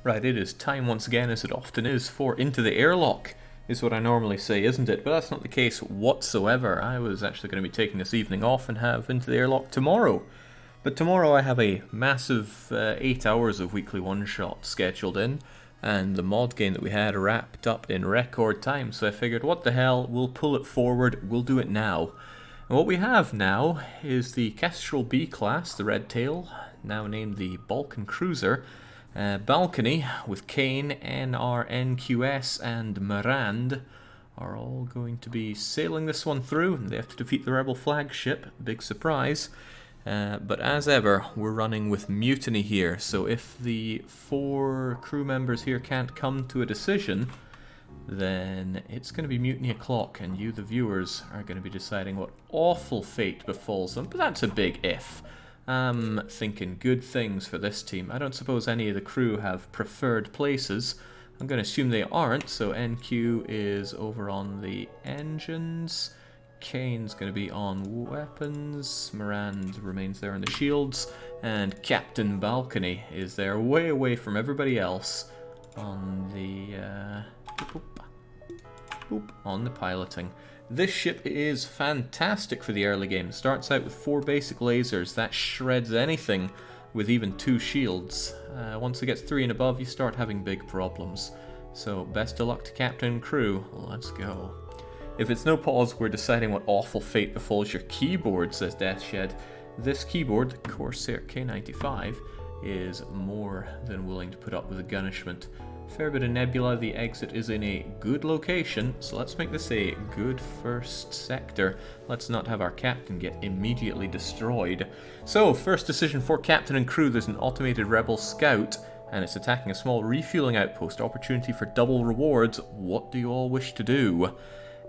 Right, it is time once again, as it often is, for Into the Airlock, is what I normally say, isn't it? But that's not the case whatsoever. I was actually going to be taking this evening off and have Into the Airlock tomorrow. But tomorrow I have a massive 8 hours of weekly one-shot scheduled in, and the mod game that we had wrapped up in record time, so I figured, what the hell, we'll pull it forward, we'll do it now. And what we have now is the Kestrel B class, the Red Tail, now named the Balkan Cruiser, Balcony with Kane, NRNQS, and Mirand are all going to be sailing this one through. They have to defeat the Rebel flagship, big surprise. But as ever, we're running with Mutiny here, so if the 4 crew members here can't come to a decision, then it's going to be Mutiny o'clock, and you, the viewers, are going to be deciding what awful fate befalls them. But that's a big if. I'm thinking good things for this team. I don't suppose any of the crew have preferred places. I'm going to assume they aren't, so NQ is over on the engines. Kane's going to be on weapons. Mirand remains there on the shields. And Captain Balcony is there way away from everybody else on the on the piloting. This ship is fantastic for the early game. It starts out with 4 basic lasers. That shreds anything with even 2 shields. Once it gets 3 and above, you start having big problems. So best of luck to captain and crew. Let's go. If it's no pause, we're deciding what awful fate befalls your keyboard, says Deathshed. This keyboard, the Corsair K95, is more than willing to put up with a gunishment. Fair bit of nebula, the exit is in a good location, so let's make this a good first sector. Let's not have our captain get immediately destroyed. So, first decision for captain and crew, there's an automated rebel scout, and it's attacking a small refueling outpost. Opportunity for double rewards. What do you all wish to do?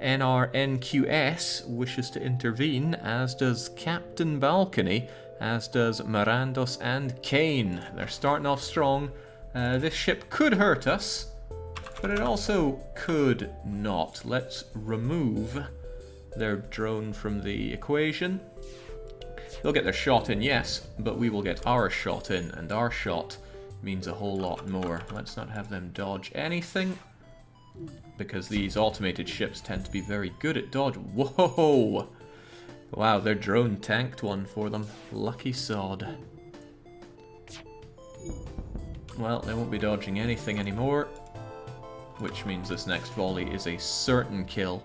NRNQS wishes to intervene, as does Captain Balcony, as does Mirandos and Kane. They're starting off strong. This ship could hurt us, but it also could not. Let's remove their drone from the equation. They'll get their shot in, yes, but we will get our shot in, and our shot means a whole lot more. Let's not have them dodge anything, because these automated ships tend to be very good at dodge. Whoa! Wow, their drone tanked one for them. Lucky sod. Well, they won't be dodging anything anymore, which means this next volley is a certain kill.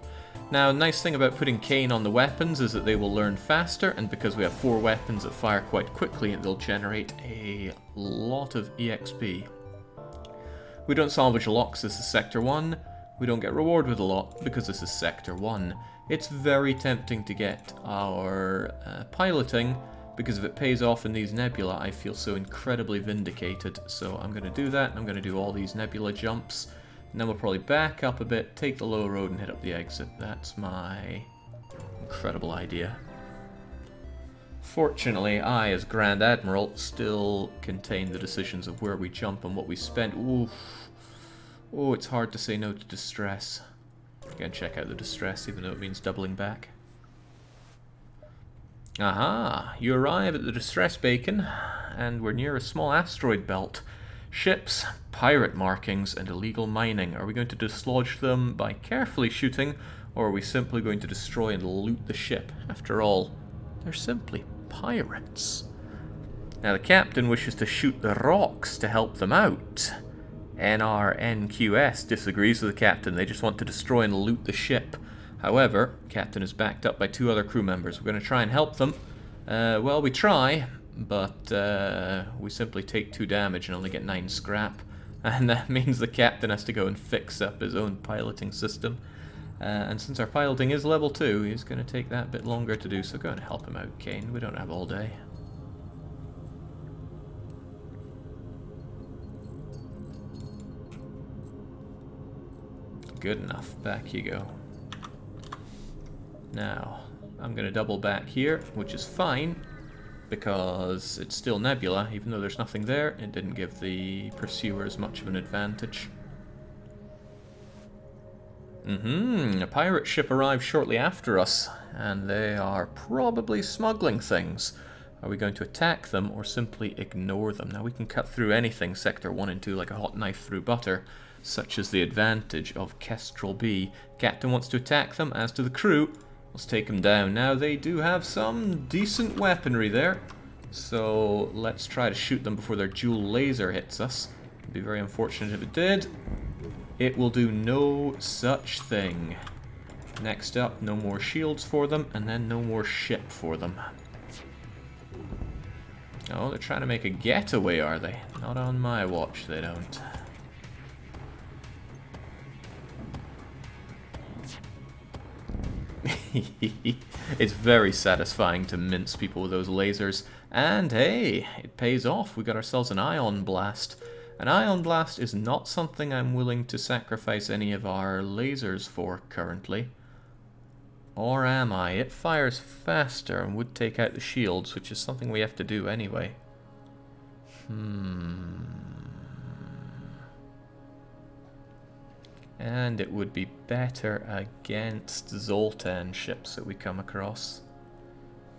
Now, nice thing about putting Kane on the weapons is that they will learn faster, and because we have 4 weapons that fire quite quickly, they'll generate a lot of EXP. We don't salvage a lot because this is Sector 1. We don't get rewarded with a lot because this is Sector 1. It's very tempting to get our piloting, because if it pays off in these nebula, I feel so incredibly vindicated. So I'm going to do that. I'm going to do all these nebula jumps. And then we'll probably back up a bit, take the low road, and hit up the exit. That's my incredible idea. Fortunately, I, as Grand Admiral, still contain the decisions of where we jump and what we spend. Oof. Oh, it's hard to say no to distress. Again, check out the distress, even though it means doubling back. Aha! You arrive at the distress beacon, and we're near a small asteroid belt. Ships, pirate markings, and illegal mining. Are we going to dislodge them by carefully shooting, or are we simply going to destroy and loot the ship? After all, they're simply pirates. Now the captain wishes to shoot the rocks to help them out. NRNQS disagrees with the captain. They just want to destroy and loot the ship. However, captain is backed up by 2 other crew members. We're going to try and help them. Well, we try, but we simply take 2 damage and only get 9 scrap. And that means the captain has to go and fix up his own piloting system. And since our piloting is level 2, he's going to take that bit longer to do, so go and help him out, Kane. We don't have all day. Good enough. Back you go. Now, I'm going to double back here, which is fine, because it's still nebula. Even though there's nothing there, it didn't give the pursuers much of an advantage. A pirate ship arrived shortly after us, and they are probably smuggling things. Are we going to attack them or simply ignore them? Now we can cut through anything Sector 1 and 2 like a hot knife through butter. Such is the advantage of Kestrel B. Captain wants to attack them, as do the crew. Let's take them down. Now they do have some decent weaponry there. So let's try to shoot them before their dual laser hits us. It'd be very unfortunate if it did. It will do no such thing. Next up, no more shields for them, and then no more ship for them. Oh, they're trying to make a getaway, are they? Not on my watch, they don't. It's very satisfying to mince people with those lasers. And hey, it pays off. We got ourselves an ion blast. An ion blast is not something I'm willing to sacrifice any of our lasers for currently. Or am I? It fires faster and would take out the shields, which is something we have to do anyway. And it would be better against Zoltan ships that we come across.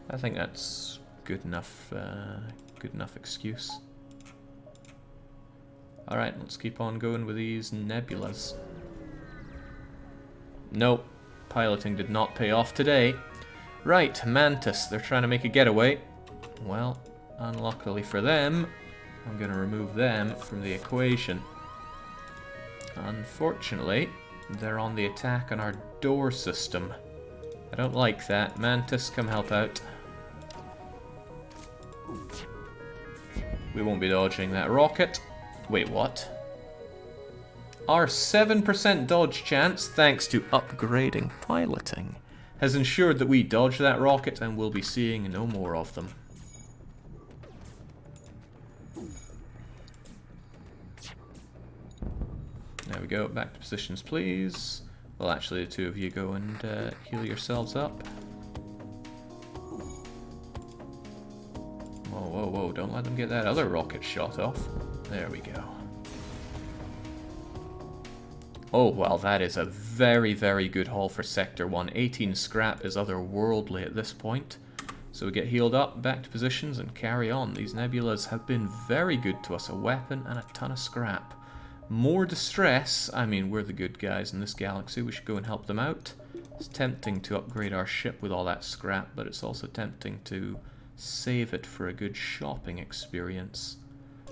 I think that's good enough excuse. Alright, let's keep on going with these nebulas. Nope, piloting did not pay off today. Right, Mantis, they're trying to make a getaway. Well, unluckily for them, I'm going to remove them from the equation. Unfortunately, they're on the attack on our door system. I don't like that. Mantis, come help out. We won't be dodging that rocket. Wait, what? Our 7% dodge chance, thanks to upgrading piloting, has ensured that we dodge that rocket and will be seeing no more of them. There we go, back to positions please. Well, actually the two of you go and heal yourselves up. Whoa, whoa, whoa, don't let them get that other rocket shot off. There we go. Oh, well, that is a very, very good haul for Sector 1. 18 scrap is otherworldly at this point. So we get healed up, back to positions, and carry on. These nebulas have been very good to us. A weapon and a ton of scrap. More distress. I mean, we're the good guys in this galaxy. We should go and help them out. It's tempting to upgrade our ship with all that scrap, but it's also tempting to save it for a good shopping experience.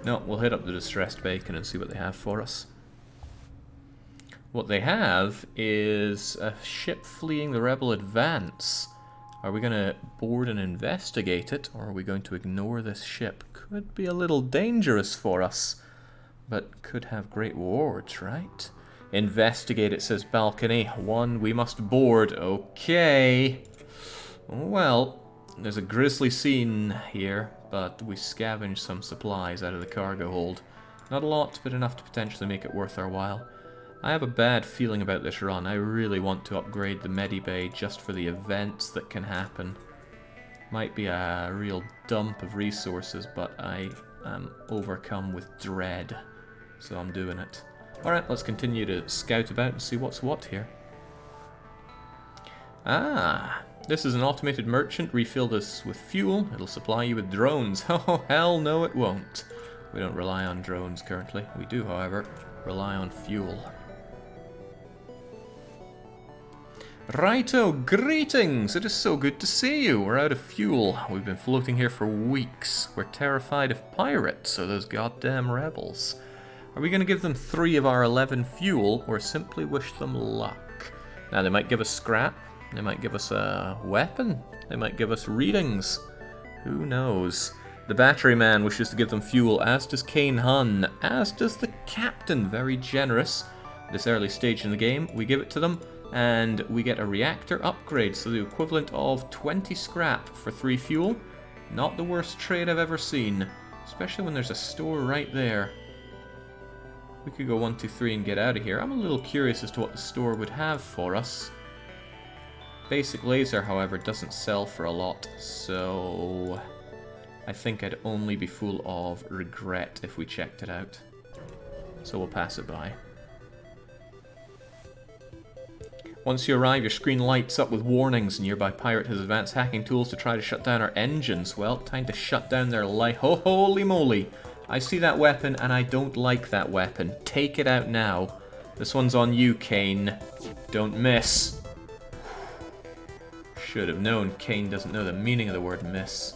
No, we'll hit up the distressed bacon and see what they have for us. What they have is a ship fleeing the rebel advance. Are we going to board and investigate it, or are we going to ignore this ship? Could be a little dangerous for us, but could have great rewards, right? Investigate, it says balcony. 1, we must board. Okay. Well, there's a grisly scene here, but we scavenged some supplies out of the cargo hold. Not a lot, but enough to potentially make it worth our while. I have a bad feeling about this run. I really want to upgrade the Medibay just for the events that can happen. Might be a real dump of resources, but I am overcome with dread. So I'm doing it. Alright, let's continue to scout about and see what's what here. Ah, this is an automated merchant. Refill this with fuel. It'll supply you with drones. Oh, hell no it won't. We don't rely on drones currently. We do, however, rely on fuel. Righto, greetings! It is so good to see you. We're out of fuel. We've been floating here for weeks. We're terrified of pirates, or those goddamn rebels. Are we going to give them 3 of our 11 fuel, or simply wish them luck? Now, they might give us scrap. They might give us a weapon. They might give us readings. Who knows? The battery man wishes to give them fuel, as does Kane Hun, as does the captain. Very generous. This early stage in the game, we give it to them, and we get a reactor upgrade, so the equivalent of 20 scrap for 3 fuel. Not the worst trade I've ever seen, especially when there's a store right there. We could go 1, 2, 3 and get out of here. I'm a little curious as to what the store would have for us. Basic laser, however, doesn't sell for a lot, so I think I'd only be full of regret if we checked it out. So we'll pass it by. Once you arrive, your screen lights up with warnings. A nearby pirate has advanced hacking tools to try to shut down our engines. Well, time to shut down their light. Holy moly! I see that weapon and I don't like that weapon. Take it out now. This one's on you, Kane. Don't miss. Should have known Kane doesn't know the meaning of the word miss.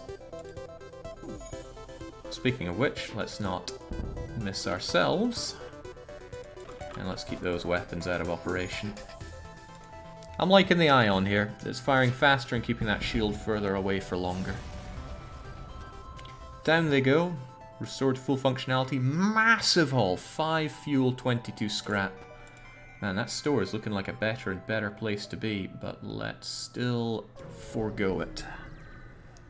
Speaking of which, let's not miss ourselves. And let's keep those weapons out of operation. I'm liking the ion here. It's firing faster and keeping that shield further away for longer. Down they go. Restored full functionality. Massive haul. 5 fuel, 22 scrap. Man, that store is looking like a better and better place to be, but let's still forego it.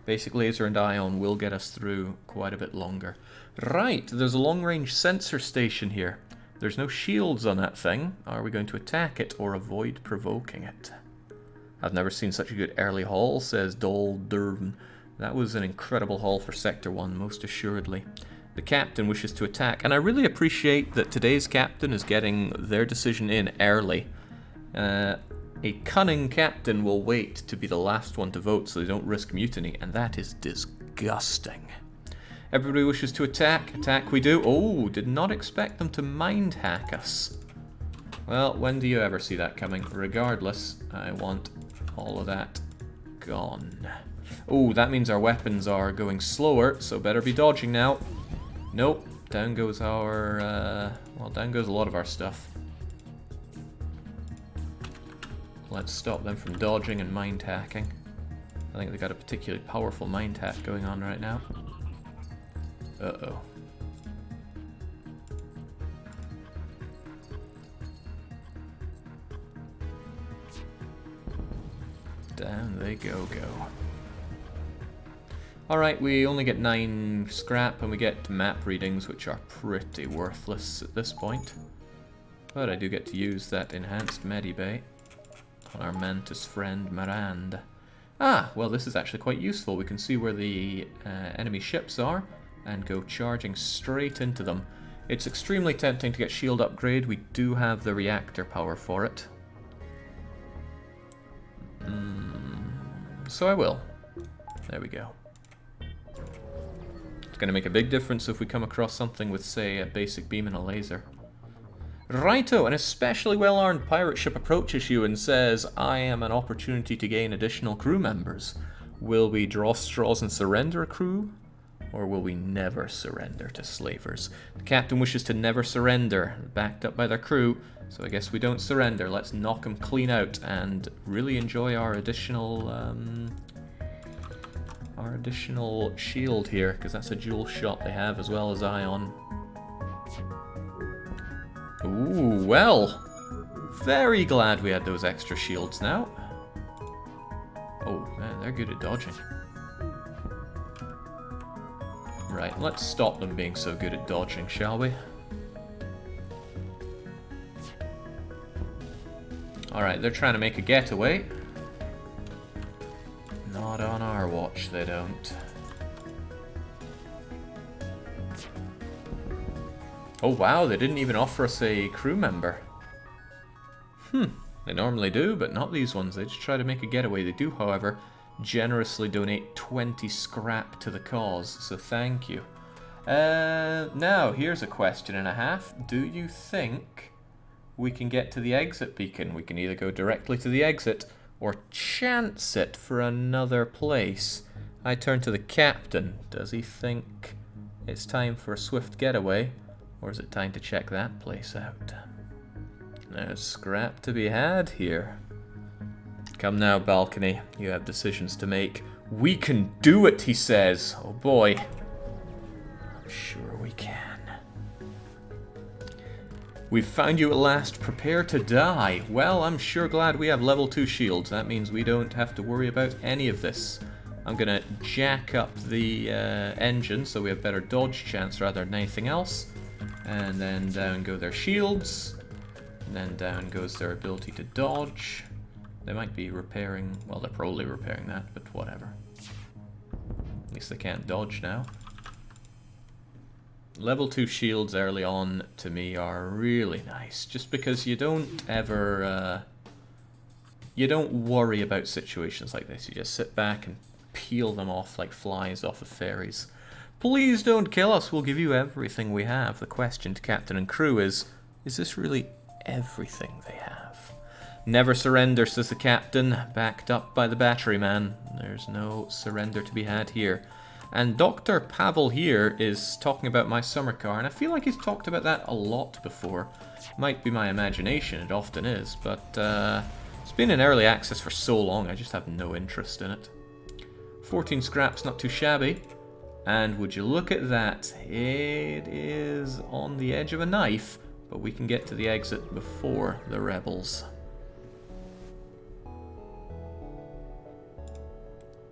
Basic laser and ion will get us through quite a bit longer. Right, there's a long-range sensor station here. There's no shields on that thing. Are we going to attack it or avoid provoking it? I've never seen such a good early haul, says Dol Durvan. That was an incredible haul for Sector 1, most assuredly. The captain wishes to attack, and I really appreciate that today's captain is getting their decision in early. A cunning captain will wait to be the last one to vote so they don't risk mutiny, and that is disgusting. Everybody wishes to attack. Attack we do. Oh, did not expect them to mind hack us. Well, when do you ever see that coming? Regardless, I want all of that gone. Oh, that means our weapons are going slower, so better be dodging now. Nope, down goes our, well, down goes a lot of our stuff. Let's stop them from dodging and mind hacking. I think they've got a particularly powerful mind hack going on right now. Uh-oh. Down they go. Alright, we only get 9 scrap and we get map readings, which are pretty worthless at this point. But I do get to use that enhanced medibay on our mantis friend Miranda. Ah, well this is actually quite useful. We can see where the enemy ships are and go charging straight into them. It's extremely tempting to get shield upgrade. We do have the reactor power for it. So I will. There we go. It's going to make a big difference if we come across something with, say, a basic beam and a laser. Righto, an especially well-armed pirate ship approaches you and says, I am an opportunity to gain additional crew members. Will we draw straws and surrender a crew? Or will we never surrender to slavers? The captain wishes to never surrender, backed up by their crew, so I guess we don't surrender. Let's knock them clean out and really enjoy our additional shield here, because that's a dual shot they have as well as ion. Ooh, well, very glad we had those extra shields now. Oh, man, they're good at dodging. Right, let's stop them being so good at dodging, shall we? Alright, they're trying to make a getaway. Not on our watch, they don't. Oh wow, they didn't even offer us a crew member. They normally do, but not these ones. They just try to make a getaway. They do, however, generously donate 20 scrap to the cause, so thank you. Now, here's a question and a half. Do you think we can get to the exit beacon? We can either go directly to the exit or chance it for another place. I turn to the captain. Does he think it's time for a swift getaway, or is it time to check that place out? There's scrap to be had here. Come now, balcony. You have decisions to make. We can do it, he says. Oh boy. I'm sure we can. We've found you at last. Prepare to die. Well, I'm sure glad we have level 2 shields. That means we don't have to worry about any of this. I'm gonna jack up the engine so we have better dodge chance rather than anything else. And then down go their shields. And then down goes their ability to dodge. They might be repairing, well, they're probably repairing that, but whatever. At least they can't dodge now. Level 2 shields early on, to me, are really nice. Just because you don't ever you don't worry about situations like this. You just sit back and peel them off like flies off of ferries. Please don't kill us, we'll give you everything we have. The question to captain and crew is this really everything they have? Never surrender, says the captain, backed up by the battery man. There's no surrender to be had here. And Dr. Pavel here is talking about my summer car, and I feel like he's talked about that a lot before. Might be my imagination, it often is, but it's been in early access for so long, I just have no interest in it. 14 scraps, not too shabby. And would you look at that, it is on the edge of a knife, but we can get to the exit before the rebels.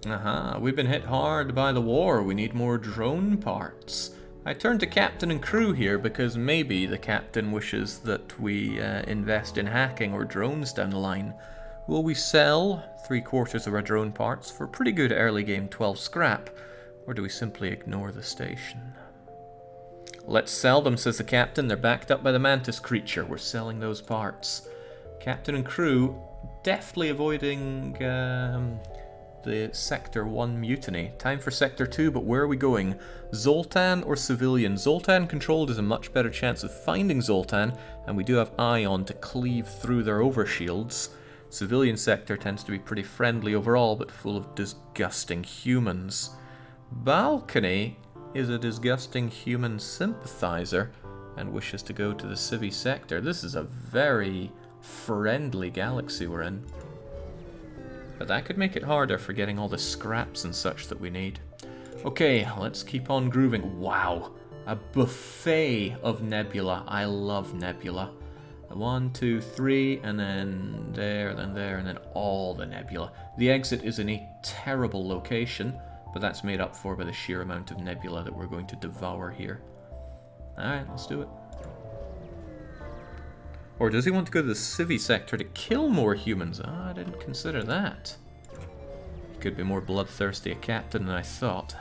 Aha, we've been hit hard by the war, we need more drone parts. I turn to captain and crew here because maybe the captain wishes that we invest in hacking or drones down the line. Will we sell 3/4 of our drone parts for pretty good early game 12 scrap? Or do we simply ignore the station? Let's sell them, says the captain. They're backed up by the mantis creature. We're selling those parts. Captain and crew deftly avoiding the Sector 1 mutiny. Time for Sector 2, but where are we going? Zoltan or civilian? Zoltan controlled is a much better chance of finding Zoltan, and we do have Ion to cleave through their overshields. Civilian sector tends to be pretty friendly overall, but full of disgusting humans. Balcony is a disgusting human sympathizer and wishes to go to the civvy sector. This is a very friendly galaxy we're in. But that could make it harder for getting all the scraps and such that we need. Okay, let's keep on grooving. Wow, a buffet of nebula. I love nebula. 1, 2, 3, and then there, and then all the nebula. The exit is in a terrible location, but that's made up for by the sheer amount of nebula that we're going to devour here. Alright, let's do it. Or does he want to go to the civvy sector to kill more humans? I didn't consider that. He could be more bloodthirsty a captain than I thought.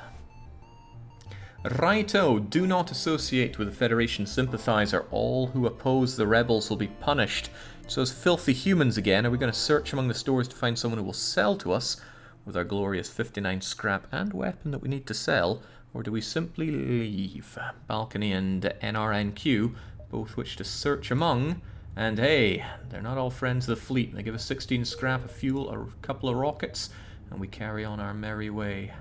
Righto, do not associate with the Federation sympathizer. All who oppose the rebels will be punished. So as filthy humans again, are we going to search among the stores to find someone who will sell to us with our glorious 59 scrap and weapon that we need to sell, or do we simply leave? Balcony and NRNQ both wish to search among, and hey, they're not all friends of the fleet. They give us 16 scrap, a fuel, a couple of rockets, and we carry on our merry way.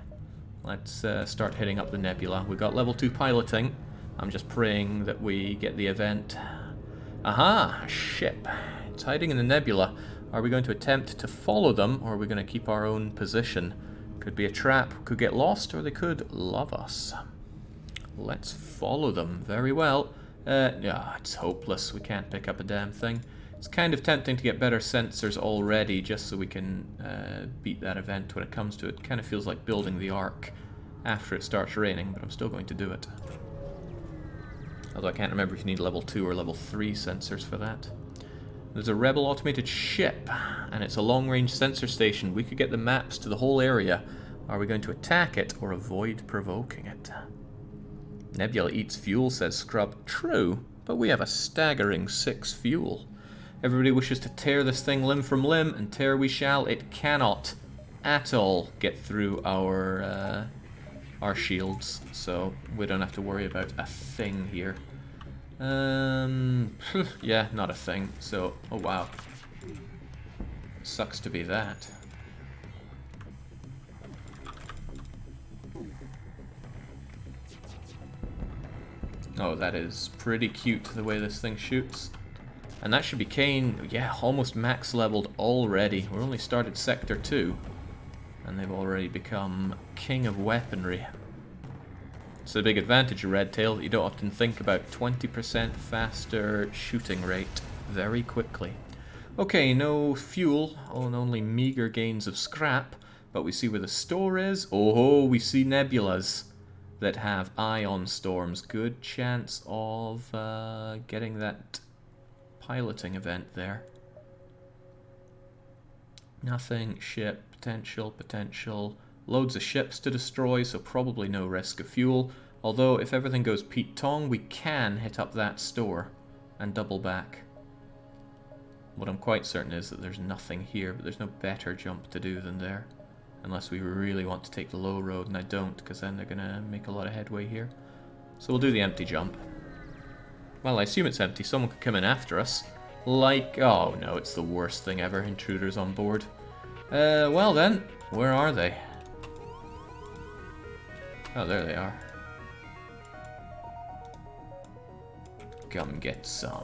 Let's start hitting up the nebula. We got level 2 piloting. I'm just praying that we get the event. Aha, a ship. It's hiding in the nebula. Are we going to attempt to follow them, or are we going to keep our own position? Could be a trap, could get lost, or they could love us. Let's follow them. Very well. Yeah, it's hopeless. We can't pick up a damn thing. It's kind of tempting to get better sensors already, just so we can beat that event when it comes to it. Kind of feels like building the Ark after it starts raining, but I'm still going to do it. Although I can't remember if you need level 2 or level 3 sensors for that. There's a rebel automated ship, and it's a long-range sensor station. We could get the maps to the whole area. Are we going to attack it or avoid provoking it? Nebula eats fuel, says Scrub. True, but we have a staggering 6 fuel. Everybody wishes to tear this thing limb from limb, and tear we shall. It cannot at all get through our shields, so we don't have to worry about a thing here. Yeah, not a thing, so, oh wow. Sucks to be that. Oh, that is pretty cute, the way this thing shoots. And that should be Kane, yeah, almost max leveled already. We're only started Sector 2, and they've already become king of weaponry. It's a big advantage of Red Tail that you don't often think about. 20% faster shooting rate very quickly. Okay, no fuel, and only meager gains of scrap, but we see where the store is. Oh, we see nebulas that have ion storms. Good chance of getting that piloting event there. Nothing, ship, potential. Loads of ships to destroy, so probably no risk of fuel. Although, if everything goes Pete Tong, we can hit up that store and double back. What I'm quite certain is that there's nothing here, but there's no better jump to do than there. Unless we really want to take the low road, and I don't, because then they're going to make a lot of headway here. So we'll do the empty jump. Well, I assume it's empty. Someone could come in after us. Like, oh no, it's the worst thing ever. Intruders on board. Well then, where are they? Oh, there they are. Come get some.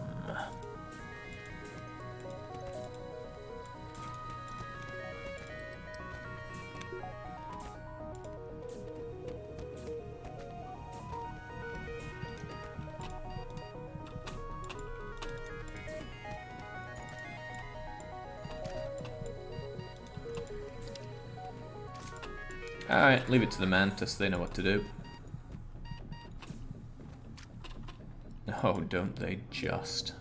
Alright, leave it to the Mantis, they know what to do. Oh, don't they just.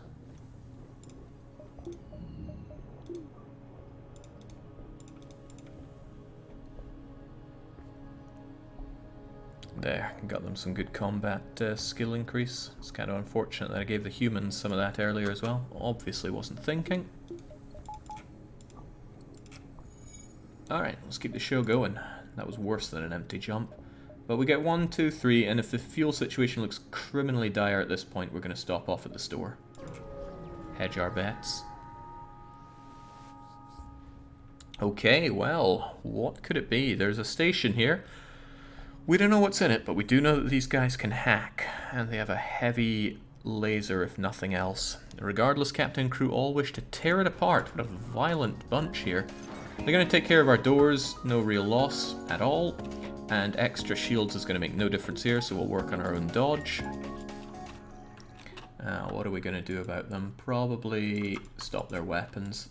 There, got them some good combat skill increase. It's kind of unfortunate that I gave the humans some of that earlier as well. Obviously wasn't thinking. Alright, let's keep the show going. That was worse than an empty jump. But we get 1, 2, 3, and if the fuel situation looks criminally dire at this point, we're going to stop off at the store. Hedge our bets. Okay, well, what could it be? There's a station here. We don't know what's in it, but we do know that these guys can hack, and they have a heavy laser if nothing else. Regardless, Captain and crew all wish to tear it apart. What a violent bunch here. They're going to take care of our doors, no real loss at all. And extra shields is going to make no difference here, so we'll work on our own dodge. What are we going to do about them? Probably stop their weapons.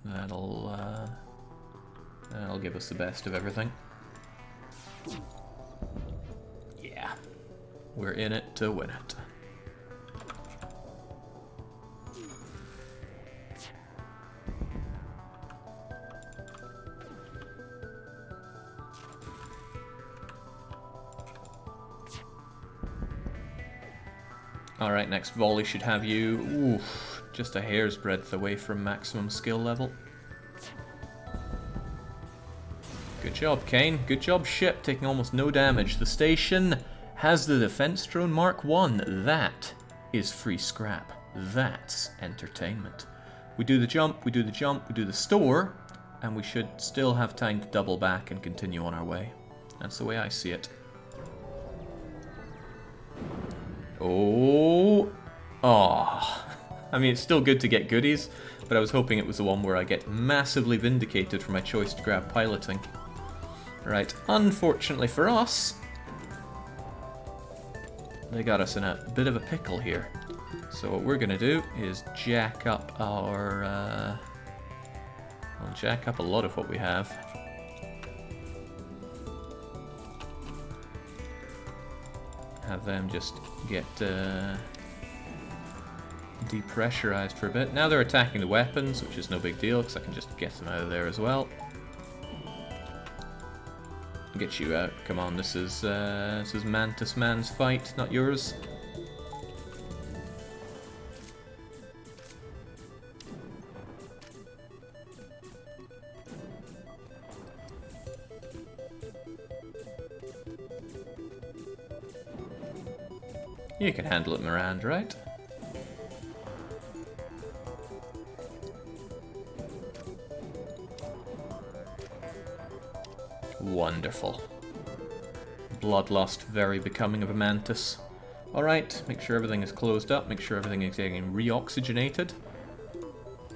That'll give us the best of everything. Yeah, we're in it to win it. Alright, next volley should have you, oof, just a hair's breadth away from maximum skill level. Good job, Kane. Good job, ship, taking almost no damage. The station has the defense drone Mark 1. That is free scrap. That's entertainment. We do the jump, we do the jump, we do the store, and we should still have time to double back and continue on our way. That's the way I see it. Oh, I mean, it's still good to get goodies, but I was hoping it was the one where I get massively vindicated for my choice to grab piloting. Right, unfortunately for us, they got us in a bit of a pickle here. So what we're gonna do is jack up our, I'll jack up a lot of what we have. Have them just get depressurized for a bit. Now they're attacking the weapons, which is no big deal because I can just get them out of there as well. Get you out. Come on, this is Mantis Man's fight, not yours. You can handle it, Miranda, right? Wonderful. Bloodlust, very becoming of a mantis. Alright, make sure everything is closed up, make sure everything is getting reoxygenated.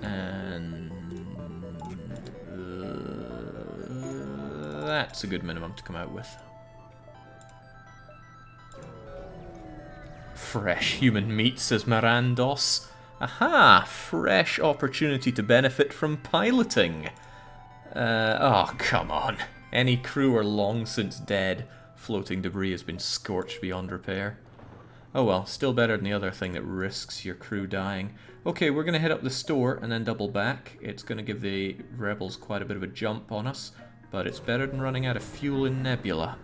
And that's a good minimum to come out with. Fresh human meat, says Mirandos. Aha! Fresh opportunity to benefit from piloting. Oh, come on. Any crew are long since dead. Floating debris has been scorched beyond repair. Oh well, still better than the other thing that risks your crew dying. Okay, we're going to hit up the store and then double back. It's going to give the rebels quite a bit of a jump on us, but it's better than running out of fuel in Nebula.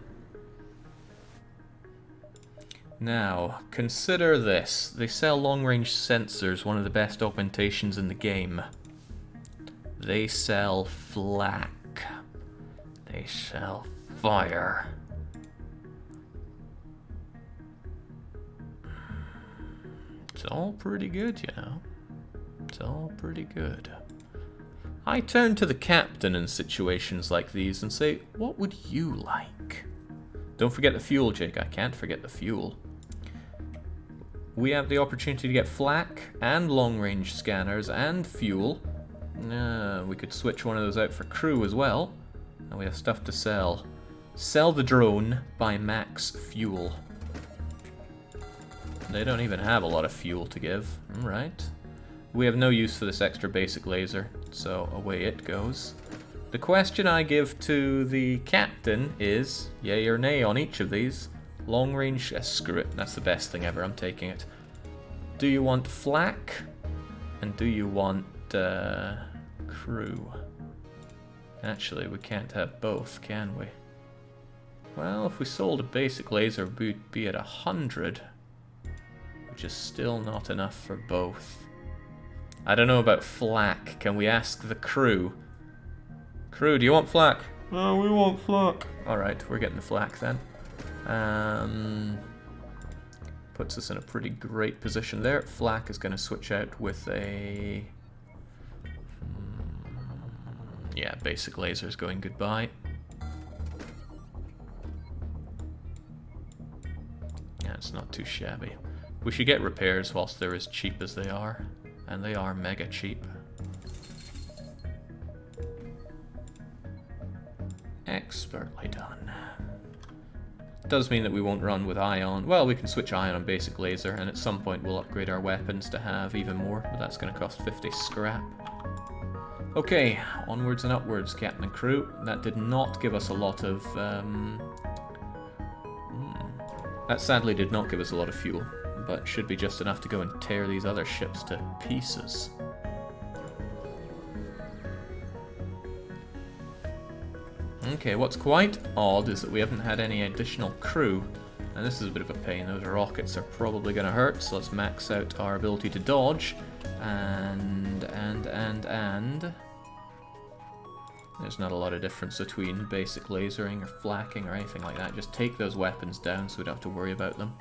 Now, consider this. They sell long-range sensors, one of the best augmentations in the game. They sell flak. They sell fire. It's all pretty good, you know. It's all pretty good. I turn to the captain in situations like these and say, what would you like? Don't forget the fuel, Jake. I can't forget the fuel. We have the opportunity to get flak and long-range scanners and fuel. We could switch one of those out for crew as well. And we have stuff to sell. Sell the drone, buy max fuel. They don't even have a lot of fuel to give. Right. We have no use for this extra basic laser, so away it goes. The question I give to the captain is, yay or nay on each of these. Long range, screw it, that's the best thing ever, I'm taking it. Do you want flak? And do you want crew? Actually, we can't have both, can we? Well, if we sold a basic laser, we'd be at 100, which is still not enough for both. I don't know about flak. Can we ask the crew? Crew, do you want flak? No, we want flak. Alright, we're getting the flak then. Puts us in a pretty great position there. Flak is going to switch out with a... yeah, basic laser's going goodbye. Yeah, it's not too shabby. We should get repairs whilst they're as cheap as they are. And they are mega cheap. Expertly done. Does mean that we won't run with ion. Well, we can switch ion on basic laser, and at some point we'll upgrade our weapons to have even more, but that's going to cost 50 scrap. Okay, onwards and upwards, captain and crew. That did not give us a lot of... that sadly did not give us a lot of fuel, but should be just enough to go and tear these other ships to pieces. Okay, what's quite odd is that we haven't had any additional crew, and this is a bit of a pain. Those rockets are probably going to hurt, so let's max out our ability to dodge, and... There's not a lot of difference between basic lasering or flakking or anything like that. Just take those weapons down so we don't have to worry about them.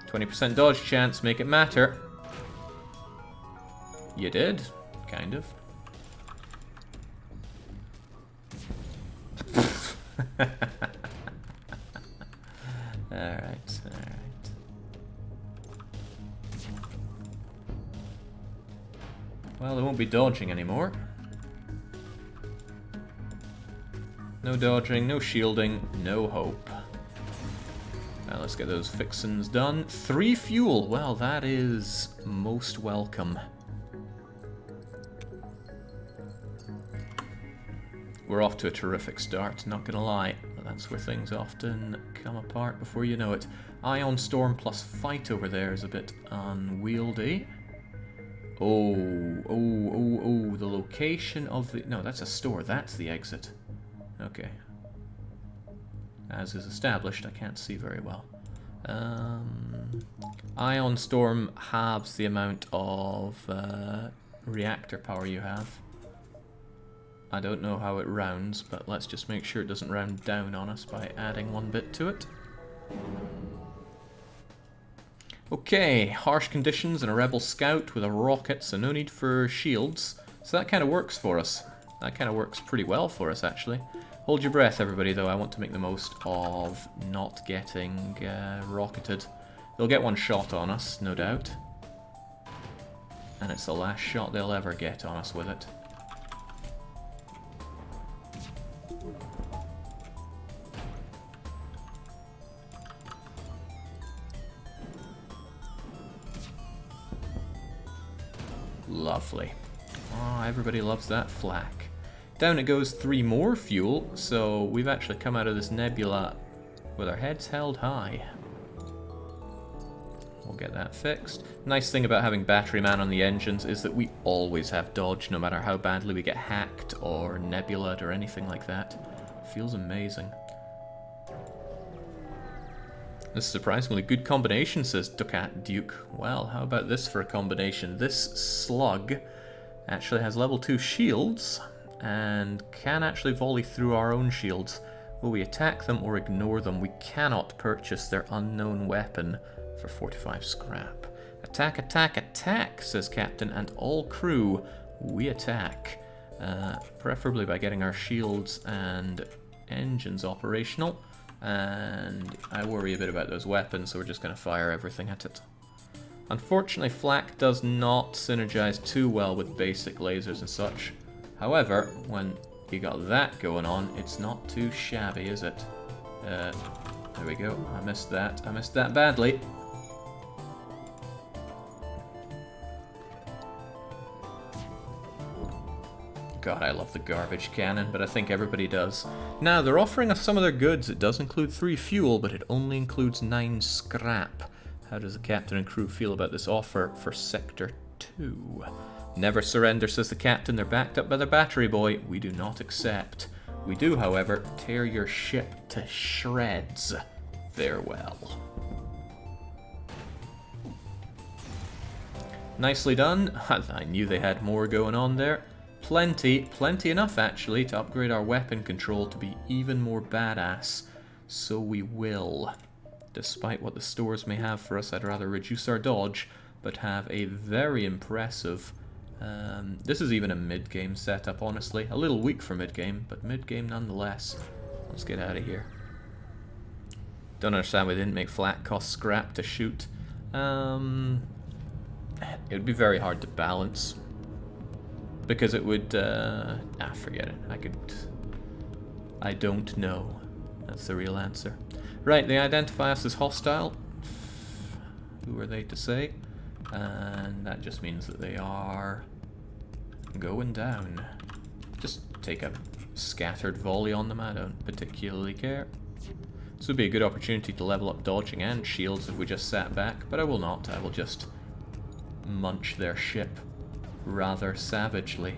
20% dodge chance, make it matter. You did, kind of. Alright. Well, they won't be dodging anymore. No dodging, no shielding, no hope. Now let's get those fixins done. 3 fuel, well, that is most welcome. We're off to a terrific start, not gonna lie. But that's where things often come apart before you know it. Ion Storm plus fight over there is a bit unwieldy. Oh, the location of the... No, that's a store, that's the exit. Okay. As is established, I can't see very well. Ion Storm halves the amount of reactor power you have. I don't know how it rounds, but let's just make sure it doesn't round down on us by adding 1 bit to it. Okay, harsh conditions and a rebel scout with a rocket, so no need for shields. So that kind of works for us. That kind of works pretty well for us, actually. Hold your breath, everybody, though. I want to make the most of not getting rocketed. They'll get 1 shot on us, no doubt. And it's the last shot they'll ever get on us with it. Lovely. Oh, everybody loves that flak. Down it goes 3 more fuel, so we've actually come out of this nebula with our heads held high. We'll get that fixed. Nice thing about having Battery Man on the engines is that we always have dodge, no matter how badly we get hacked or nebula'd or anything like that. Feels amazing. This is a surprisingly good combination, says Duke. Well, how about this for a combination? This slug actually has level 2 shields and can actually volley through our own shields. Will we attack them or ignore them? We cannot purchase their unknown weapon for 45 scrap. Attack, attack, attack, says Captain, and all crew, we attack. Preferably by getting our shields and engines operational. And I worry a bit about those weapons, so we're just going to fire everything at it. Unfortunately, flak does not synergize too well with basic lasers and such. However, when you got that going on, it's not too shabby, is it? There we go. I missed that. I missed that badly. God, I love the garbage cannon, but I think everybody does. Now, they're offering us some of their goods. It does include 3 fuel, but it only includes 9 scrap. How does the captain and crew feel about this offer for Sector 2? Never surrender, says the captain. They're backed up by their battery boy. We do not accept. We do, however, tear your ship to shreds. Farewell. Nicely done. I knew they had more going on there. Plenty enough actually to upgrade our weapon control to be even more badass. So we will. Despite what the stores may have for us, I'd rather reduce our dodge, but have a very impressive... this is even a mid-game setup, honestly. A little weak for mid-game, but mid-game nonetheless. Let's get out of here. Don't understand why they didn't make flak cost scrap to shoot. It would be very hard to balance. Because it would, forget it. I don't know. That's the real answer. Right, they identify us as hostile. Who are they to say? And that just means that they are going down. Just take a scattered volley on them, I don't particularly care. This would be a good opportunity to level up dodging and shields if we just sat back, but I will not. I will just munch their ship rather savagely.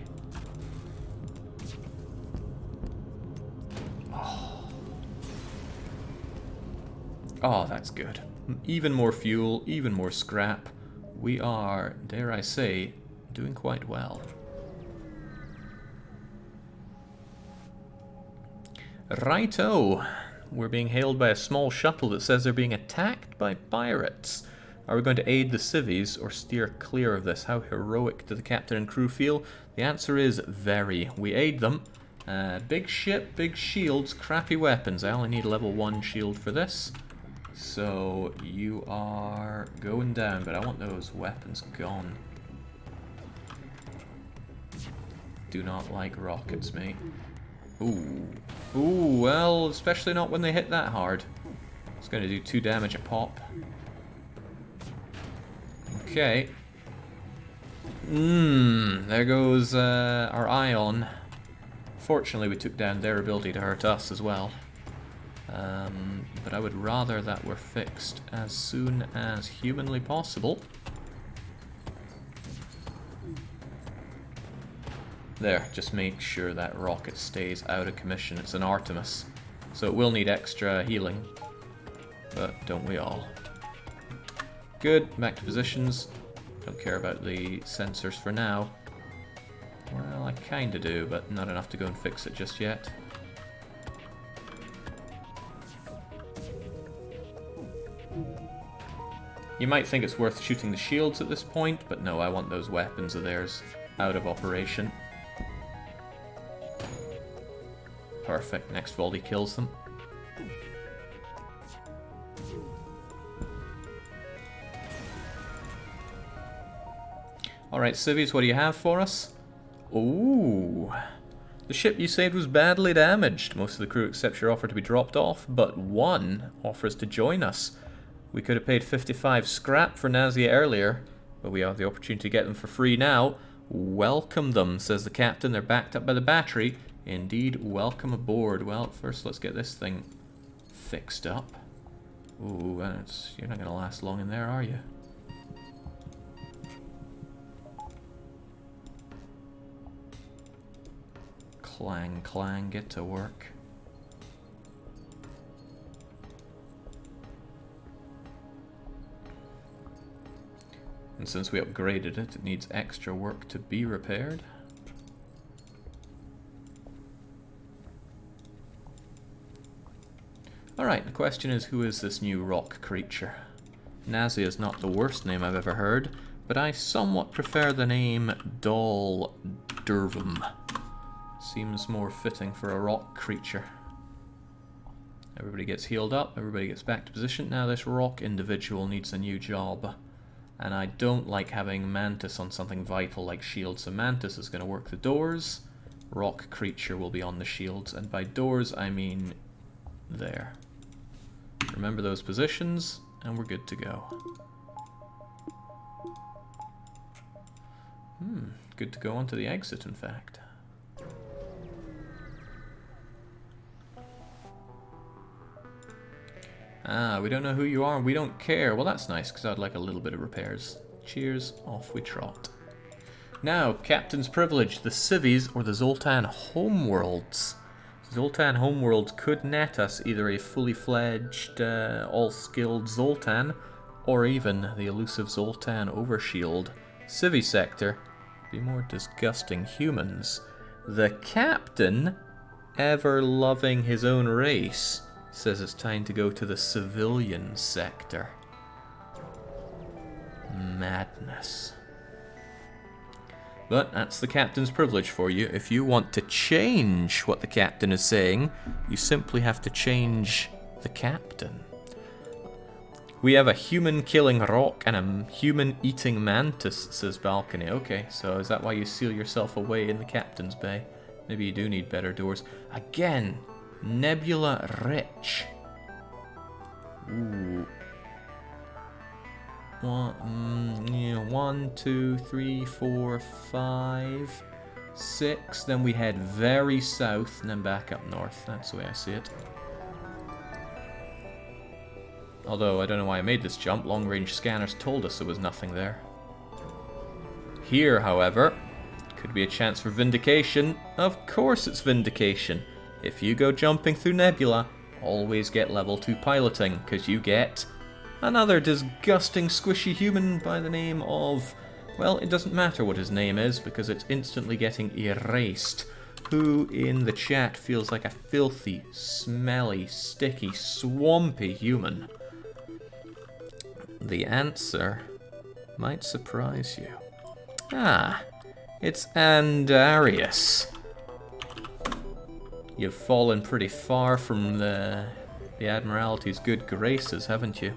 Oh, that's good. Even more fuel, even more scrap. We are, dare I say, doing quite well. Righto! We're being hailed by a small shuttle that says they're being attacked by pirates. Are we going to aid the civvies or steer clear of this? How heroic do the captain and crew feel? The answer is very. We aid them. Big ship, big shields, crappy weapons. I only need a level 1 shield for this. So you are going down, but I want those weapons gone. Do not like rockets, mate. Ooh. Ooh, well, especially not when they hit that hard. It's going to do 2 damage a pop. Okay. There goes our ion. Fortunately, we took down their ability to hurt us as well. But I would rather that were fixed as soon as humanly possible. There, just make sure that rocket stays out of commission. It's an Artemis, so it will need extra healing. But don't we all? Good, back to positions. Don't care about the sensors for now. Well, I kinda do, but not enough to go and fix it just yet. You might think it's worth shooting the shields at this point, but no, I want those weapons of theirs out of operation. Perfect, next volley kills them. Alright, civvies, what do you have for us? Ooh. The ship you saved was badly damaged. Most of the crew accepts your offer to be dropped off, but one offers to join us. We could have paid 55 scrap for Nazia earlier, but we have the opportunity to get them for free now. Welcome them, says the captain. They're backed up by the battery. Indeed, welcome aboard. Well, first let's get this thing fixed up. Ooh, you're not going to last long in there, are you? Clang, clang, get to work. And since we upgraded it, it needs extra work to be repaired. Alright, the question is, who is this new rock creature? Nazi is not the worst name I've ever heard, but I somewhat prefer the name Dol Durvam. Seems more fitting for a rock creature. Everybody gets healed up, everybody gets back to position. Now this rock individual needs a new job. And I don't like having Mantis on something vital like shields. So Mantis is going to work the doors. Rock creature will be on the shields. And by doors, I mean there. Remember those positions, and we're good to go. Good to go onto the exit, in fact. Ah, we don't know who you are, and we don't care. Well, that's nice, because I'd like a little bit of repairs. Cheers, off we trot. Now, Captain's Privilege, the Civies or the Zoltan Homeworlds. Zoltan Homeworlds could net us either a fully fledged, all-skilled Zoltan, or even the elusive Zoltan Overshield. Civi sector, be more disgusting humans. The Captain, ever loving his own race, says it's time to go to the civilian sector. Madness. But that's the Captain's Privilege for you. If you want to change what the Captain is saying, you simply have to change the Captain. We have a human-killing rock and a human-eating mantis, says Balcony. Okay, so is that why you seal yourself away in the Captain's Bay? Maybe you do need better doors. Again, Nebula Rich. Ooh. 1, 2, 3, 4, 5, 6. Then we head very south and then back up north. That's the way I see it. Although I don't know why I made this jump. Long-range scanners told us there was nothing there. Here, however, could be a chance for vindication. Of course it's vindication. If you go jumping through Nebula, always get level 2 piloting, because you get another disgusting squishy human by the name of... Well, it doesn't matter what his name is, because it's instantly getting erased. Who in the chat feels like a filthy, smelly, sticky, swampy human? The answer might surprise you. Ah, it's Andarius. You've fallen pretty far from the Admiralty's good graces, haven't you?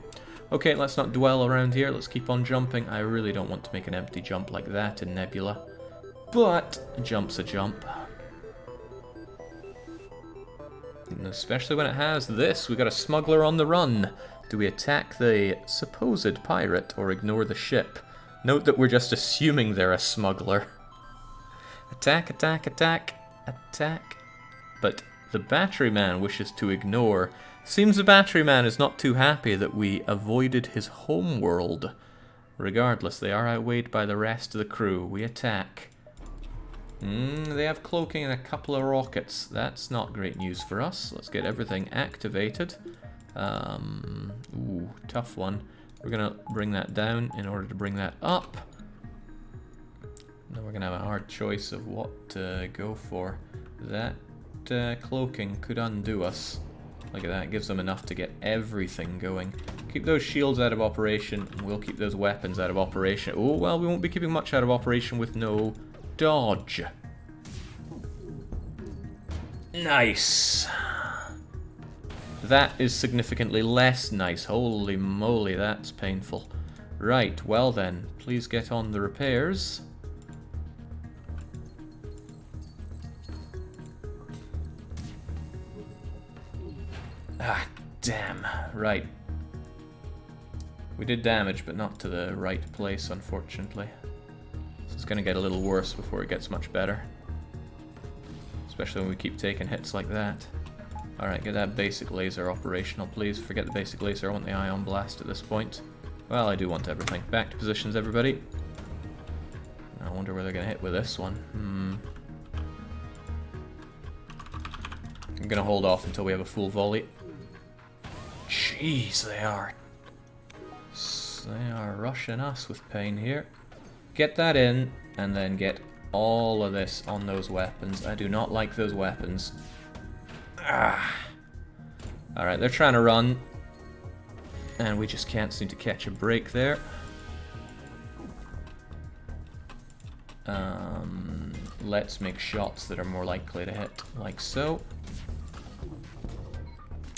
Okay, let's not dwell around here. Let's keep on jumping. I really don't want to make an empty jump like that in Nebula. But a jump's a jump. And especially when it has this. We got a smuggler on the run. Do we attack the supposed pirate or ignore the ship? Note that we're just assuming they're a smuggler. Attack, attack, attack, attack. But the Batteryman wishes to ignore. Seems the Batteryman is not too happy that we avoided his homeworld. Regardless, they are outweighed by the rest of the crew. We attack. They have cloaking and a couple of rockets. That's not great news for us. Let's get everything activated. Ooh, tough one. We're going to bring that down in order to bring that up. Then we're going to have a hard choice of what to go for. That cloaking could undo us. Look at that, it gives them enough to get everything going. Keep those shields out of operation, and we'll keep those weapons out of operation. Oh, well, we won't be keeping much out of operation with no dodge. Nice. That is significantly less nice. Holy moly, that's painful. Right, well then, please get on the repairs. Ah, damn. Right. We did damage, but not to the right place, unfortunately. This is going to get a little worse before it gets much better. Especially when we keep taking hits like that. Alright, get that basic laser operational, please. Forget the basic laser, I want the ion blast at this point. Well, I do want everything. Back to positions, everybody. I wonder where they're going to hit with this one. I'm going to hold off until we have a full volley. Jeez, they are Yes, they are rushing us with pain here. Get that in, and then get all of this on those weapons. I do not like those weapons. Ah. Alright, they're trying to run. And we just can't seem to catch a break there. Let's make shots that are more likely to hit, like so.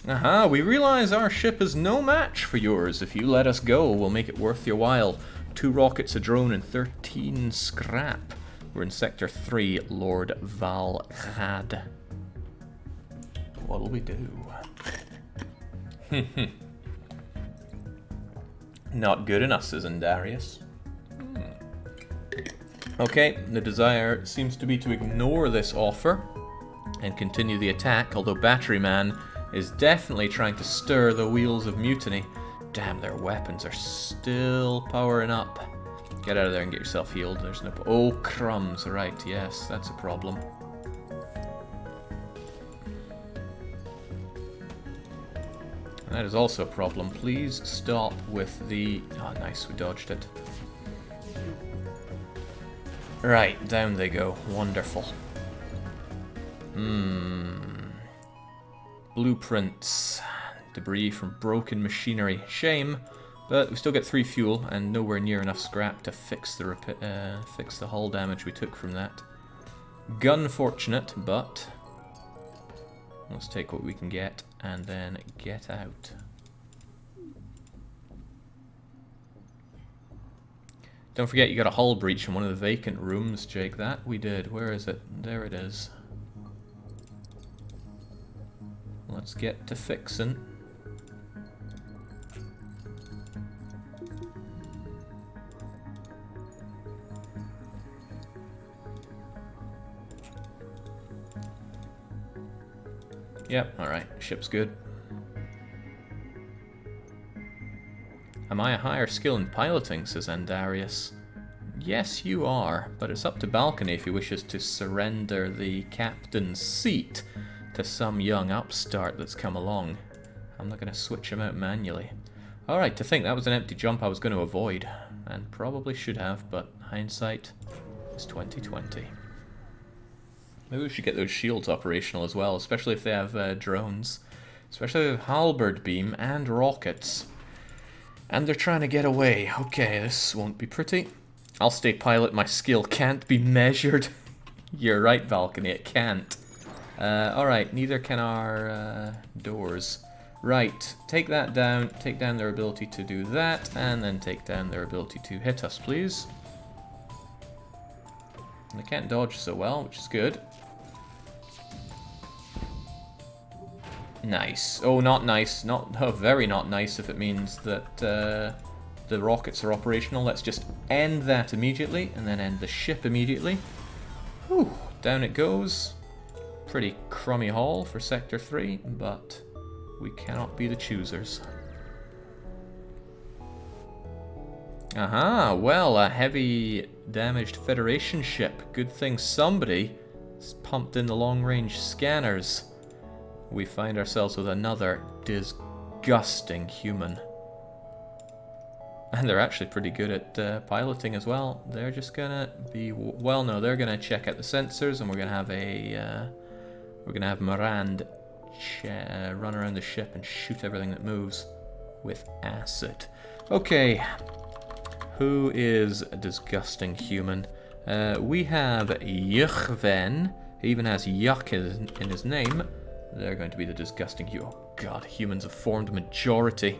Aha, we realize our ship is no match for yours. If you let us go, we'll make it worth your while. 2 rockets, a drone, and 13 scrap. We're in Sector 3, Lord Valrad. What'll we do? Not good enough, says Darius. Okay, the desire seems to be to ignore this offer and continue the attack, although Battery Man is definitely trying to stir the wheels of mutiny. Damn, their weapons are still powering up. Get out of there and get yourself healed. There's no... Oh, crumbs. Right, yes, that's a problem. That is also a problem. Please stop with the... Oh, nice, we dodged it. Right, down they go. Wonderful. Blueprints. Debris from broken machinery. Shame, but we still get 3 fuel and nowhere near enough scrap to fix the hull damage we took from that. Gun fortunate, but let's take what we can get and then get out. Don't forget you got a hull breach in one of the vacant rooms, Jake. That we did. Where is it? There it is. Let's get to fixing. Yep, alright. Ship's good. Am I a higher skill in piloting, says Andarius. Yes, you are, but it's up to Balcony if he wishes to surrender the captain's seat to some young upstart that's come along. I'm not going to switch him out manually. Alright, to think that was an empty jump I was going to avoid, and probably should have, but hindsight is 20/20. Maybe we should get those shields operational as well, especially if they have drones. Especially with halberd beam and rockets. And they're trying to get away. Okay, this won't be pretty. I'll stay pilot, my skill can't be measured. You're right, Balcony, it can't. Alright, neither can our doors. Right, take that down, take down their ability to do that, and then take down their ability to hit us, please. And they can't dodge so well, which is good. Nice. Oh, not nice. Not very not nice if it means that the rockets are operational. Let's just end that immediately, and then end the ship immediately. Whew, down it goes. Pretty crummy haul for Sector 3, but we cannot be the choosers. Aha, well, a heavy damaged Federation ship. Good thing somebody has pumped in the long-range scanners. We find ourselves with another disgusting human. And they're actually pretty good at piloting as well. They're just gonna be... Well, no, they're gonna check out the sensors, and we're gonna have a... we're gonna have Morand run around the ship and shoot everything that moves with acid. Okay. Who is a disgusting human? We have Yuchven. He even has Yuck in his name. They're going to be the disgusting Oh god, humans have formed majority.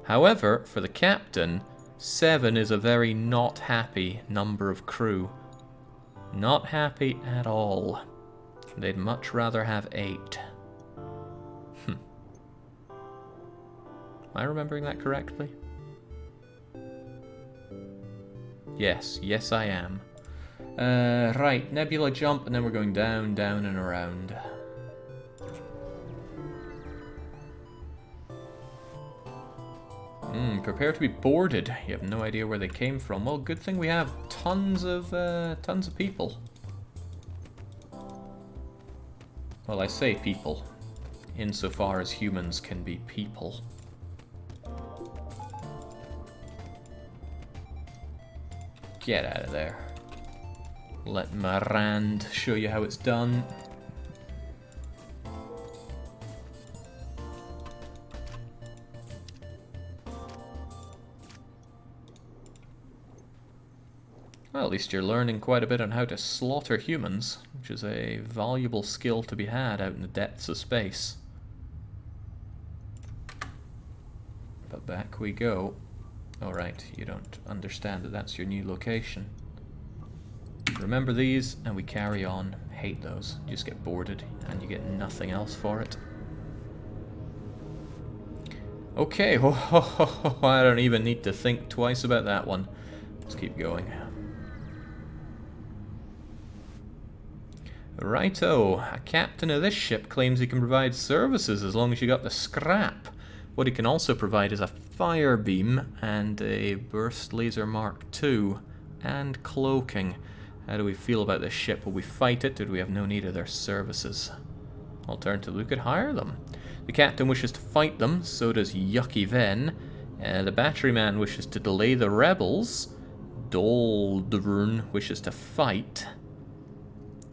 However, for the captain, 7 is a very not happy number of crew. Not happy at all. They'd much rather have 8. Am I remembering that correctly? Yes, yes I am. Right, nebula jump, and then we're going down, down, and around. Prepare to be boarded. You have no idea where they came from. Well, good thing we have tons of people. Well, I say people, insofar as humans can be people. Get out of there. Let Marand show you how it's done. Well, at least you're learning quite a bit on how to slaughter humans, which is a valuable skill to be had out in the depths of space. But back we go. Alright, you don't understand that that's your new location. Remember these, and we carry on. Hate those. You just get boarded, and you get nothing else for it. Okay, I don't even need to think twice about that one. Let's keep going. Righto, a captain of this ship claims he can provide services as long as you got the scrap. What he can also provide is a fire beam and a burst laser Mark II and cloaking. How do we feel about this ship? Will we fight it, or do we have no need of their services? Alternatively, we could hire them. The captain wishes to fight them, so does Yucky Ven. The batteryman wishes to delay the rebels. Doldrun wishes to fight.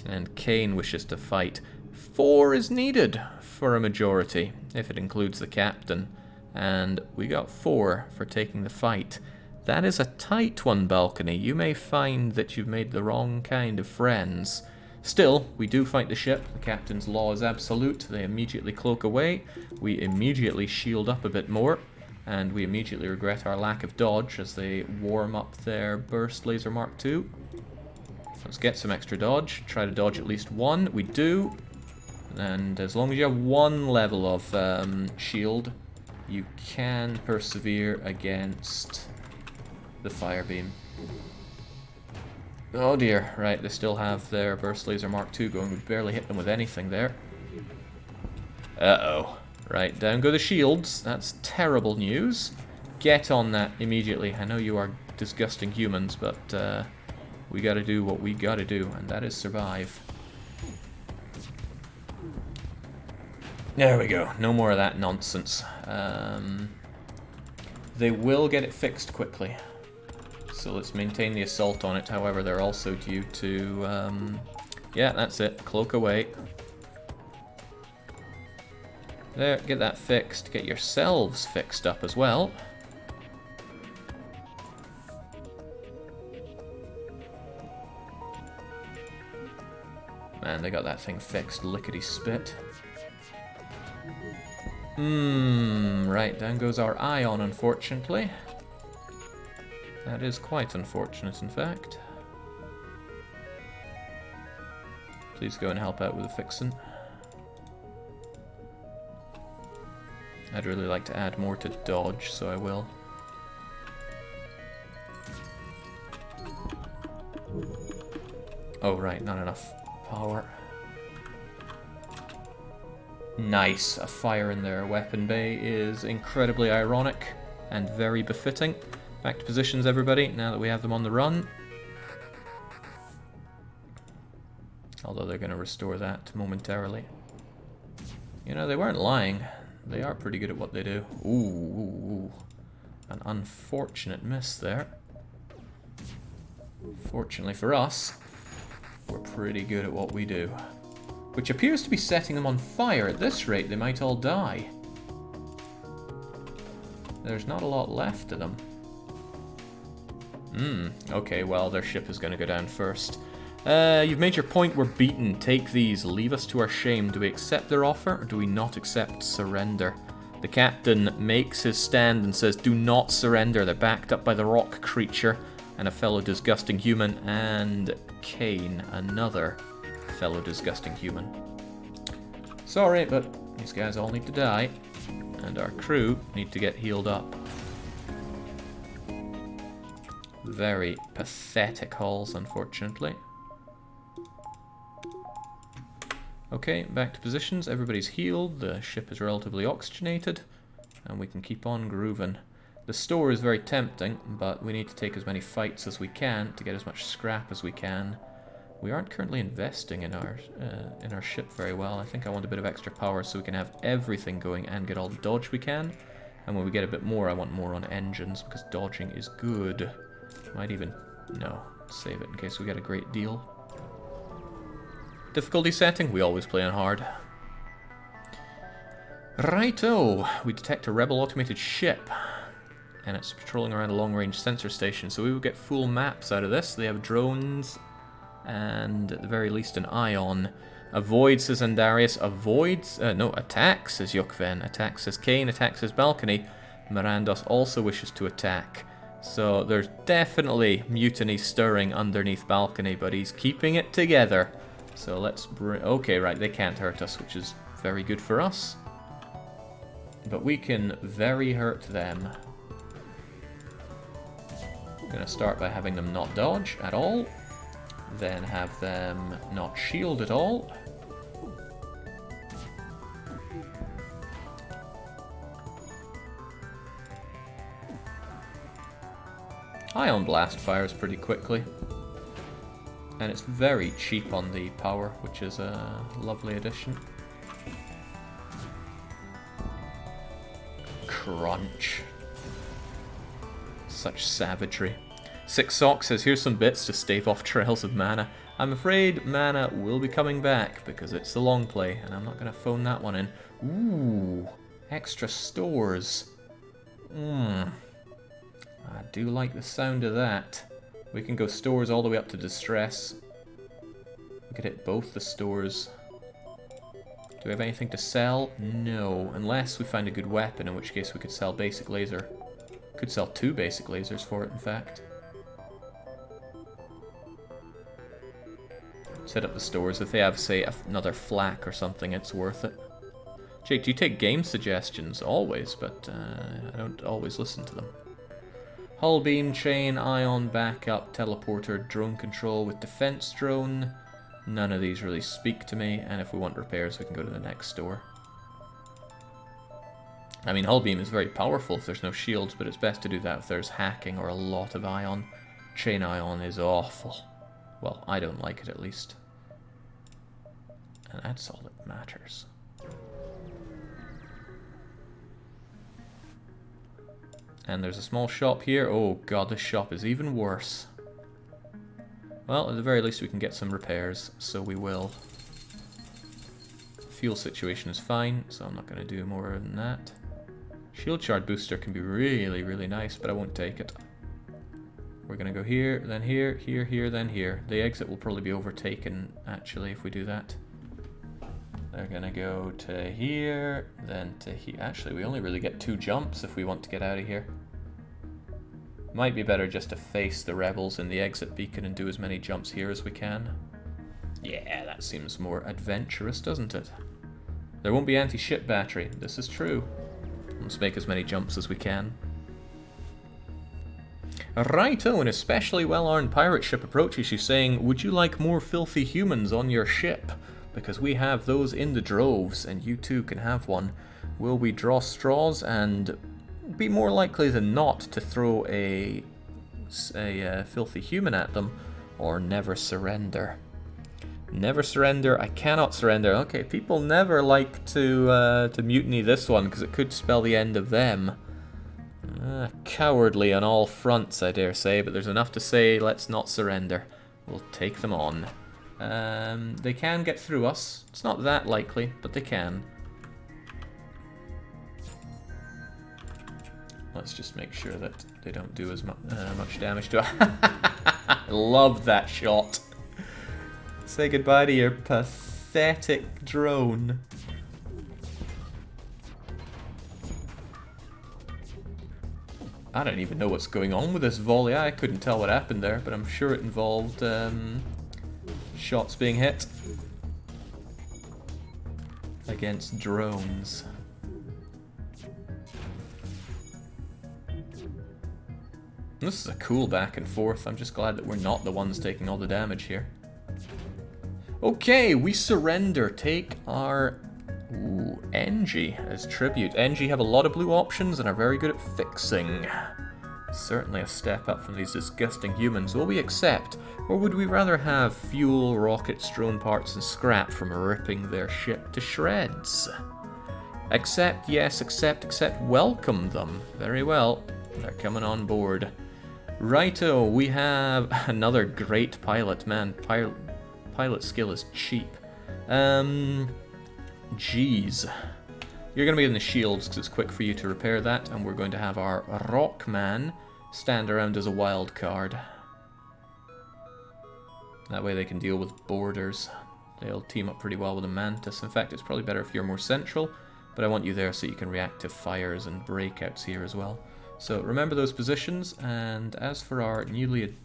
And Kane wishes to fight. 4 is needed for a majority, if it includes the captain. And we got 4 for taking the fight. That is a tight one, Balcony. You may find that you've made the wrong kind of friends. Still, we do fight the ship. The captain's law is absolute. They immediately cloak away. We immediately shield up a bit more. And we immediately regret our lack of dodge as they warm up their burst laser Mark II. Let's get some extra dodge. Try to dodge at least 1. We do. And as long as you have 1 level of shield, you can persevere against the fire beam. Oh dear. Right, they still have their burst laser Mark II going. We barely hit them with anything there. Uh-oh. Right, down go the shields. That's terrible news. Get on that immediately. I know you are disgusting humans, but we gotta do what we gotta do, and that is survive. There we go. No more of that nonsense. They will get it fixed quickly. So let's maintain the assault on it. However, they're also due to... yeah, that's it. Cloak away. There, get that fixed. Get yourselves fixed up as well. Man, they got that thing fixed. Lickety-spit. Right, down goes our ion, unfortunately. That is quite unfortunate, in fact. Please go and help out with the fixin'. I'd really like to add more to dodge, so I will. Oh, right, not enough power. Nice. A fire in their weapon bay is incredibly ironic and very befitting. Back to positions, everybody, now that we have them on the run. Although they're going to restore that momentarily. You know, they weren't lying. They are pretty good at what they do. Ooh. An unfortunate miss there. Fortunately for us, we're pretty good at what we do. Which appears to be setting them on fire. At this rate, they might all die. There's not a lot left of them. Okay, well, their ship is going to go down first. You've made your point, we're beaten. Take these, leave us to our shame. Do we accept their offer, or do we not accept surrender? The captain makes his stand and says, do not surrender. They're backed up by the rock creature and a fellow disgusting human, and Kane, another fellow disgusting human. Sorry, but these guys all need to die, and our crew need to get healed up. Very pathetic hauls, unfortunately. Okay, back to positions. Everybody's healed, the ship is relatively oxygenated, and we can keep on grooving. The store is very tempting, but we need to take as many fights as we can to get as much scrap as we can. We aren't currently investing in our ship very well. I think I want a bit of extra power so we can have everything going and get all the dodge we can. And when we get a bit more, I want more on engines because dodging is good. Might even No, save it in case we get a great deal. Difficulty setting, we always play on hard. Righto, we detect a rebel automated ship. And it's patrolling around a long-range sensor station, so we will get full maps out of this. They have drones, and at the very least an ion. Avoid, says Andarius. Avoids, no, attack, says Yukven. Attack, says Kane. Attack, says Balcony. Mirandos also wishes to attack. So there's definitely mutiny stirring underneath Balcony, but he's keeping it together. So let's bring... Okay, right, they can't hurt us, which is very good for us. But we can very hurt them. I'm going to start by having them not dodge at all. Then have them not shield at all. Ion Blast fires pretty quickly. And it's very cheap on the power, which is a lovely addition. Crunch. Such savagery. Six Sock says, here's some bits to stave off trails of mana. I'm afraid mana will be coming back because it's the long play, and I'm not going to phone that one in. Ooh, extra stores. I do like the sound of that. We can go stores all the way up to distress. We could hit both the stores. Do we have anything to sell? No, unless we find a good weapon, in which case we could sell basic laser. Could sell 2 basic lasers for it, in fact. Set up the stores. If they have, say, another flak or something, it's worth it. Jake, do you take game suggestions? Always, but I don't always listen to them. Hull beam, chain, ion, backup, teleporter, drone control with defense drone. None of these really speak to me, and if we want repairs, we can go to the next store. I mean, hull beam is very powerful if there's no shields, but it's best to do that if there's hacking or a lot of ion. Chain ion is awful. Well, I don't like it, at least. And that's all that matters. And there's a small shop here. Oh god, this shop is even worse. Well, at the very least we can get some repairs, so we will. Fuel situation is fine, so I'm not going to do more than that. Shield shard booster can be really, really nice, but I won't take it. We're going to go here, then here, here, here, then here. The exit will probably be overtaken, actually, if we do that. They're going to go to here, then to here. Actually, we only really get 2 jumps if we want to get out of here. Might be better just to face the rebels in the exit beacon and do as many jumps here as we can. Yeah, that seems more adventurous, doesn't it? There won't be anti-ship battery. This is true. Let's make as many jumps as we can. Righto, an especially well-armed pirate ship approaches you saying, would you like more filthy humans on your ship? Because we have those in the droves, and you too can have one. Will we draw straws and be more likely than not to throw a filthy human at them, or never surrender? Never surrender. I cannot surrender. Okay, people never like to mutiny this one because it could spell the end of them. Cowardly on all fronts, I dare say, but there's enough to say let's not surrender. We'll take them on. They can get through us. It's not that likely, but they can. Let's just make sure that they don't do as much damage to us. I love that shot. Say goodbye to your pathetic drone. I don't even know what's going on with this volley. I couldn't tell what happened there, but I'm sure it involved shots being hit against drones. This is a cool back and forth. I'm just glad that we're not the ones taking all the damage here. Okay, we surrender. Take our Engie as tribute. Engie have a lot of blue options and are very good at fixing. Certainly a step up from these disgusting humans. Will we accept? Or would we rather have fuel, rockets, drone parts, and scrap from ripping their ship to shreds? Accept, yes, accept, welcome them. Very well. They're coming on board. Righto, we have another great pilot, man. Pilot skill is cheap. Jeez. You're going to be in the shields because it's quick for you to repair that, and we're going to have our Rockman stand around as a wild card. That way they can deal with boarders. They'll team up pretty well with a Mantis. In fact, it's probably better if you're more central, but I want you there so you can react to fires and breakouts here as well. So remember those positions, and as for our newly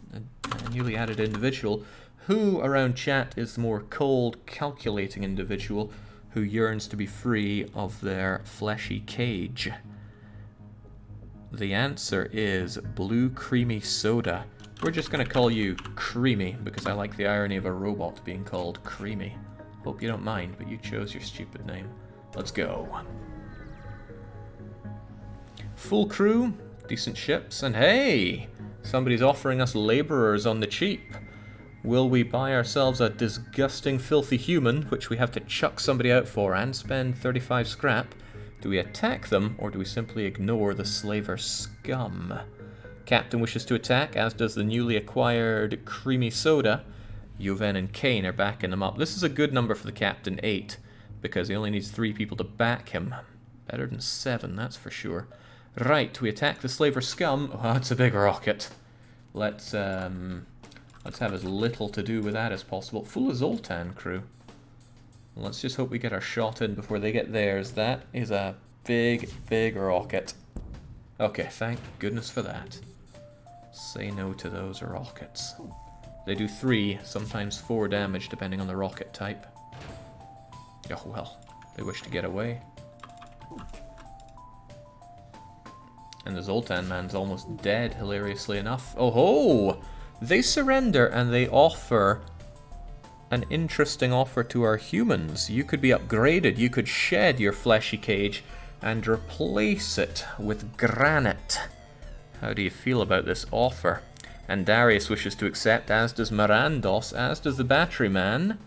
added individual, who around chat is the more cold, calculating individual who yearns to be free of their fleshy cage? The answer is Blue Creamy Soda. We're just going to call you Creamy, because I like the irony of a robot being called Creamy. Hope you don't mind, but you chose your stupid name. Let's go. Full crew, decent ships, and hey! Somebody's offering us laborers on the cheap. Will we buy ourselves a disgusting, filthy human, which we have to chuck somebody out for and spend 35 scrap? Do we attack them, or do we simply ignore the slaver scum? Captain wishes to attack, as does the newly acquired Creamy Soda. Juven and Kane are backing them up. This is a good number for the Captain, 8, because he only needs 3 people to back him. Better than 7, that's for sure. Right, we attack the slaver scum. Oh, that's a big rocket. Let's have as little to do with that as possible. Full of Zoltan crew. Let's just hope we get our shot in before they get theirs. That is a big, big rocket. Okay, thank goodness for that. Say no to those rockets. They do 3, sometimes 4 damage depending on the rocket type. Oh well, they wish to get away. And the Zoltan man's almost dead, hilariously enough. Oh ho! They surrender and they offer an interesting offer to our humans. You could be upgraded. You could shed your fleshy cage and replace it with granite. How do you feel about this offer? And Darius wishes to accept, as does Mirandos, as does the battery man.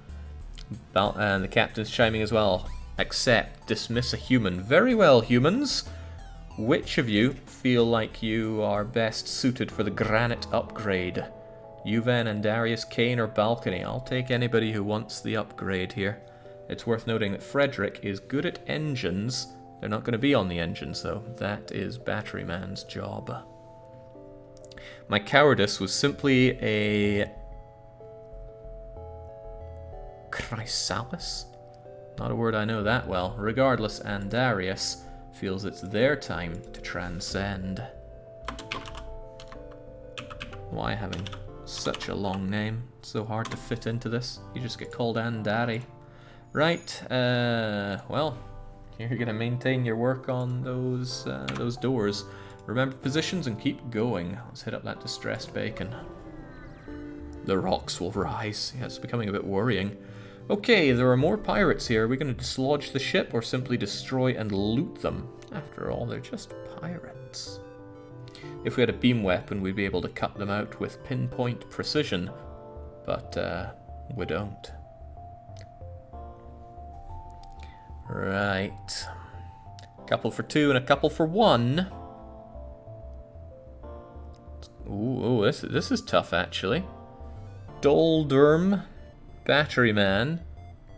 And the captain's chiming as well. Accept, dismiss a human. Very well, humans. Which of you feel like you are best suited for the granite upgrade? Juven and Darius, Kane, or Balcony? I'll take anybody who wants the upgrade here. It's worth noting that Frederick is good at engines. They're not going to be on the engines, though. That is Battery Man's job. My cowardice was simply a chrysalis? Not a word I know that well. Regardless, and Darius feels it's their time to transcend. Why having such a long name? So hard to fit into this. You just get called Andari. Right, well, you're going to maintain your work on those doors. Remember positions and keep going. Let's hit up that distressed bacon. The rocks will rise. Yeah, it's becoming a bit worrying. Okay, there are more pirates here. Are we going to dislodge the ship or simply destroy and loot them? After all, they're just pirates. If we had a beam weapon, we'd be able to cut them out with pinpoint precision. But, we don't. Right. Couple for 2 and a couple for 1. Ooh, this is tough, actually. Doldurm, Battery Man,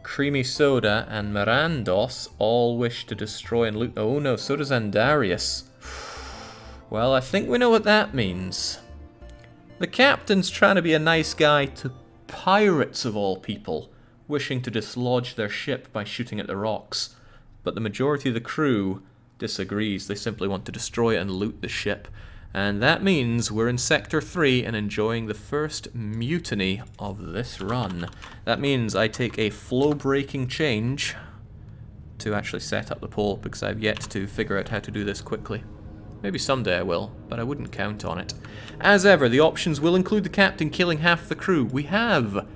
Creamy Soda, and Mirandos all wish to destroy and loot. Oh no, so does Andarius. Well, I think we know what that means. The captain's trying to be a nice guy to pirates of all people, wishing to dislodge their ship by shooting at the rocks. But the majority of the crew disagrees. They simply want to destroy and loot the ship. And that means we're in Sector 3 and enjoying the first mutiny of this run. That means I take a flow-breaking change to actually set up the poll, because I've yet to figure out how to do this quickly. Maybe someday I will, but I wouldn't count on it. As ever, the options will include the captain killing half the crew. We have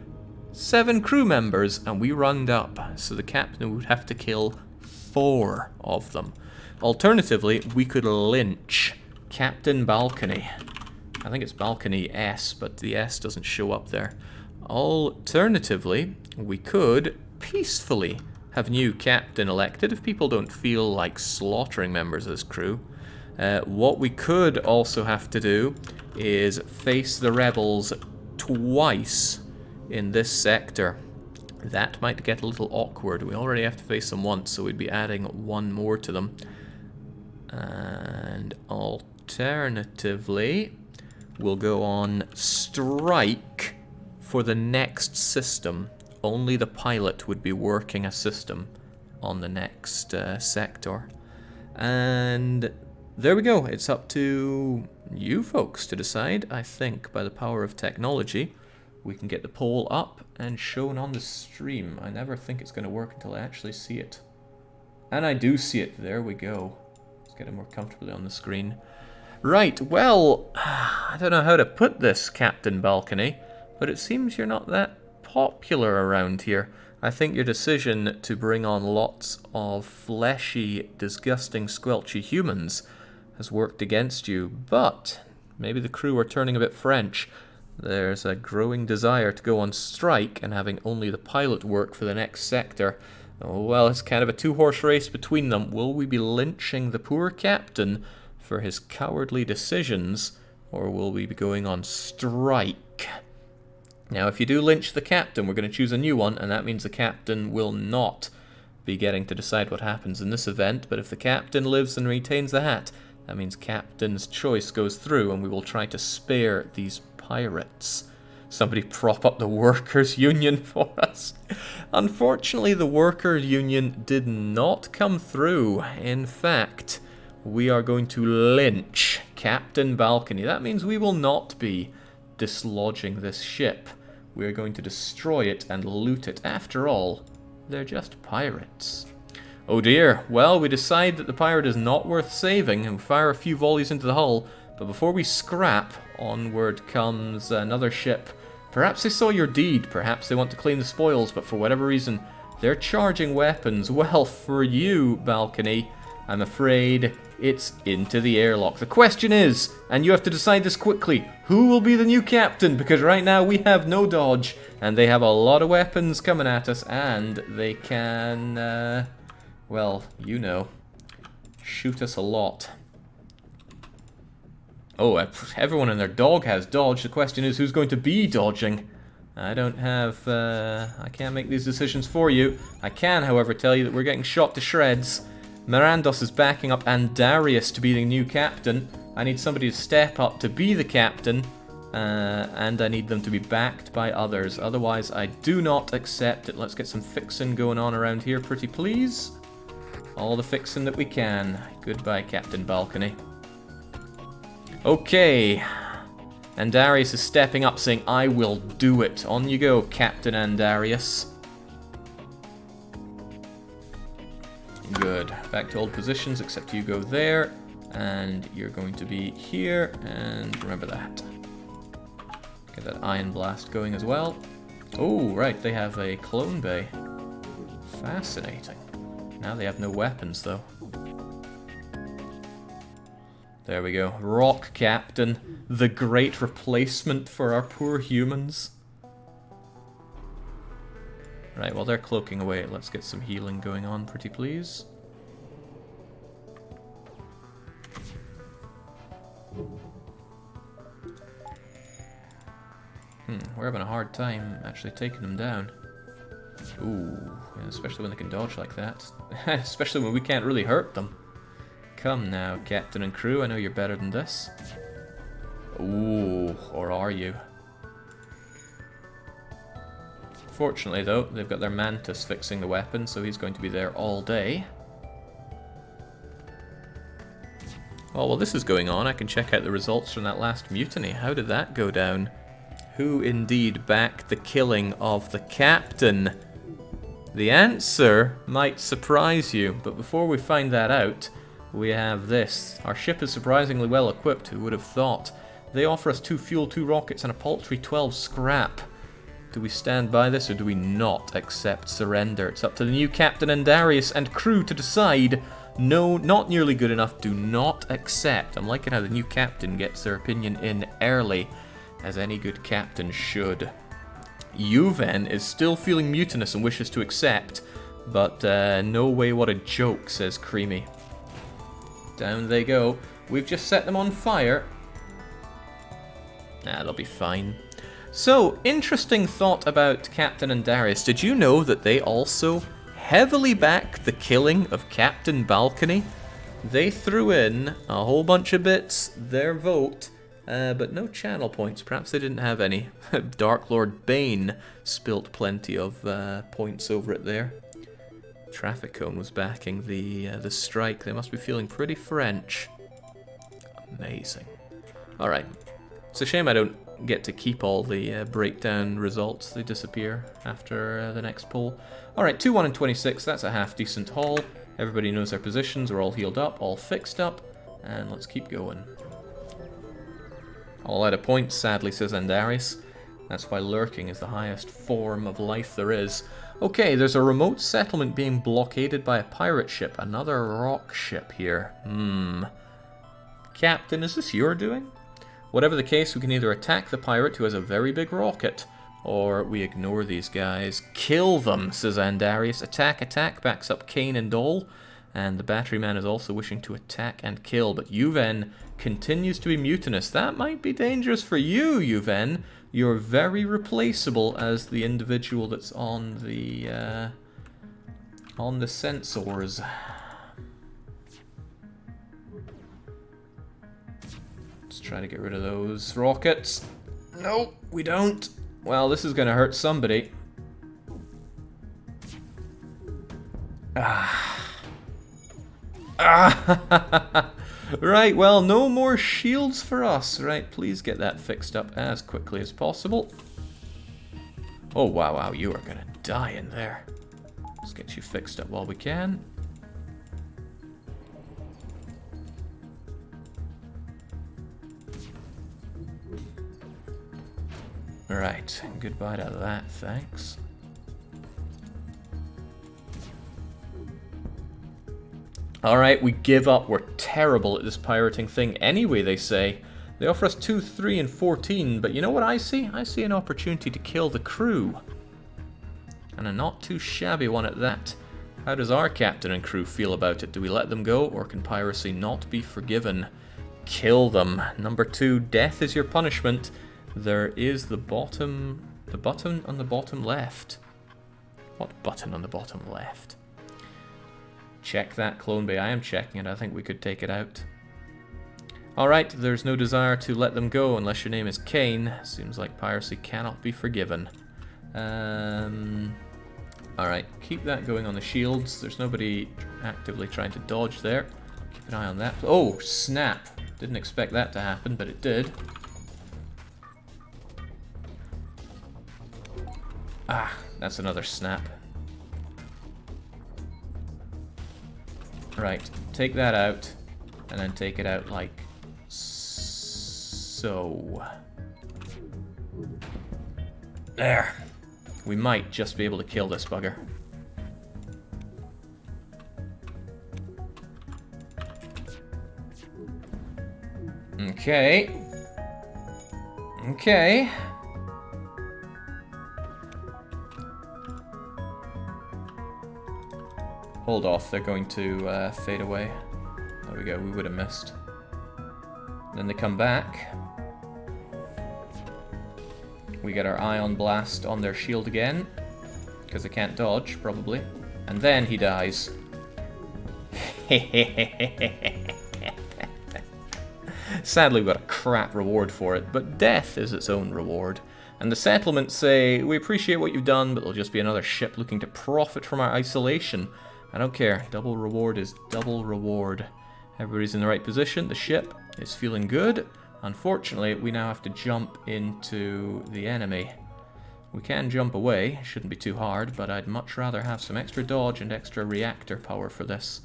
7 crew members, and we round up, so the captain would have to kill 4 of them. Alternatively, we could lynch Captain Balcony. I think it's Balcony S, but the S doesn't show up there. Alternatively, we could peacefully have new captain elected if people don't feel like slaughtering members of this crew. What we could also have to do is face the rebels twice in this sector. That might get a little awkward. We already have to face them once, so we'd be adding one more to them. And alternatively, we'll go on strike for the next system. Only the pilot would be working a system on the next sector. And there we go. It's up to you folks to decide. I think by the power of technology, we can get the poll up and shown on the stream. I never think it's going to work until I actually see it. And I do see it. There we go. Let's get it more comfortably on the screen. Right, well, I don't know how to put this, Captain Balcony, but it seems you're not that popular around here. I think your decision to bring on lots of fleshy, disgusting, squelchy humans has worked against you, but maybe the crew are turning a bit French. There's a growing desire to go on strike and having only the pilot work for the next sector. Oh, well, it's kind of a two-horse race between them. Will we be lynching the poor captain for his cowardly decisions, or will we be going on strike? Now, if you do lynch the captain, we're going to choose a new one, and that means the captain will not be getting to decide what happens in this event, but if the captain lives and retains the hat, that means captain's choice goes through, and we will try to spare these pirates. Somebody prop up the workers' union for us. Unfortunately, the workers' union did not come through. In fact, we are going to lynch Captain Balcony. That means we will not be dislodging this ship. We are going to destroy it and loot it. After all, they're just pirates. Oh dear. Well, we decide that the pirate is not worth saving and fire a few volleys into the hull. But before we scrap, onward comes another ship. Perhaps they saw your deed. Perhaps they want to claim the spoils, but for whatever reason, they're charging weapons. Well, for you, Balcony, I'm afraid it's into the airlock. The question is, and you have to decide this quickly, who will be the new captain? Because right now we have no dodge, and they have a lot of weapons coming at us, and they can, well, you know, shoot us a lot. Oh, everyone and their dog has dodge. The question is, who's going to be dodging? I don't have, I can't make these decisions for you. I can, however, tell you that we're getting shot to shreds. Mirandos is backing up Andarius to be the new captain. I need somebody to step up to be the captain, and I need them to be backed by others. Otherwise, I do not accept it. Let's get some fixing going on around here, pretty please. All the fixing that we can. Goodbye, Captain Balcony. Okay. Andarius is stepping up, saying, I will do it. On you go, Captain Andarius. Good. Back to old positions, except you go there, and you're going to be here, and remember that. Get that ion blast going as well. Oh, right, they have a clone bay. Fascinating. Now they have no weapons, though. There we go. Rock Captain, the great replacement for our poor humans. Right, while they're cloaking away, let's get some healing going on, pretty please. We're having a hard time actually taking them down. Ooh, yeah, especially when they can dodge like that. Especially when we can't really hurt them. Come now, Captain and crew, I know you're better than this. Ooh, or are you? Fortunately, though, they've got their Mantis fixing the weapon, so he's going to be there all day. Well, while this is going on, I can check out the results from that last mutiny. How did that go down? Who indeed backed the killing of the captain? The answer might surprise you, but before we find that out, we have this. Our ship is surprisingly well equipped, who would have thought? They offer us 2 fuel, 2 rockets, and a paltry 12 scrap. Do we stand by this, or do we not accept surrender? It's up to the new Captain Andarius and crew to decide. No, not nearly good enough. Do not accept. I'm liking how the new captain gets their opinion in early, as any good captain should. Juven is still feeling mutinous and wishes to accept, but no way, what a joke, says Creamy. Down they go. We've just set them on fire. Nah, they'll be fine. So, interesting thought about Captain and Darius. Did you know that they also heavily back the killing of Captain Balcony? They threw in a whole bunch of bits, their vote, but no channel points. Perhaps they didn't have any. Dark Lord Bane spilt plenty of points over it there. Traffic Cone was backing the strike. They must be feeling pretty French. Amazing. Alright. It's a shame I don't get to keep all the breakdown results. They disappear after the next poll. Alright, 2-1 and 26. That's a half decent haul. Everybody knows their positions. We're all healed up, all fixed up. And let's keep going. All out of points, sadly, says Andarius. That's why lurking is the highest form of life there is. Okay, there's a remote settlement being blockaded by a pirate ship. Another rock ship here. Captain, is this your doing? Whatever the case, we can either attack the pirate who has a very big rocket, or we ignore these guys. Kill them, says Andarius. Attack, attack, backs up Kane and Dole. And the batteryman is also wishing to attack and kill, but Yuven continues to be mutinous. That might be dangerous for you, Yuven. You're very replaceable as the individual that's on the sensors. Let's try to get rid of those rockets. No, we don't. Well, this is going to hurt somebody. Right, well, no more shields for us. Right, please get that fixed up as quickly as possible. Oh, wow, wow, you are going to die in there. Let's get you fixed up while we can. Right, goodbye to that, thanks. Alright, we give up. We're terrible at this pirating thing anyway, they say. They offer us 2, 3, and 14, but you know what I see? I see an opportunity to kill the crew. And a not too shabby one at that. How does our captain and crew feel about it? Do we let them go, or can piracy not be forgiven? Kill them. Number 2, death is your punishment. There is the button on the bottom left. What button on the bottom left? Check that, Clone Bay. I am checking it. I think we could take it out. Alright, there's no desire to let them go unless your name is Kane. Seems like piracy cannot be forgiven. Alright, keep that going on the shields. There's nobody actively trying to dodge there. Keep an eye on that. Oh, snap. Didn't expect that to happen, but it did. Ah, that's another snap. Right, take that out, and then take it out like so. There. We might just be able to kill this bugger. Okay. Okay. Hold off, they're going to fade away. There we go, we would have missed. Then they come back. We get our Ion Blast on their shield again, because they can't dodge, probably. And then he dies. Sadly, we got a crap reward for it, but death is its own reward. And the settlements say, we appreciate what you've done, but there'll just be another ship looking to profit from our isolation. I don't care. Double reward is double reward. Everybody's in the right position. The ship is feeling good. Unfortunately, we now have to jump into the enemy. We can jump away. Shouldn't be too hard, but I'd much rather have some extra dodge and extra reactor power for this.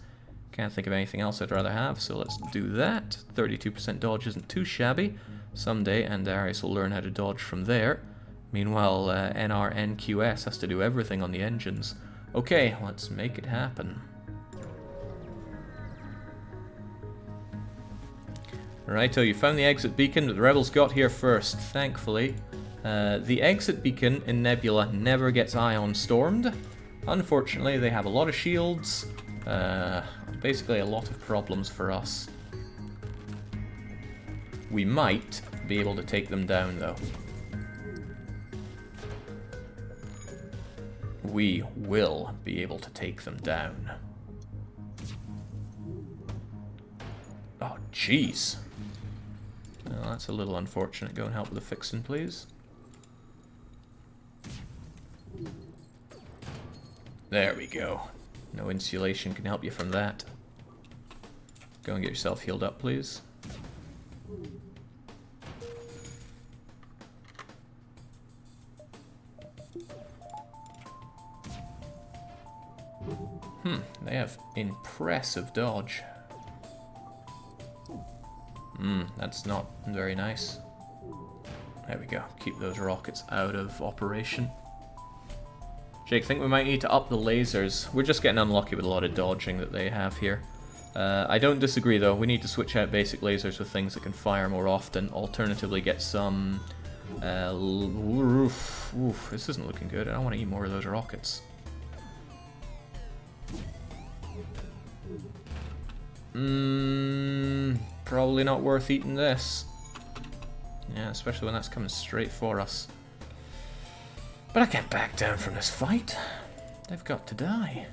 Can't think of anything else I'd rather have, so let's do that. 32% dodge isn't too shabby. Someday Andarius will learn how to dodge from there. Meanwhile, NRNQS has to do everything on the engines. Okay, let's make it happen. Righto, you found the exit beacon, but the rebels got here first, thankfully. The exit beacon in Nebula never gets ion stormed. Unfortunately, they have a lot of shields. Basically a lot of problems for us. We might be able to take them down, though. We will be able to take them down. Oh, jeez. Well, that's a little unfortunate. Go and help with the fixing, please. There we go. No insulation can help you from that. Go and get yourself healed up, please. They have impressive dodge. That's not very nice. There we go. Keep those rockets out of operation. Jake, think we might need to up the lasers. We're just getting unlucky with a lot of dodging that they have here. I don't disagree, though. We need to switch out basic lasers with things that can fire more often. Alternatively, get some... this isn't looking good. I don't want to eat more of those rockets. Probably not worth eating this. Yeah, especially when that's coming straight for us. But I can't back down from this fight. They've got to die.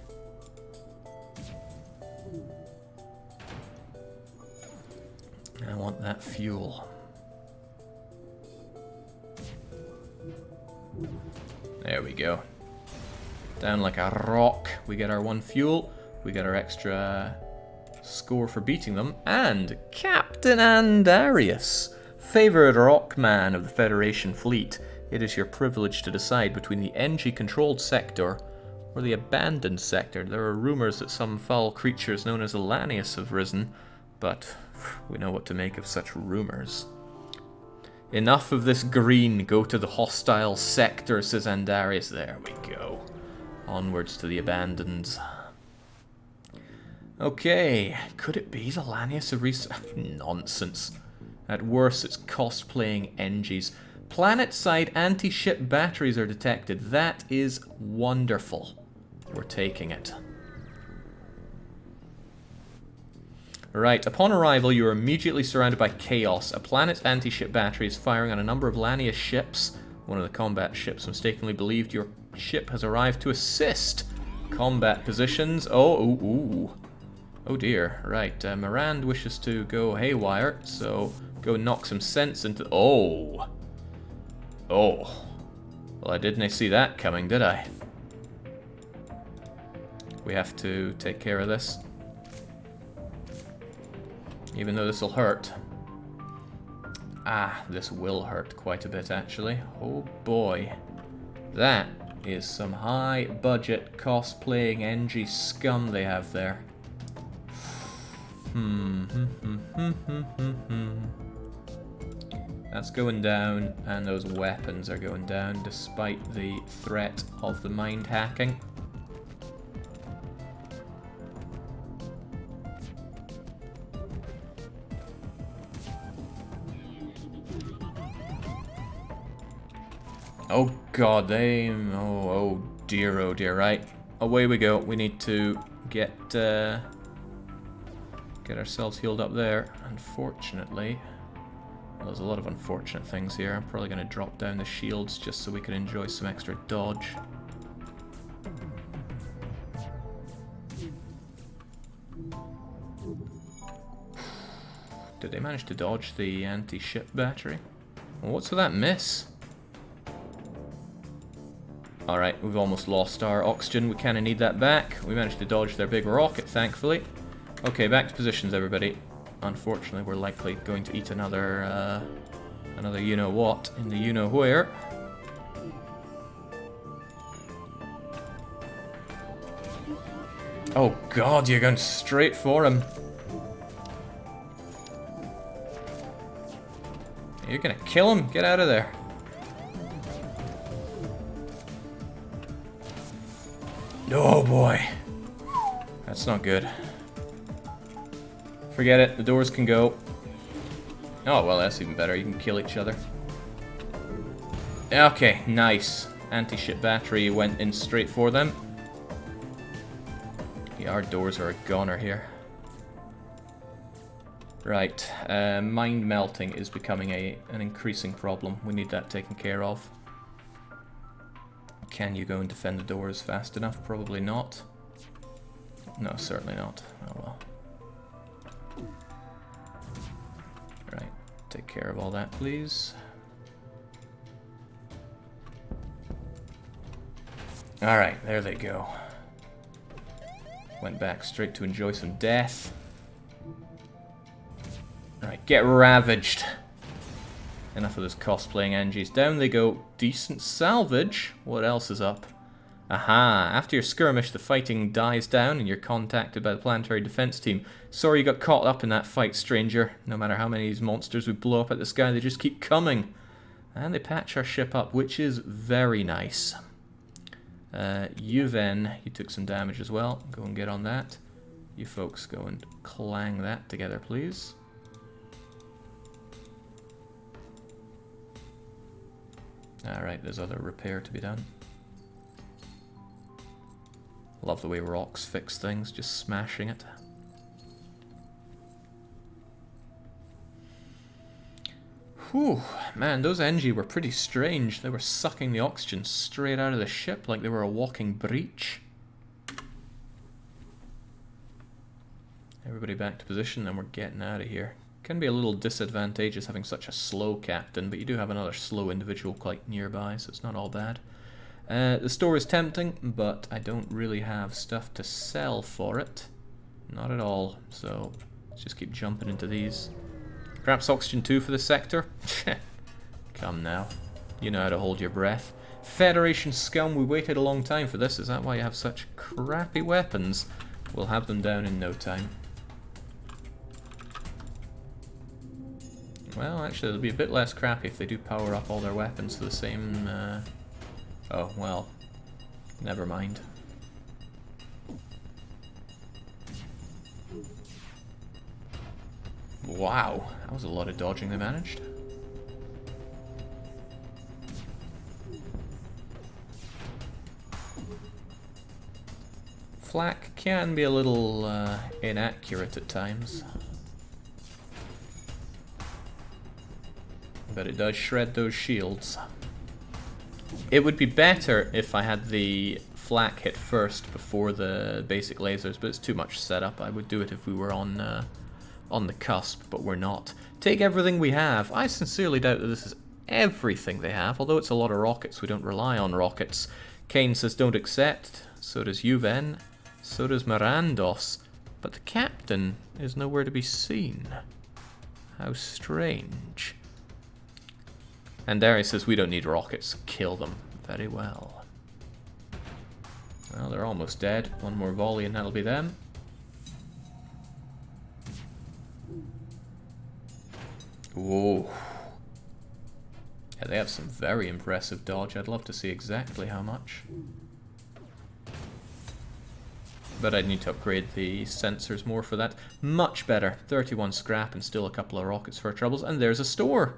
I want that fuel. There we go. Down like a rock. We get our 1 fuel. We get our extra score for beating them. And Captain Andarius, favored rockman of the Federation fleet. It is your privilege to decide between the NG-controlled sector or the abandoned sector. There are rumors that some foul creatures known as Alanius have risen, but we know what to make of such rumors. Enough of this green. Go to the hostile sector, says Andarius. There we go. Onwards to the abandoned. Okay, could it be the Lanius of Nonsense. At worst, it's cosplaying NGs. Planet-side anti-ship batteries are detected. That is wonderful. We're taking it. Right, upon arrival, you are immediately surrounded by chaos. A planet's anti-ship battery is firing on a number of Lanius ships. One of the combat ships mistakenly believed your ship has arrived to assist. Combat positions. Oh dear. Right, Mirand wishes to go haywire, so go knock some sense into... Oh. Well, I didn't see that coming, did I? We have to take care of this. Even though this will hurt. This will hurt quite a bit, actually. Oh boy. That is some high-budget cosplaying NG scum they have there. That's going down, and those weapons are going down, despite the threat of the mind hacking. Oh god, oh dear, right. Away we go. We need to get ourselves healed up there. Unfortunately, well, there's a lot of unfortunate things here. I'm probably going to drop down the shields just so we can enjoy some extra dodge. Did they manage to dodge the anti-ship battery? Well, what's with that miss? Alright, we've almost lost our oxygen. We kind of need that back. We managed to dodge their big rocket, thankfully. Okay, back to positions, everybody. Unfortunately, we're likely going to eat another you-know-what in the you-know-where. Oh god, you're going straight for him. You're gonna kill him? Get out of there. Oh boy. That's not good. Forget it, the doors can go. Oh, well, that's even better. You can kill each other. Okay, nice. Anti-ship battery went in straight for them. Yeah, our doors are a goner here. Right, mind melting is becoming an increasing problem. We need that taken care of. Can you go and defend the doors fast enough? Probably not. No, certainly not. Oh well. Right, take care of all that, please. Alright, there they go. Went back straight to enjoy some death. Alright, get ravaged. Enough of this cosplaying Angies. Down they go. Decent salvage. What else is up? Aha! After your skirmish, the fighting dies down and you're contacted by the planetary defense team. Sorry you got caught up in that fight, stranger. No matter how many of these monsters we blow up at the sky, they just keep coming. And they patch our ship up, which is very nice. Yuven, you took some damage as well. Go and get on that. You folks go and clang that together, please. Alright, there's other repair to be done. Love the way rocks fix things, just smashing it. Whew, man, those Engi were pretty strange. They were sucking the oxygen straight out of the ship like they were a walking breach. Everybody back to position, then we're getting out of here. Can be a little disadvantageous having such a slow captain, but you do have another slow individual quite nearby, so it's not all bad. The store is tempting, but I don't really have stuff to sell for it. Not at all, so let's just keep jumping into these. Perhaps oxygen 2 for this sector? Come now. You know how to hold your breath. Federation scum, we waited a long time for this. Is that why you have such crappy weapons? We'll have them down in no time. Well, actually, it'll be a bit less crappy if they do power up all their weapons to the same... Oh, well. Never mind. Wow, that was a lot of dodging they managed. Flak can be a little inaccurate at times. But it does shred those shields. It would be better if I had the flak hit first before the basic lasers, but it's too much setup. I would do it if we were on the cusp, but we're not. Take everything we have. I sincerely doubt that this is everything they have, although it's a lot of rockets. We don't rely on rockets. Kane says don't accept. So does Yuven. So does Mirandos. But the captain is nowhere to be seen. How strange. And Darius says we don't need rockets. Kill them. Very well. Well, they're almost dead. One more volley and that'll be them. Whoa. Yeah, they have some very impressive dodge. I'd love to see exactly how much. But I'd need to upgrade the sensors more for that. Much better. 31 scrap and still a couple of rockets for our troubles. And there's a store.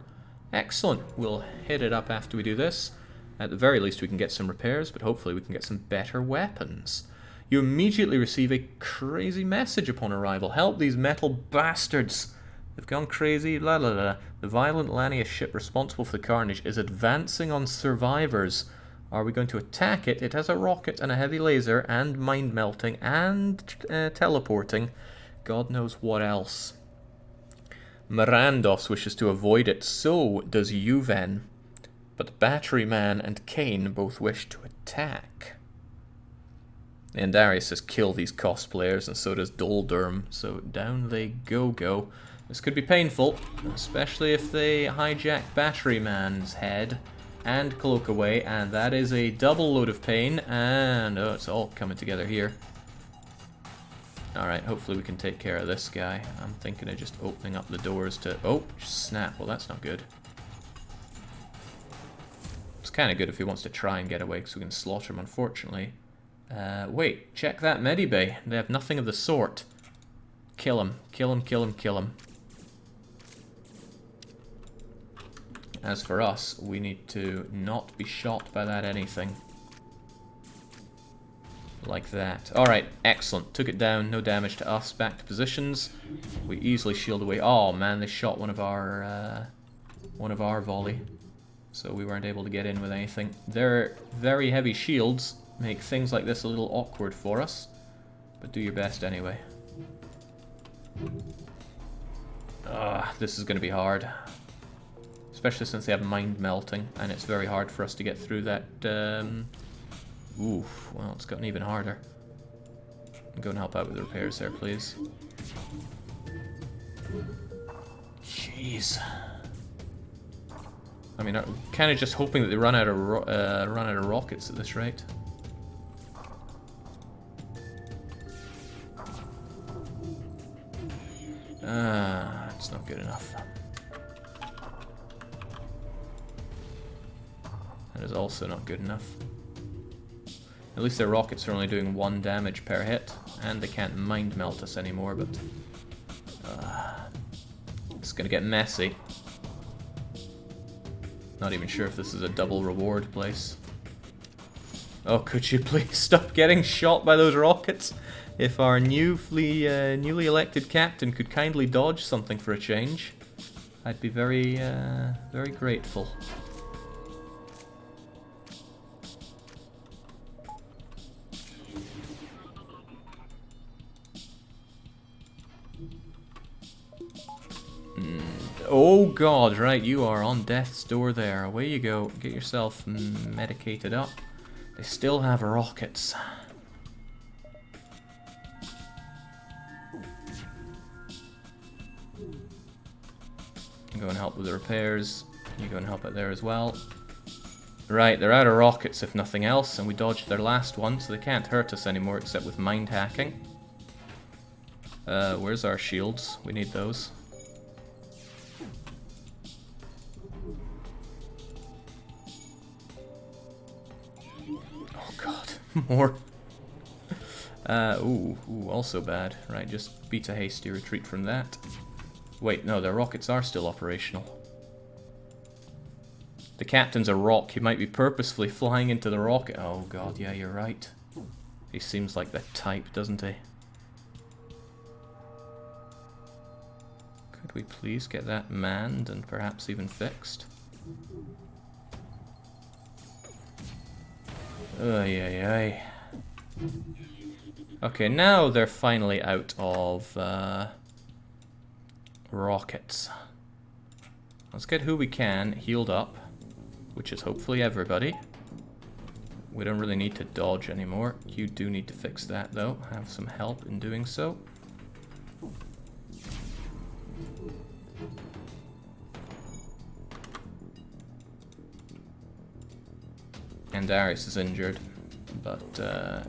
Excellent. We'll hit it up after we do this. At the very least we can get some repairs, but hopefully we can get some better weapons. You immediately receive a crazy message upon arrival. Help these metal bastards. They've gone crazy. La la la. The violent Lanius ship responsible for the carnage is advancing on survivors. Are we going to attack it? It has a rocket and a heavy laser and mind melting and teleporting. God knows what else. Mirandos wishes to avoid it. So does Yuven. But Battery Man and Kane both wish to attack. And Darius says kill these cosplayers, and so does Doldurm. So down they go. This could be painful, especially if they hijack Battery Man's head and cloak away, and that is a double load of pain, and oh, it's all coming together here. Alright, hopefully we can take care of this guy. I'm thinking of just opening up the doors to... Oh, snap. Well, that's not good. It's kind of good if he wants to try and get away, because we can slaughter him, unfortunately. Wait, check that medibay. They have nothing of the sort. Kill him. Kill him, kill him, kill him. As for us, we need to not be shot by that anything. Like that. Alright, excellent. Took it down, no damage to us. Back to positions. We easily shield away. Oh man, they shot one of our volley. So we weren't able to get in with anything. Their very heavy shields make things like this a little awkward for us. But do your best anyway. This is going to be hard. Especially since they have mind melting, and it's very hard for us to get through that. Oof, well, it's gotten even harder. Go and help out with the repairs there, please. Jeez. I mean, I'm kind of just hoping that they run out of rockets at this rate. It's not good enough. That is also not good enough. At least their rockets are only doing 1 damage per hit, and they can't mind melt us anymore, but it's gonna get messy. Not even sure if this is a double reward place. Oh, could you please stop getting shot by those rockets? If our newly elected captain could kindly dodge something for a change, I'd be very, very grateful. Oh god, right, you are on death's door there. Away you go. Get yourself medicated up. They still have rockets. Go and help with the repairs. You go and help out there as well. Right, they're out of rockets if nothing else, and we dodged their last one, so they can't hurt us anymore except with mind hacking. Where's our shields? We need those. Oh god, more. Ooh, also bad. Right, just beat a hasty retreat from that. Wait, no, their rockets are still operational. The captain's a rock. He might be purposefully flying into the rocket. Oh god, yeah, you're right. He seems like that type, doesn't he? Could we please get that manned and perhaps even fixed? Ay. Okay, now they're finally out of rockets. Let's get who we can healed up, which is hopefully everybody. We don't really need to dodge anymore. You do need to fix that though. Have some help in doing so. And Darius is injured. But,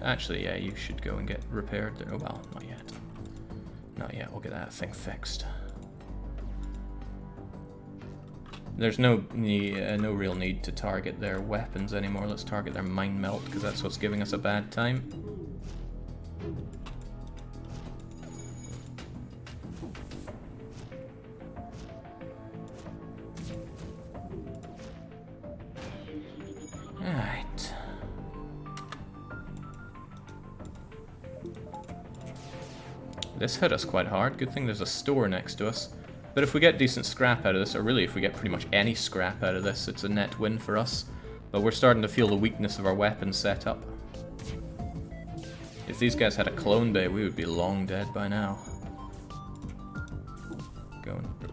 actually, yeah, you should go and get repaired. Oh, well, not yet. Not yet, we'll get that thing fixed. There's no real need to target their weapons anymore. Let's target their mind melt, because that's what's giving us a bad time. Alright. This hit us quite hard. Good thing there's a store next to us. But if we get decent scrap out of this, or really if we get pretty much any scrap out of this, it's a net win for us. But we're starting to feel the weakness of our weapon setup. If these guys had a clone bay, we would be long dead by now.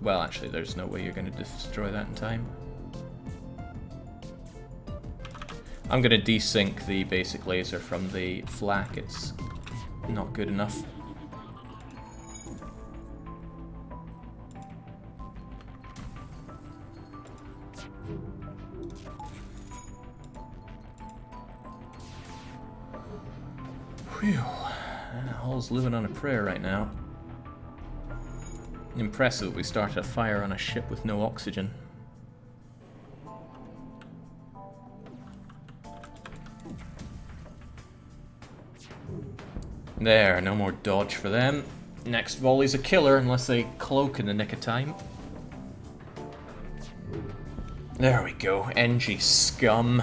Well, actually, there's no way you're going to destroy that in time. I'm going to desync the basic laser from the flak. It's not good enough. Whew. Hull's living on a prayer right now. Impressive that we started a fire on a ship with no oxygen. There, no more dodge for them. Next volley's a killer unless they cloak in the nick of time. There we go, NG scum.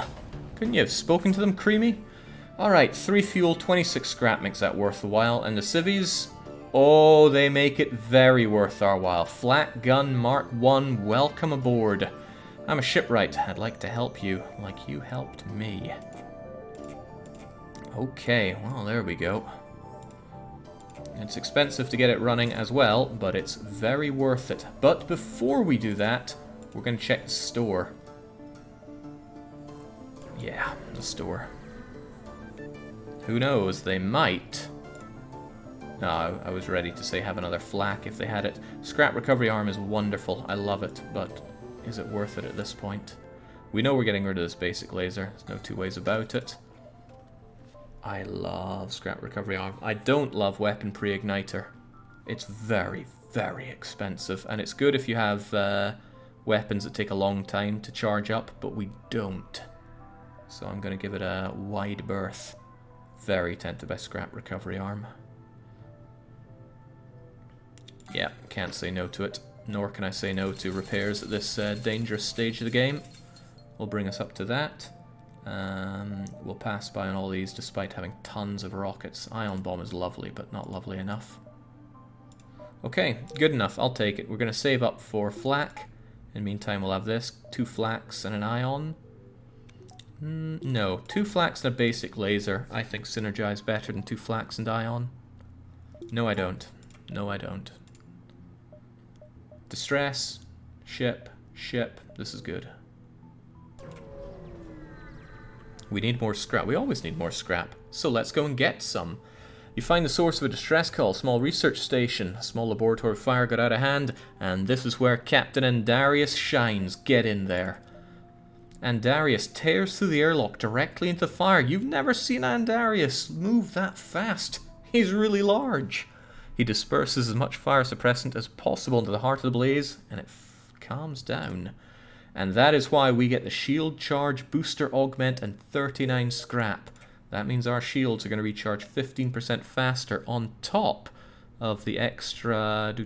Couldn't you have spoken to them, Creamy? Alright, 3 fuel, 26 scrap makes that worth the while. And the civvies, oh, they make it very worth our while. Flak Gun Mark 1, welcome aboard. I'm a shipwright. I'd like to help you, like you helped me. Okay, well, there we go. It's expensive to get it running as well, but it's very worth it. But before we do that, we're going to check the store. Yeah, the store. Who knows, they might... No, I was ready to say have another flak if they had it. Scrap recovery arm is wonderful, I love it, but is it worth it at this point? We know we're getting rid of this basic laser, there's no two ways about it. I love scrap recovery arm. I don't love weapon pre-igniter. It's very, very expensive, and it's good if you have weapons that take a long time to charge up, but we don't. So I'm going to give it a wide berth. Very tempted by scrap recovery arm. Yeah, can't say no to it, nor can I say no to repairs at this dangerous stage of the game. We'll bring us up to that. We'll pass by on all these despite having tons of rockets. Ion bomb is lovely, but not lovely enough. Okay, good enough, I'll take it. We're going to save up for flak. In the meantime, we'll have this. 2 flaks and an ion. No, 2 flaks and a basic laser I think synergize better than 2 flaks and ion. No, I don't. No, I don't. Distress, ship, this is good. We need more scrap. We always need more scrap. So let's go and get some. You find the source of a distress call, small research station. A small laboratory fire got out of hand, and this is where Captain Andarius shines. Get in there. Andarius tears through the airlock directly into the fire. You've never seen Andarius move that fast. He's really large. He disperses as much fire suppressant as possible into the heart of the blaze, and it calms down. And that is why we get the shield charge, booster augment, and 39 scrap. That means our shields are going to recharge 15% faster on top of the extra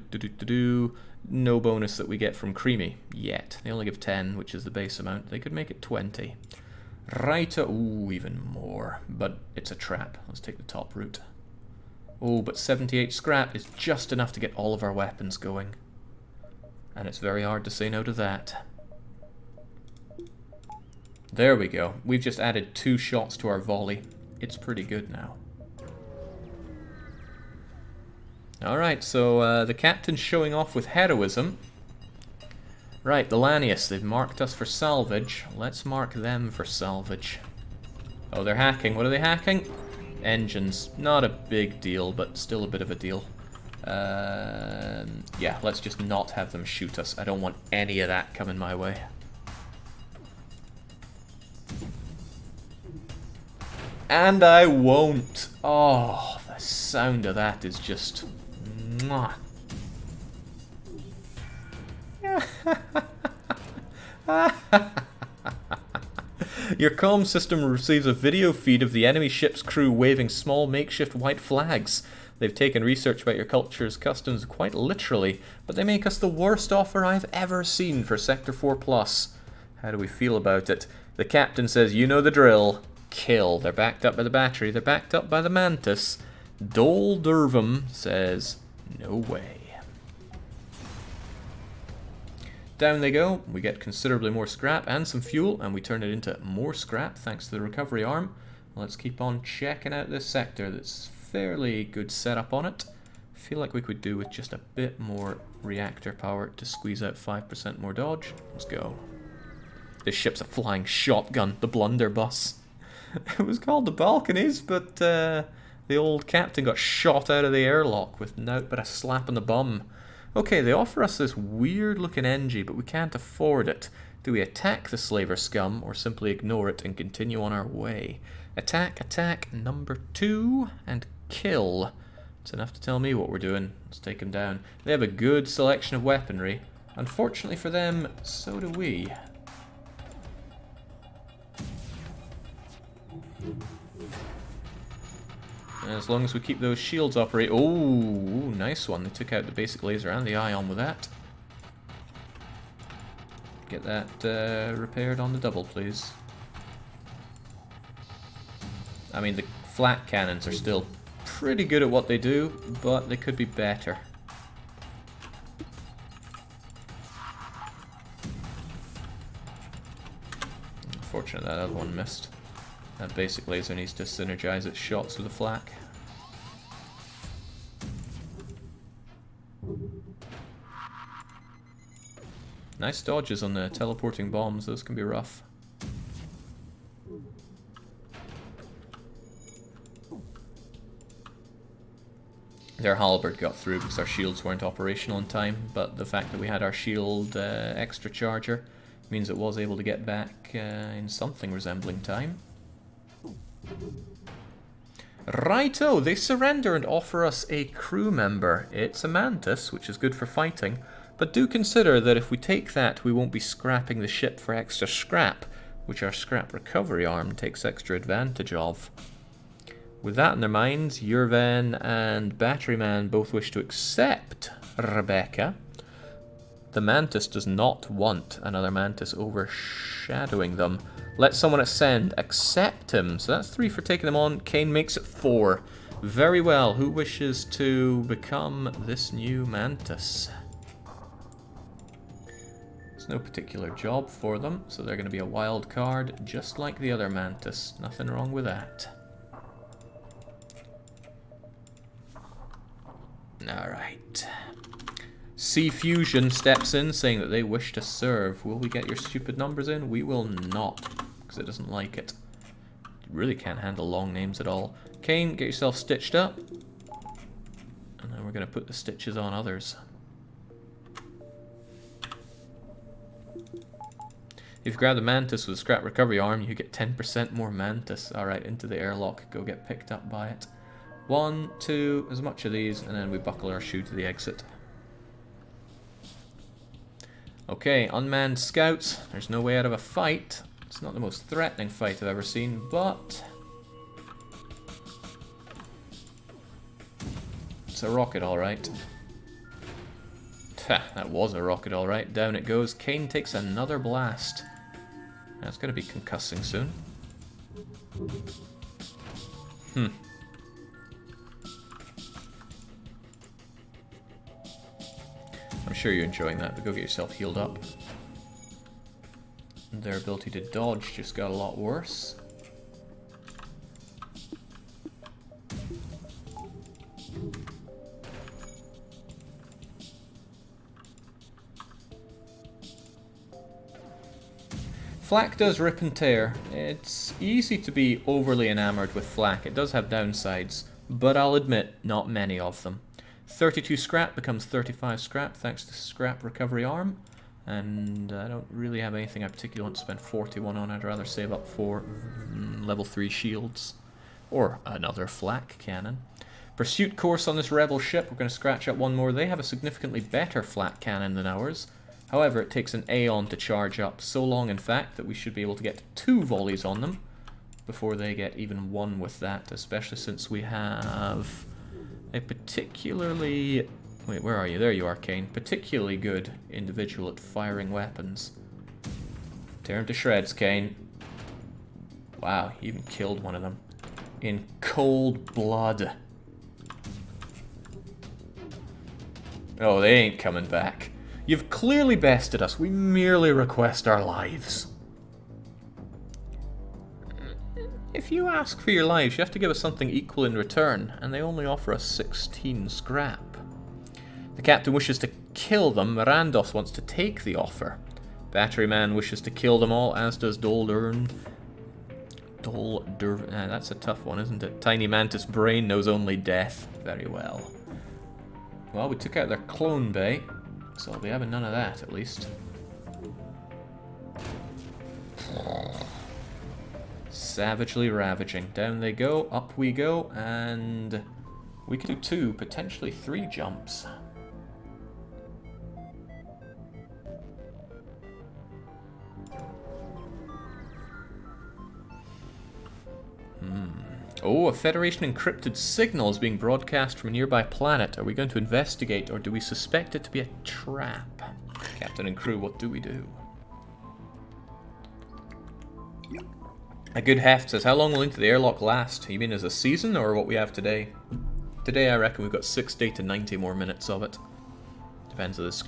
no bonus that we get from Creamy yet. They only give 10, which is the base amount. They could make it 20. Right, ooh, even more. But it's a trap. Let's take the top route. Oh, but 78 scrap is just enough to get all of our weapons going. And it's very hard to say no to that. There we go. We've just added 2 shots to our volley. It's pretty good now. Alright, so the captain's showing off with heroism. Right, the Lanius, they've marked us for salvage. Let's mark them for salvage. Oh, they're hacking. What are they hacking? Engines. Not a big deal, but still a bit of a deal. Yeah, let's just not have them shoot us. I don't want any of that coming my way. And I won't. Oh, the sound of that is just... Mwah. Your comm system receives a video feed of the enemy ship's crew waving small makeshift white flags. They've taken research about your culture's customs quite literally, but they make us the worst offer I've ever seen for Sector 4+. How do we feel about it? The captain says, you know the drill. Kill. They're backed up by the battery. They're backed up by the Mantis. Dol Durvam says, no way. Down they go. We get considerably more scrap and some fuel, and we turn it into more scrap thanks to the recovery arm. Let's keep on checking out this sector. That's fairly good setup on it. I feel like we could do with just a bit more reactor power to squeeze out 5% more dodge. Let's go. This ship's a flying shotgun, the blunderbuss. It was called the Balconies, but the old captain got shot out of the airlock with naught but a slap on the bum. Okay, they offer us this weird-looking NG, but we can't afford it. Do we attack the slaver scum, or simply ignore it and continue on our way? Attack, attack, number 2, and kill. It's enough to tell me what we're doing. Let's take them down. They have a good selection of weaponry. Unfortunately for them, so do we. As long as we keep those shields operate... Oh, nice one. They took out the basic laser and the ion with that. Get that repaired on the double, please. I mean, the flak cannons are still pretty good at what they do, but they could be better. Unfortunate that other one missed. That basic laser needs to synergize its shots with the flak. Nice dodges on the teleporting bombs, those can be rough. Their halberd got through because our shields weren't operational in time, but the fact that we had our shield extra charger means it was able to get back in something resembling time. Righto, they surrender and offer us a crew member. It's a mantis, which is good for fighting, but do consider that if we take that, we won't be scrapping the ship for extra scrap, which our scrap recovery arm takes extra advantage of. With that in their minds, Yurven and Batteryman both wish to accept Rebecca. The mantis does not want another mantis overshadowing them. Let someone ascend. Accept him. So that's 3 for taking them on. Kane makes it 4. Very well. Who wishes to become this new mantis? There's no particular job for them, so they're going to be a wild card, just like the other mantis. Nothing wrong with that. Alright. Sea Fusion steps in, saying that they wish to serve. Will we get your stupid numbers in? We will not, because it doesn't like it. You really can't handle long names at all. Kane, get yourself stitched up. And then we're going to put the stitches on others. If you grab the mantis with a scrap recovery arm, you get 10% more mantis. Alright, into the airlock. Go get picked up by it. 1, 2, as much of these, and then we buckle our shoe to the exit. Okay, unmanned scouts. There's no way out of a fight. It's not the most threatening fight I've ever seen, but it's a rocket, alright. That was a rocket, alright. Down it goes. Kane takes another blast. That's going to be concussing soon. I'm sure you're enjoying that, but go get yourself healed up. Their ability to dodge just got a lot worse. Flak does rip and tear. It's easy to be overly enamored with flak. It does have downsides, but I'll admit, not many of them. 32 scrap becomes 35 scrap thanks to scrap recovery arm, and I don't really have anything I particularly want to spend 41 on. I'd rather save up for level 3 shields or another flak cannon. Pursuit course on this rebel ship, we're going to scratch up one more. They have a significantly better flak cannon than ours. However, it takes an Aeon to charge up, so long in fact that we should be able to get 2 volleys on them before they get even 1 with that, especially since we have a particularly... Wait, where are you? There you are, Kane. Particularly good individual at firing weapons. Tear him to shreds, Kane. Wow, he even killed one of them. In cold blood. Oh, they ain't coming back. You've clearly bested us. We merely request our lives. If you ask for your lives, you have to give us something equal in return, and they only offer us 16 scrap. The captain wishes to kill them. Randos wants to take the offer. Batteryman wishes to kill them all, as does Doldurn. That's a tough one, isn't it? Tiny Mantis Brain knows only death. Very well. Well, we took out their clone bay, so I'll be having none of that, at least. Savagely ravaging. Down they go, up we go, and we could do 2, potentially 3 jumps. Oh, a Federation encrypted signal is being broadcast from a nearby planet. Are we going to investigate, or do we suspect it to be a trap? Captain and crew, what do we do? A good heft says, how long will Into the Airlock last? You mean as a season or what we have today? Today I reckon we've got 60 to 90 more minutes of it. Depends if this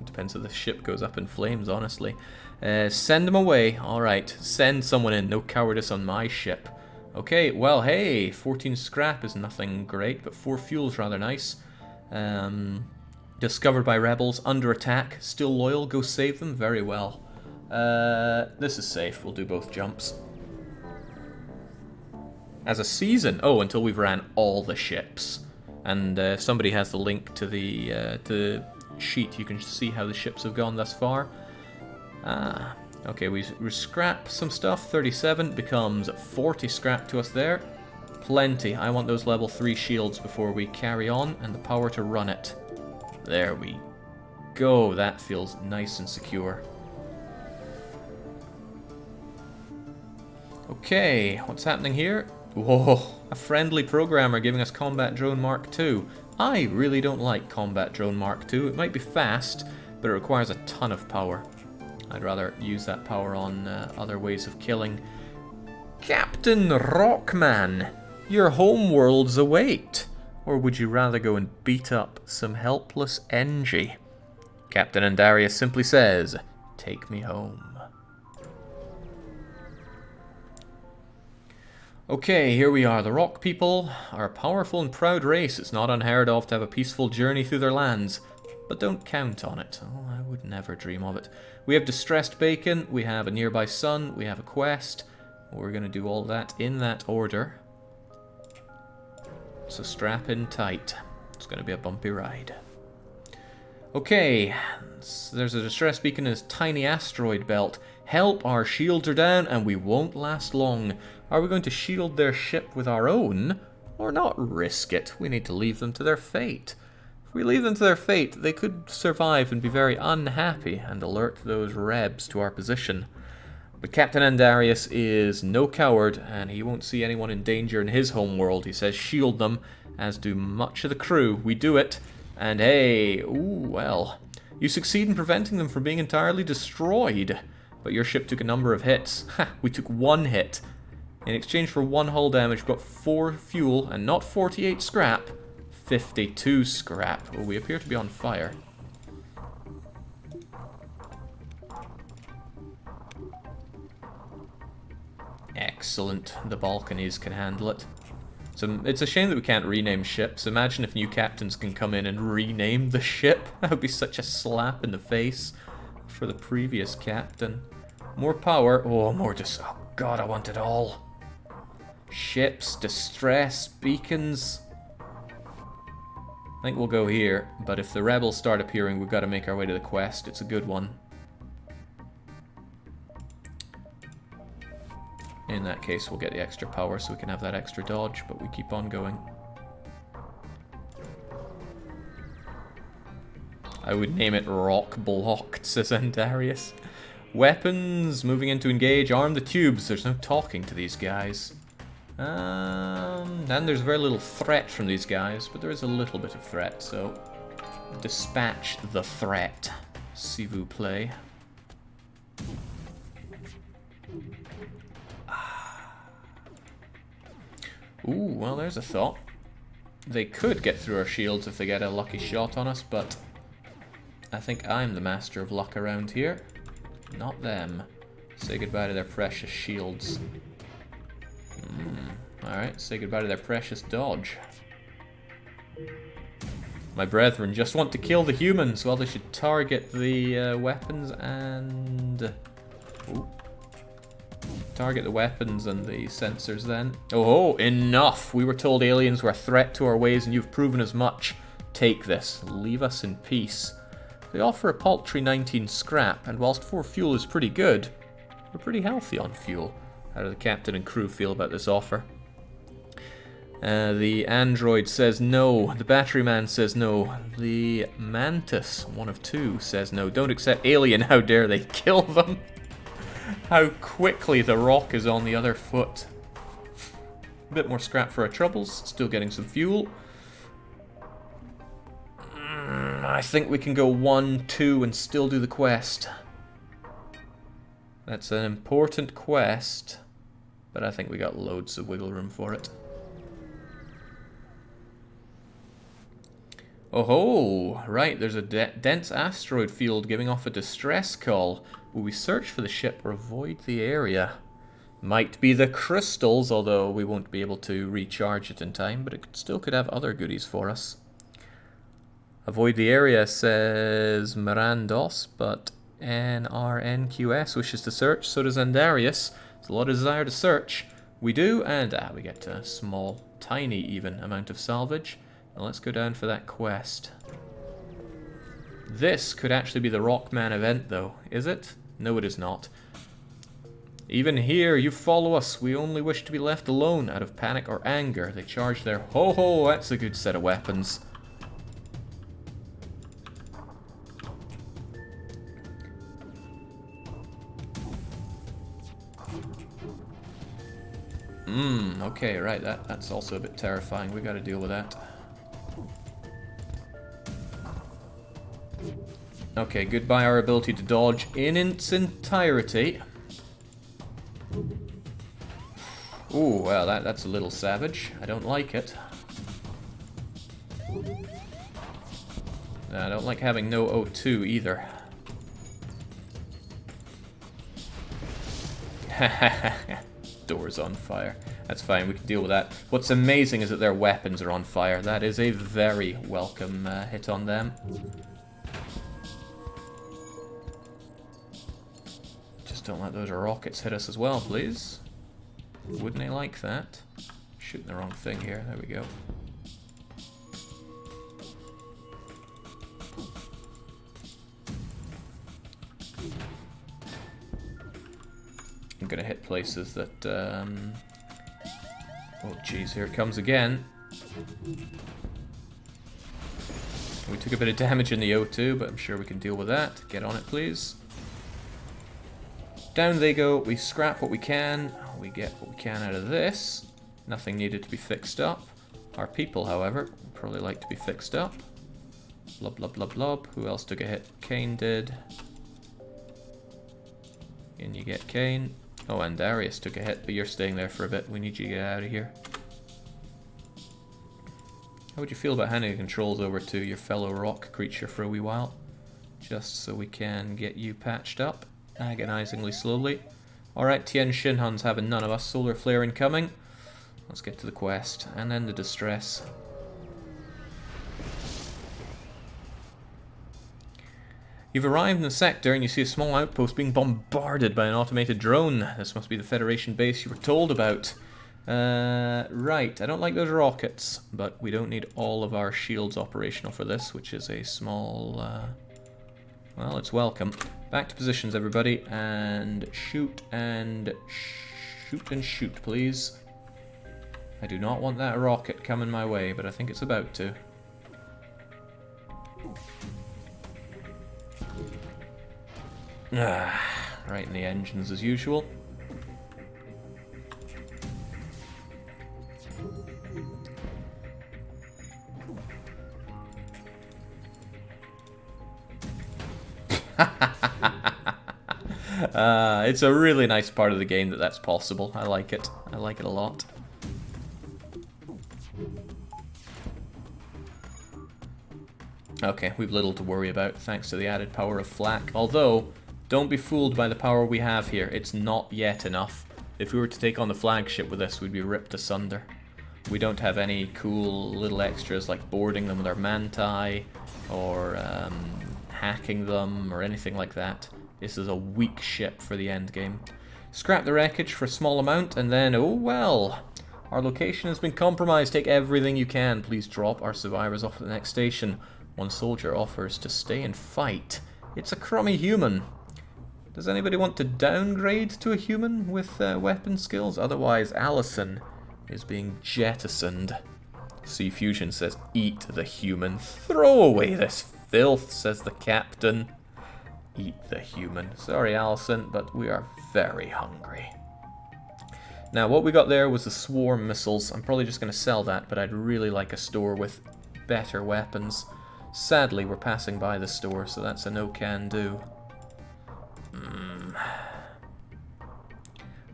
depends if the ship goes up in flames, honestly. Send them away. Alright, send someone in. No cowardice on my ship. Okay, well, hey, 14 scrap is nothing great, but 4 fuel's rather nice. Discovered by rebels, under attack, still loyal, go save them, very well. This is safe, we'll do both jumps. As a season, oh, until we've ran all the ships. And if somebody has the link to the sheet, you can see how the ships have gone thus far. Okay, we scrap some stuff. 37 becomes 40 scrap to us there. Plenty. I want those level 3 shields before we carry on, and the power to run it. There we go. That feels nice and secure. Okay, what's happening here? Whoa, a friendly programmer giving us Combat Drone Mark II. I really don't like Combat Drone Mark II. It might be fast, but it requires a ton of power. I'd rather use that power on other ways of killing. Captain Rockman, your homeworlds await. Or would you rather go and beat up some helpless Engie? Captain Andarius simply says, take me home. Okay, here we are, the Rock people are a powerful and proud race. It's not unheard of to have a peaceful journey through their lands, but don't count on it. Oh, I would never dream of it. We have distressed bacon, we have a nearby sun, we have a quest. We're going to do all that in that order. So strap in tight. It's going to be a bumpy ride. Okay, there's a distress beacon in this tiny asteroid belt. Help, our shields are down and we won't last long. Are we going to shield their ship with our own, or not risk it? We need to leave them to their fate. If we leave them to their fate, they could survive and be very unhappy and alert those rebs to our position. But Captain Andarius is no coward, and he won't see anyone in danger in his homeworld. He says shield them, as do much of the crew. We do it, and hey, ooh, well. You succeed in preventing them from being entirely destroyed, but your ship took a number of hits. Ha, we took 1 hit. In exchange for 1 hull damage, we got 4 fuel, and not 48 scrap, 52 scrap. Oh, we appear to be on fire. Excellent. The Balkanies can handle it. So it's a shame that we can't rename ships. Imagine if new captains can come in and rename the ship. That would be such a slap in the face for the previous captain. More power. Oh, more oh god, I want it all. Ships, distress, beacons. I think we'll go here, but if the rebels start appearing, we've got to make our way to the quest. It's a good one. In that case, we'll get the extra power so we can have that extra dodge, but we keep on going. I would name it Rock Blocked, says Andarius. Weapons, moving in to engage, arm the tubes. There's no talking to these guys. And there's very little threat from these guys, but there is a little bit of threat, so dispatch the threat. S'il vous plaît. Ooh, well, there's a thought. They could get through our shields if they get a lucky shot on us, but I think I'm the master of luck around here. Not them. Say goodbye to their precious shields. Alright, say goodbye to their precious dodge. My brethren just want to kill the humans. Well, they should target the weapons and... Ooh. Target the weapons and the sensors then. Oh, enough! We were told aliens were a threat to our ways and you've proven as much. Take this. Leave us in peace. They offer a paltry 19 scrap, and whilst 4 fuel is pretty good, we're pretty healthy on fuel. How do the captain and crew feel about this offer? The android says no. The battery man says no. The mantis, one of 2, says no. Don't accept alien, how dare they kill them? How quickly the rock is on the other foot. A bit more scrap for our troubles. Still getting some fuel. I think we can go 1, 2 and still do the quest. That's an important quest. but I think we got loads of wiggle room for it. Oh ho! Right, there's a dense asteroid field giving off a distress call. Will we search for the ship or avoid the area? Might be the crystals, although we won't be able to recharge it in time, but it still could have other goodies for us. Avoid the area, says Mirandos, but NRNQS wishes to search, so does Andarius. There's a lot of desire to search. We do, and we get a small, tiny even, amount of salvage. Now let's go down for that quest. This could actually be the Rockman event, though. Is it? No, it is not. Even here, you follow us. We only wish to be left alone out of panic or anger. They charge their ho-ho. That's a good set of weapons. Okay, right. That's also a bit terrifying. We got to deal with that. Okay, goodbye our ability to dodge in its entirety. Ooh, well, that's a little savage. I don't like it. I don't like having no O2 either. Door's on fire. That's fine, we can deal with that. What's amazing is that their weapons are on fire. That is a very welcome hit on them. Just don't let those rockets hit us as well, please. Wouldn't they like that? Shooting the wrong thing here. There we go. I'm gonna hit places that, oh geez, here it comes again. We took a bit of damage in the O2, but I'm sure we can deal with that. Get on it, please. Down they go. We scrap what we can. We get what we can out of this. Nothing needed to be fixed up. Our people, however, would probably like to be fixed up. Blub, blub, blub, blub. Who else took a hit? Kane did. In you get Kane. Oh, and Darius took a hit, but you're staying there for a bit. We need you to get out of here. How would you feel about handing the controls over to your fellow rock creature for a wee while? Just so we can get you patched up, agonizingly slowly. Alright, Tien Shinhan's having none of us. Solar flare incoming. Let's get to the quest, and then the distress. You've arrived in the sector and you see a small outpost being bombarded by an automated drone. This must be the Federation base you were told about. Right, I don't like those rockets, but we don't need all of our shields operational for this, which is a small, well, it's welcome. Back to positions, everybody, and shoot and shoot and shoot, please. I do not want that rocket coming my way, but I think it's about to. Right in the engines as usual. It's a really nice part of the game that that's possible. I like it. I like it a lot. Okay, we've little to worry about thanks to the added power of flak. Although, don't be fooled by the power we have here. It's not yet enough. If we were to take on the flagship with this, we'd be ripped asunder. We don't have any cool little extras like boarding them with our manti or hacking them or anything like that. This is a weak ship for the end game. Scrap the wreckage for a small amount and then, oh well. Our location has been compromised. Take everything you can. Please drop our survivors off at the next station. One soldier offers to stay and fight. It's a crummy human. Does anybody want to downgrade to a human with weapon skills? Otherwise, Allison is being jettisoned. Sea Fusion says, eat the human. Throw away this filth, says the captain. Eat the human. Sorry, Allison, but we are very hungry. Now, what we got there was the swarm missiles. I'm probably just going to sell that, but I'd really like a store with better weapons. Sadly, we're passing by the store, so that's a no-can-do.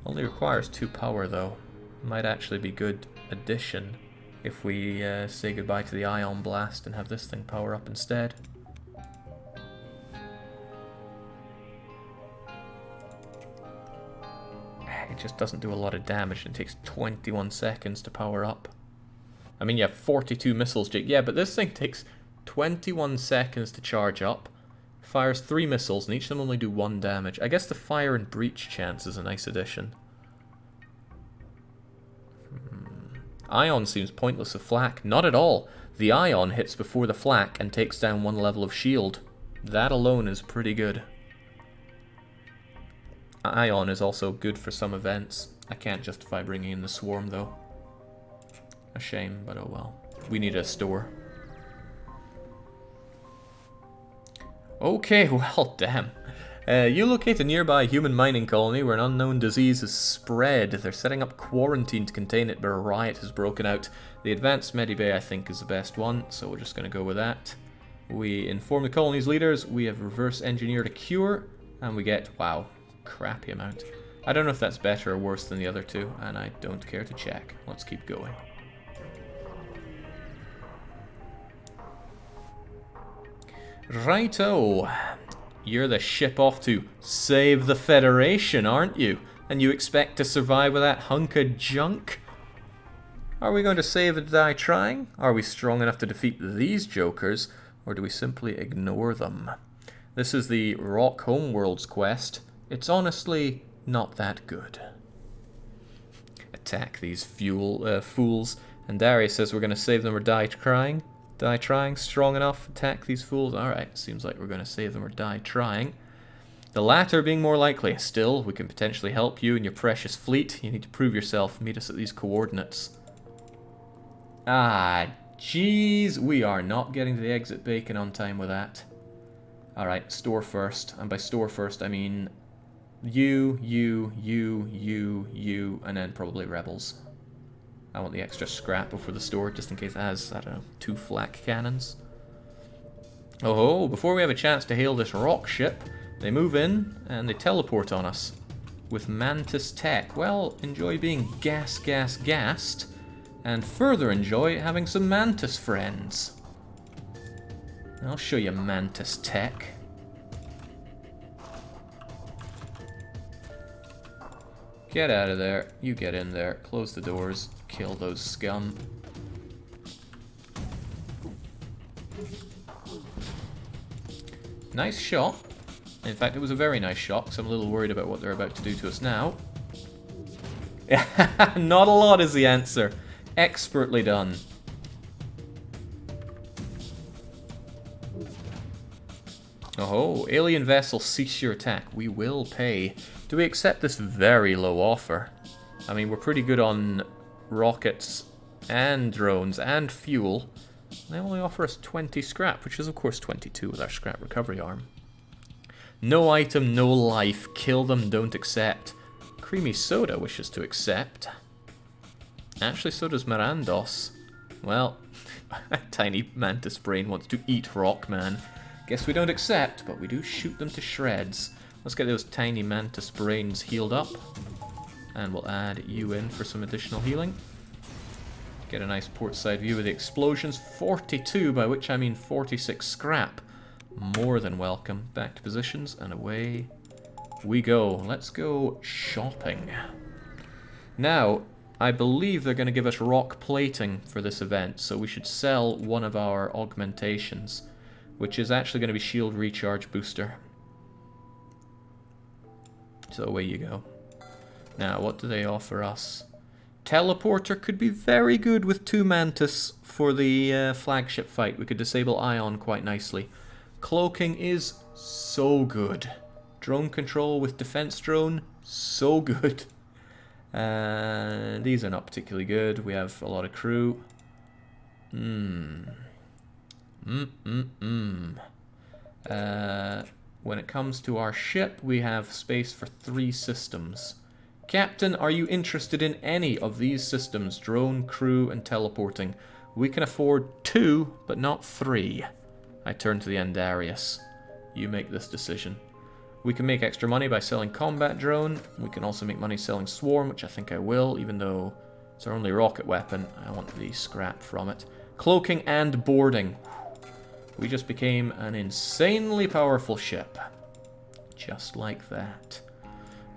Only requires 2 power though. Might actually be good addition if we say goodbye to the Ion Blast and have this thing power up instead. It just doesn't do a lot of damage and it takes 21 seconds to power up. I mean, you have 42 missiles, Jake. Yeah, but this thing takes 21 seconds to charge up. Fires 3 missiles and each of them only do 1 damage. I guess the fire and breach chance is a nice addition. Ion seems pointless with flak. Not at all. The Ion hits before the flak and takes down 1 level of shield. That alone is pretty good. Ion is also good for some events. I can't justify bringing in the swarm though. A shame, but oh well. We need a store. Okay, well, damn. You locate a nearby human mining colony where an unknown disease is spread. They're setting up quarantine to contain it, but a riot has broken out. The advanced medibay, I think, is the best one, so we're just going to go with that. We inform the colony's leaders. We have reverse engineered a cure, and we get, wow, crappy amount. I don't know if that's better or worse than the other two, and I don't care to check. Let's keep going. Righto. You're the ship off to save the Federation, aren't you? And you expect to survive with that hunk of junk? Are we going to save and die trying? Are we strong enough to defeat these jokers? Or do we simply ignore them? This is the Rock Homeworld's quest. It's honestly not that good. Attack these fools. And Darius says we're going to save them or die crying. Die trying, strong enough, attack these fools. Alright, seems like we're going to save them or die trying. The latter being more likely. Still, we can potentially help you and your precious fleet. You need to prove yourself. Meet us at these coordinates. Ah, jeez. We are not getting to the exit beacon on time with that. Alright, store first. And by store first, I mean you, and then probably rebels. I want the extra scrap before the store, just in case it has, I don't know, 2 flak cannons. Oh, before we have a chance to hail this rock ship, they move in and they teleport on us with Mantis tech. Well, enjoy being gassed, and further enjoy having some Mantis friends. I'll show you Mantis tech. Get out of there. You get in there. Close the doors. Kill those scum. Nice shot. In fact, it was a very nice shot, because I'm a little worried about what they're about to do to us now. Not a lot is the answer. Expertly done. Oh, alien vessel, cease your attack. We will pay. Do we accept this very low offer? I mean, we're pretty good on rockets and drones and fuel. They only offer us 20 scrap, which is of course 22 with our scrap recovery arm. No item, no life. Kill them, don't accept. Creamy Soda wishes to accept. Actually, so does Mirandos. Well, Tiny Mantis Brain wants to eat Rockman. Guess we don't accept, but we do shoot them to shreds. Let's get those Tiny Mantis Brains healed up. And we'll add you in for some additional healing. Get a nice portside view of the explosions. 42, by which I mean 46 scrap. More than welcome. Back to positions, and away we go. Let's go shopping. Now, I believe they're going to give us rock plating for this event, so we should sell one of our augmentations, which is actually going to be shield recharge booster. So away you go. Now, what do they offer us? Teleporter could be very good with 2 Mantis for the flagship fight. We could disable Ion quite nicely. Cloaking is so good. Drone control with defense drone, so good. These are not particularly good. We have a lot of crew. When it comes to our ship, we have space for 3 systems. Captain, are you interested in any of these systems? Drone, crew, and teleporting. We can afford 2, but not 3. I turn to the Andarius. You make this decision. We can make extra money by selling combat drone. We can also make money selling swarm, which I think I will, even though it's our only rocket weapon. I want the scrap from it. Cloaking and boarding. We just became an insanely powerful ship. Just like that.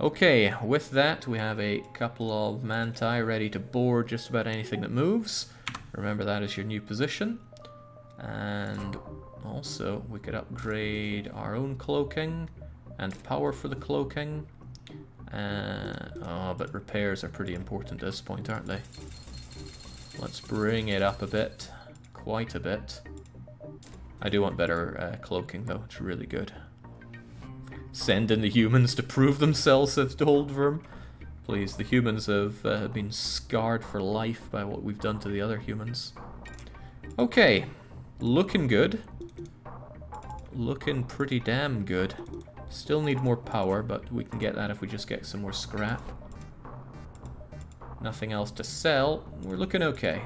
Okay, with that we have a couple of manti ready to board just about anything that moves. Remember, that is your new position. And also we could upgrade our own cloaking and power for the cloaking. Oh, but repairs are pretty important at this point, aren't they? Let's bring it up a bit. Quite a bit. I do want better cloaking, though. It's really good. Send in the humans to prove themselves, says Doldworm. Please, the humans have been scarred for life by what we've done to the other humans. Okay. Looking good. Looking pretty damn good. Still need more power, but we can get that if we just get some more scrap. Nothing else to sell. We're looking okay.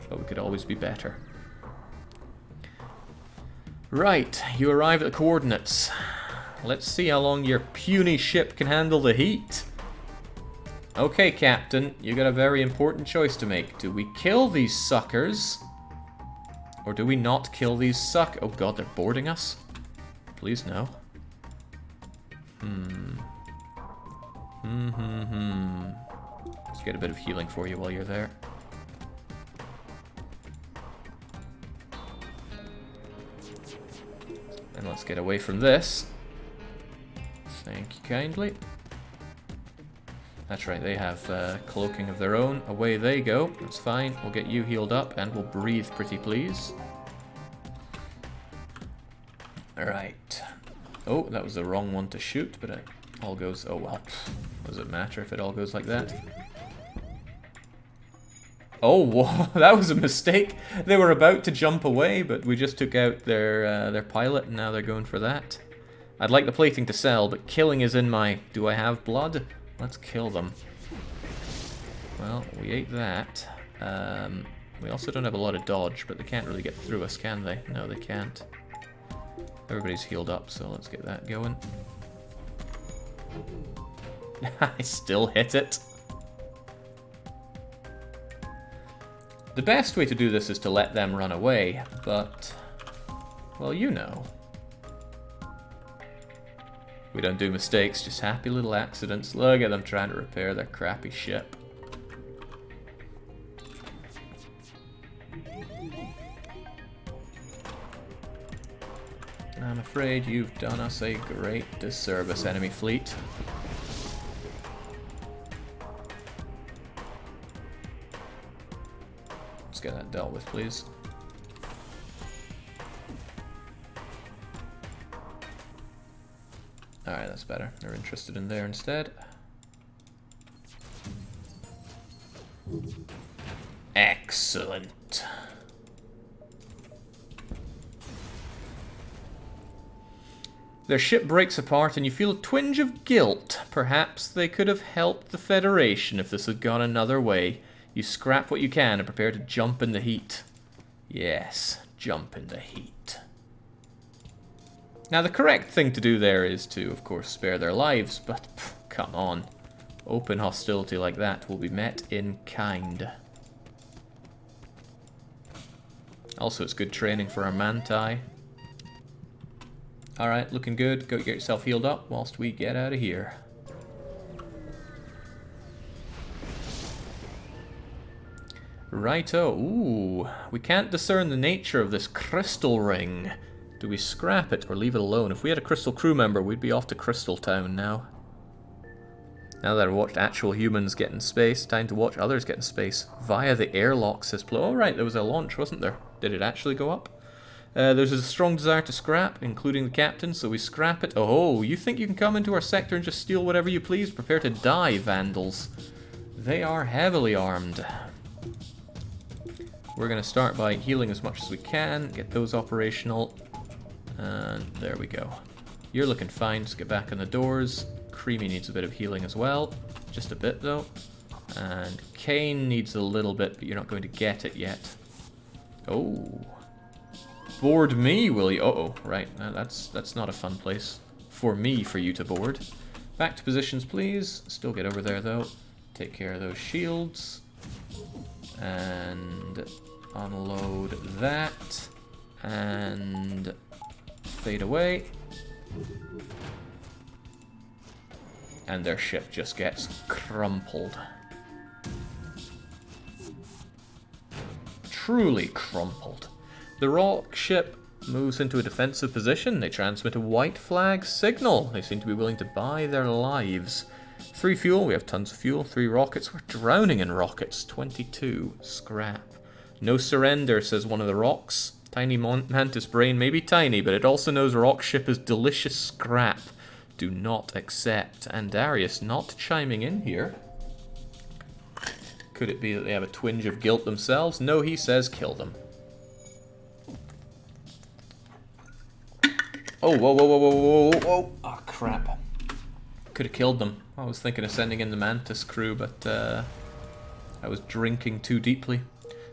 But we could always be better. Right, you arrive at the coordinates. Let's see how long your puny ship can handle the heat. Okay, Captain, you got a very important choice to make. Do we kill these suckers? Or do we not kill these Oh god, they're boarding us? Please no. Let's get a bit of healing for you while you're there. And let's get away from this. Thank you kindly. That's right, they have cloaking of their own. Away they go. That's fine. We'll get you healed up and we'll breathe pretty please. Alright. Oh, that was the wrong one to shoot, but it all goes... Oh well, does it matter if it all goes like that? Oh, whoa, that was a mistake. They were about to jump away, but we just took out their pilot, and now they're going for that. I'd like the plating to sell, but killing is in my... Do I have blood? Let's kill them. Well, we ate that. We also don't have a lot of dodge, but they can't really get through us, can they? No, they can't. Everybody's healed up, so let's get that going. I still hit it. The best way to do this is to let them run away, but... Well, you know. We don't do mistakes, just happy little accidents. Look at them trying to repair their crappy ship. I'm afraid you've done us a great disservice, enemy fleet. Let's get that dealt with, please. Alright, that's better. They're interested in there instead. Excellent. Their ship breaks apart and you feel a twinge of guilt. Perhaps they could have helped the Federation if this had gone another way. You scrap what you can and prepare to jump in the heat. Yes, jump in the heat. Now the correct thing to do there is to, of course, spare their lives, but come on. Open hostility like that will be met in kind. Also, it's good training for our manti. Alright, looking good. Go get yourself healed up whilst we get out of here. Righto. Ooh, we can't discern the nature of this crystal ring. Do we scrap it or leave it alone? If we had a crystal crew member, we'd be off to Crystal Town now. Now that I've watched actual humans get in space, time to watch others get in space. Via the airlock, says Plo. Oh right, there was a launch, wasn't there? Did it actually go up? There's a strong desire to scrap, including the captain, so we scrap it. Oh, you think you can come into our sector and just steal whatever you please? Prepare to die, vandals. They are heavily armed. We're going to start by healing as much as we can, get those operational, and there we go. You're looking fine, just get back on the doors. Creamy needs a bit of healing as well, just a bit though. And Kane needs a little bit, but you're not going to get it yet. Oh. Board me, will you? Uh-oh, right, that's not a fun place. for me for you to board. Back to positions, please. Still get over there, though. Take care of those shields. And unload that. And fade away. And their ship just gets crumpled. Truly crumpled. The rock ship moves into a defensive position. They transmit a white flag signal. They seem to be willing to buy their lives. 3 fuel, we have tons of fuel. 3 rockets, we're drowning in rockets. 22 scrap. No surrender, says one of the rocks. Tiny mantis brain may be tiny, but it also knows rock ship is delicious scrap. Do not accept. And Darius not chiming in here. Could it be that they have a twinge of guilt themselves? No, he says kill them. Oh, whoa, whoa, whoa, whoa, whoa, whoa, whoa. Oh, crap. Could have killed them. I was thinking of sending in the Mantis crew, but I was drinking too deeply.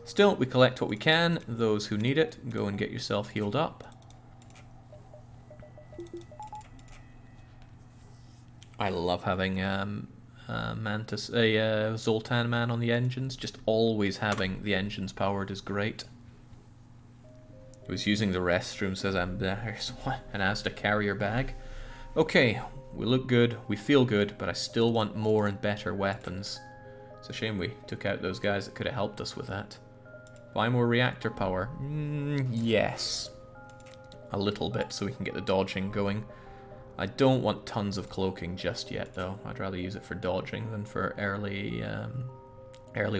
Still, we collect what we can. Those who need it, go and get yourself healed up. I love having Zoltan man on the engines. Just always having the engines powered is great. I was using the restroom, says I'm there, and asked a carrier bag. Okay, we look good, we feel good, but I still want more and better weapons. It's a shame we took out those guys that could have helped us with that. Buy more reactor power? Yes. A little bit, so we can get the dodging going. I don't want tons of cloaking just yet, though. I'd rather use it for dodging than for early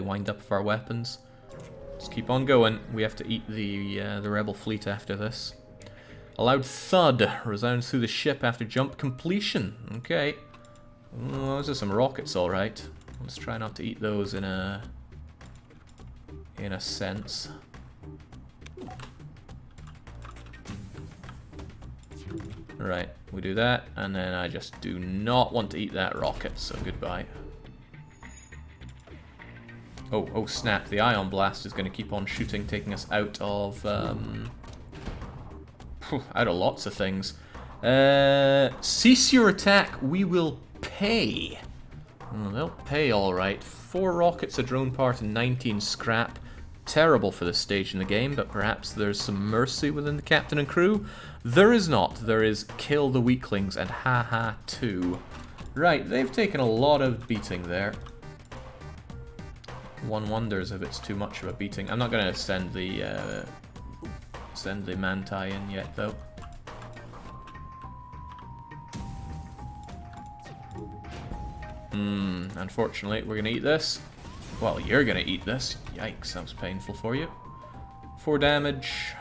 wind-up of our weapons. Just keep on going. We have to eat the rebel fleet after this. A loud thud resounds through the ship after jump completion. Okay. Oh, those are some rockets, all right. Let's try not to eat those in a sense. Right, we do that, and then I just do not want to eat that rocket, so goodbye. Oh snap, the ion blast is going to keep on shooting, taking us out of lots of things. Cease your attack, we will pay. Oh, they'll pay alright. 4 rockets, a drone part, and 19 scrap. Terrible for this stage in the game, but perhaps there's some mercy within the captain and crew. There is not. There is kill the weaklings and haha 2. Right, they've taken a lot of beating there. One wonders if it's too much of a beating. I'm not going to send the Manti in yet, though. Unfortunately, we're going to eat this. Well, you're going to eat this. Yikes, that was painful for you. 4 damage.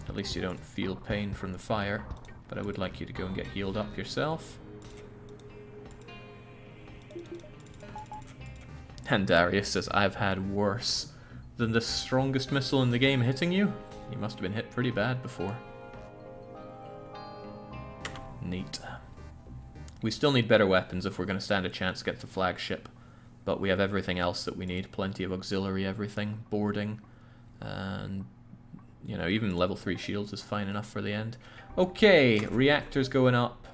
At least you don't feel pain from the fire. But I would like you to go and get healed up yourself. And Darius says, I've had worse than the strongest missile in the game hitting you. You must have been hit pretty bad before. Neat. We still need better weapons if we're going to stand a chance against the flagship. But we have everything else that we need. Plenty of auxiliary everything, boarding, and, you know, even level 3 shields is fine enough for the end. Okay, reactors going up.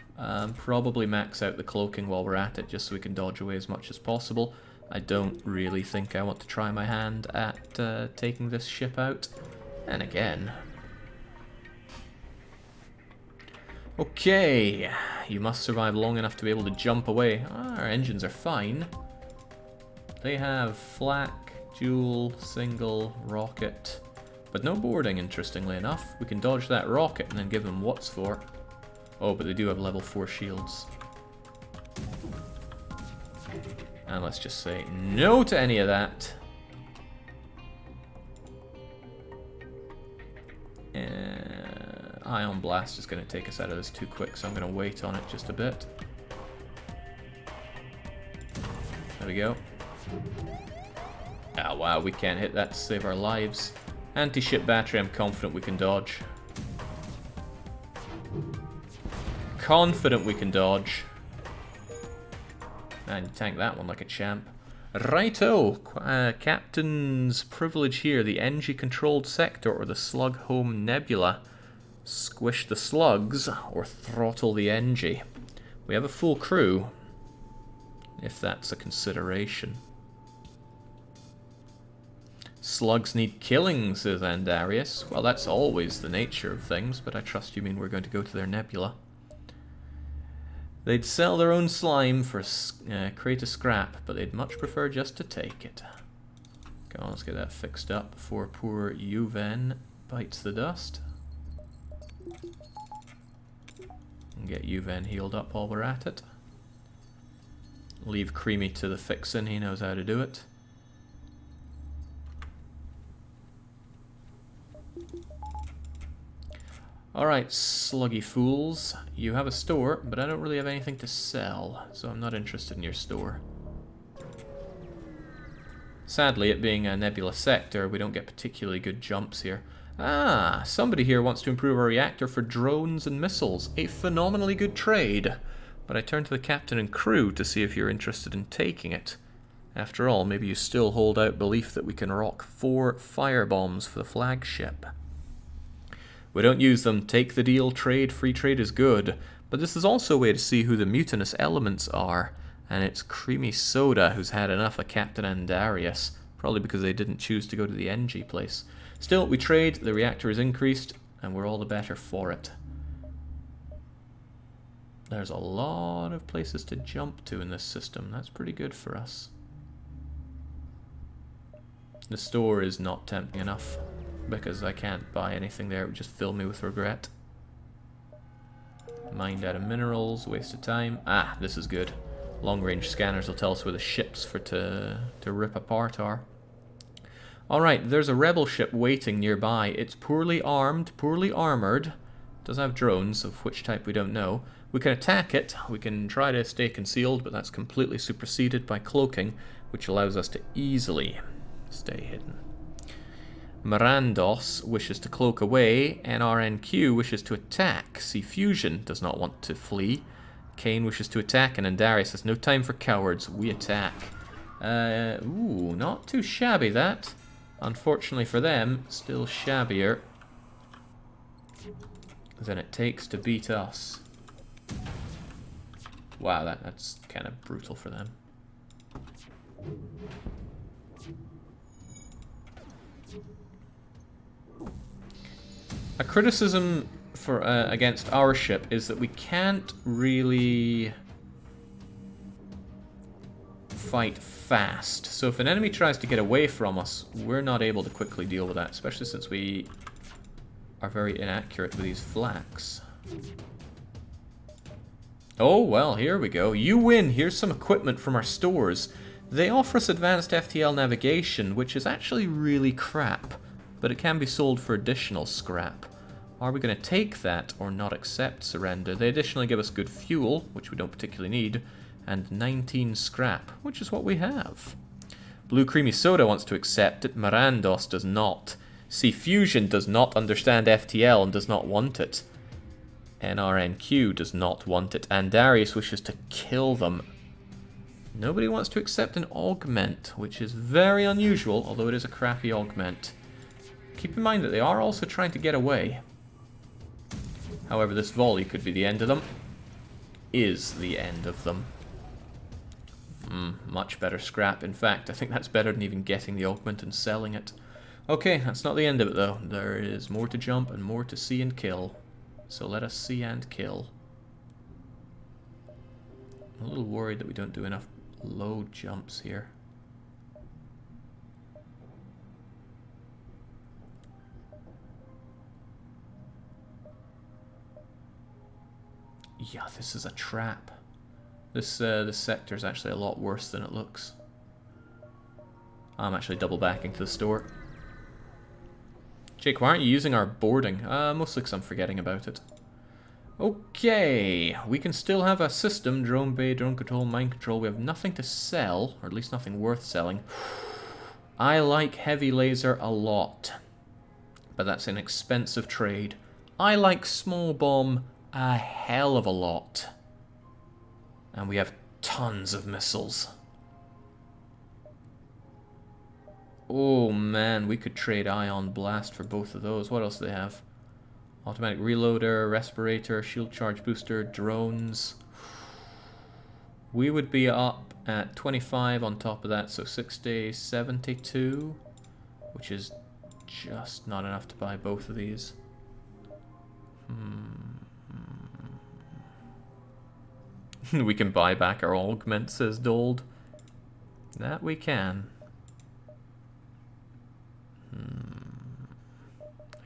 Probably max out the cloaking while we're at it, just so we can dodge away as much as possible. I don't really think I want to try my hand at taking this ship out. And again... Okay, you must survive long enough to be able to jump away. Our engines are fine. They have flak, dual, single, rocket, but no boarding, interestingly enough. We can dodge that rocket and then give them what's for. Oh, but they do have level 4 shields. And let's just say no to any of that. Ion Blast is going to take us out of this too quick, so I'm going to wait on it just a bit. There we go. Ah, wow, we can't hit that to save our lives. Anti-ship battery, I'm confident we can dodge. Confident we can dodge. And you tank that one like a champ. Righto! Captain's privilege here. The NG-controlled sector, or the Slug Home Nebula. Squish the slugs or throttle the Engie. We have a full crew, if that's a consideration. Slugs need killing, says Andarius. Well, that's always the nature of things, but I trust you mean we're going to go to their nebula. They'd sell their own slime for crate of scrap, but they'd much prefer just to take it. Come on, let's get that fixed up before poor Juven bites the dust. And get Juven healed up while we're at it. Leave Creamy to the fixin', he knows how to do it. Alright, sluggy fools. You have a store, but I don't really have anything to sell, so I'm not interested in your store. Sadly, it being a nebula sector, we don't get particularly good jumps here. Ah, somebody here wants to improve our reactor for drones and missiles. A phenomenally good trade. But I turn to the captain and crew to see if you're interested in taking it. After all, maybe you still hold out belief that we can rock 4 firebombs for the flagship. We don't use them. Take the deal, trade. Free trade is good. But this is also a way to see who the mutinous elements are. And it's Creamy Soda who's had enough of Captain Andarius. Probably because they didn't choose to go to the NG place. Still, we trade, the reactor is increased, and we're all the better for it. There's a lot of places to jump to in this system. That's pretty good for us. The store is not tempting enough, because I can't buy anything there. It would just fill me with regret. Mined out of minerals, waste of time. Ah, this is good. Long-range scanners will tell us where the ships to rip apart are. Alright, there's a rebel ship waiting nearby. It's poorly armed, poorly armored. It does have drones, of which type we don't know. We can attack it. We can try to stay concealed, but that's completely superseded by cloaking, which allows us to easily stay hidden. Mirandos wishes to cloak away. NRNQ wishes to attack. C Fusion does not want to flee. Kane wishes to attack, and Andarius has no time for cowards. We attack. Ooh, not too shabby, that. Unfortunately for them, still shabbier than it takes to beat us. Wow, that's kind of brutal for them. A criticism for against our ship is that we can't really fight fast. So if an enemy tries to get away from us, we're not able to quickly deal with that, especially since we are very inaccurate with these flaks. Oh, well, here we go. You win. Here's some equipment from our stores. They offer us advanced FTL navigation, which is actually really crap, but it can be sold for additional scrap. Are we going to take that or not accept surrender? They additionally give us good fuel, which we don't particularly need, and 19 scrap, which is what we have. Blue Creamy Soda wants to accept it. Mirandos does not. C Fusion does not understand FTL and does not want it. NRNQ does not want it. Andarius wishes to kill them. Nobody wants to accept an augment, which is very unusual, although it is a crappy augment. Keep in mind that they are also trying to get away. However, this volley could be the end of them. Is the end of them. Much better scrap. In fact, I think that's better than even getting the augment and selling it. Okay, that's not the end of it though. There is more to jump and more to see and kill. So let us see and kill. I'm a little worried that we don't do enough low jumps here. Yeah, this is a trap. This sector is actually a lot worse than it looks. I'm actually double backing to the store. Jake, why aren't you using our boarding? Mostly because I'm forgetting about it. Okay, we can still have a system. Drone bay, drone control, mind control. We have nothing to sell, or at least nothing worth selling. I like heavy laser a lot, but that's an expensive trade. I like small bomb a hell of a lot. And we have tons of missiles. Oh man, we could trade Ion Blast for both of those. What else do they have? Automatic reloader, respirator, shield charge booster, drones. We would be up at 25 on top of that, so 60, 72, which is just not enough to buy both of these. We can buy back our augment, says Dold. That we can.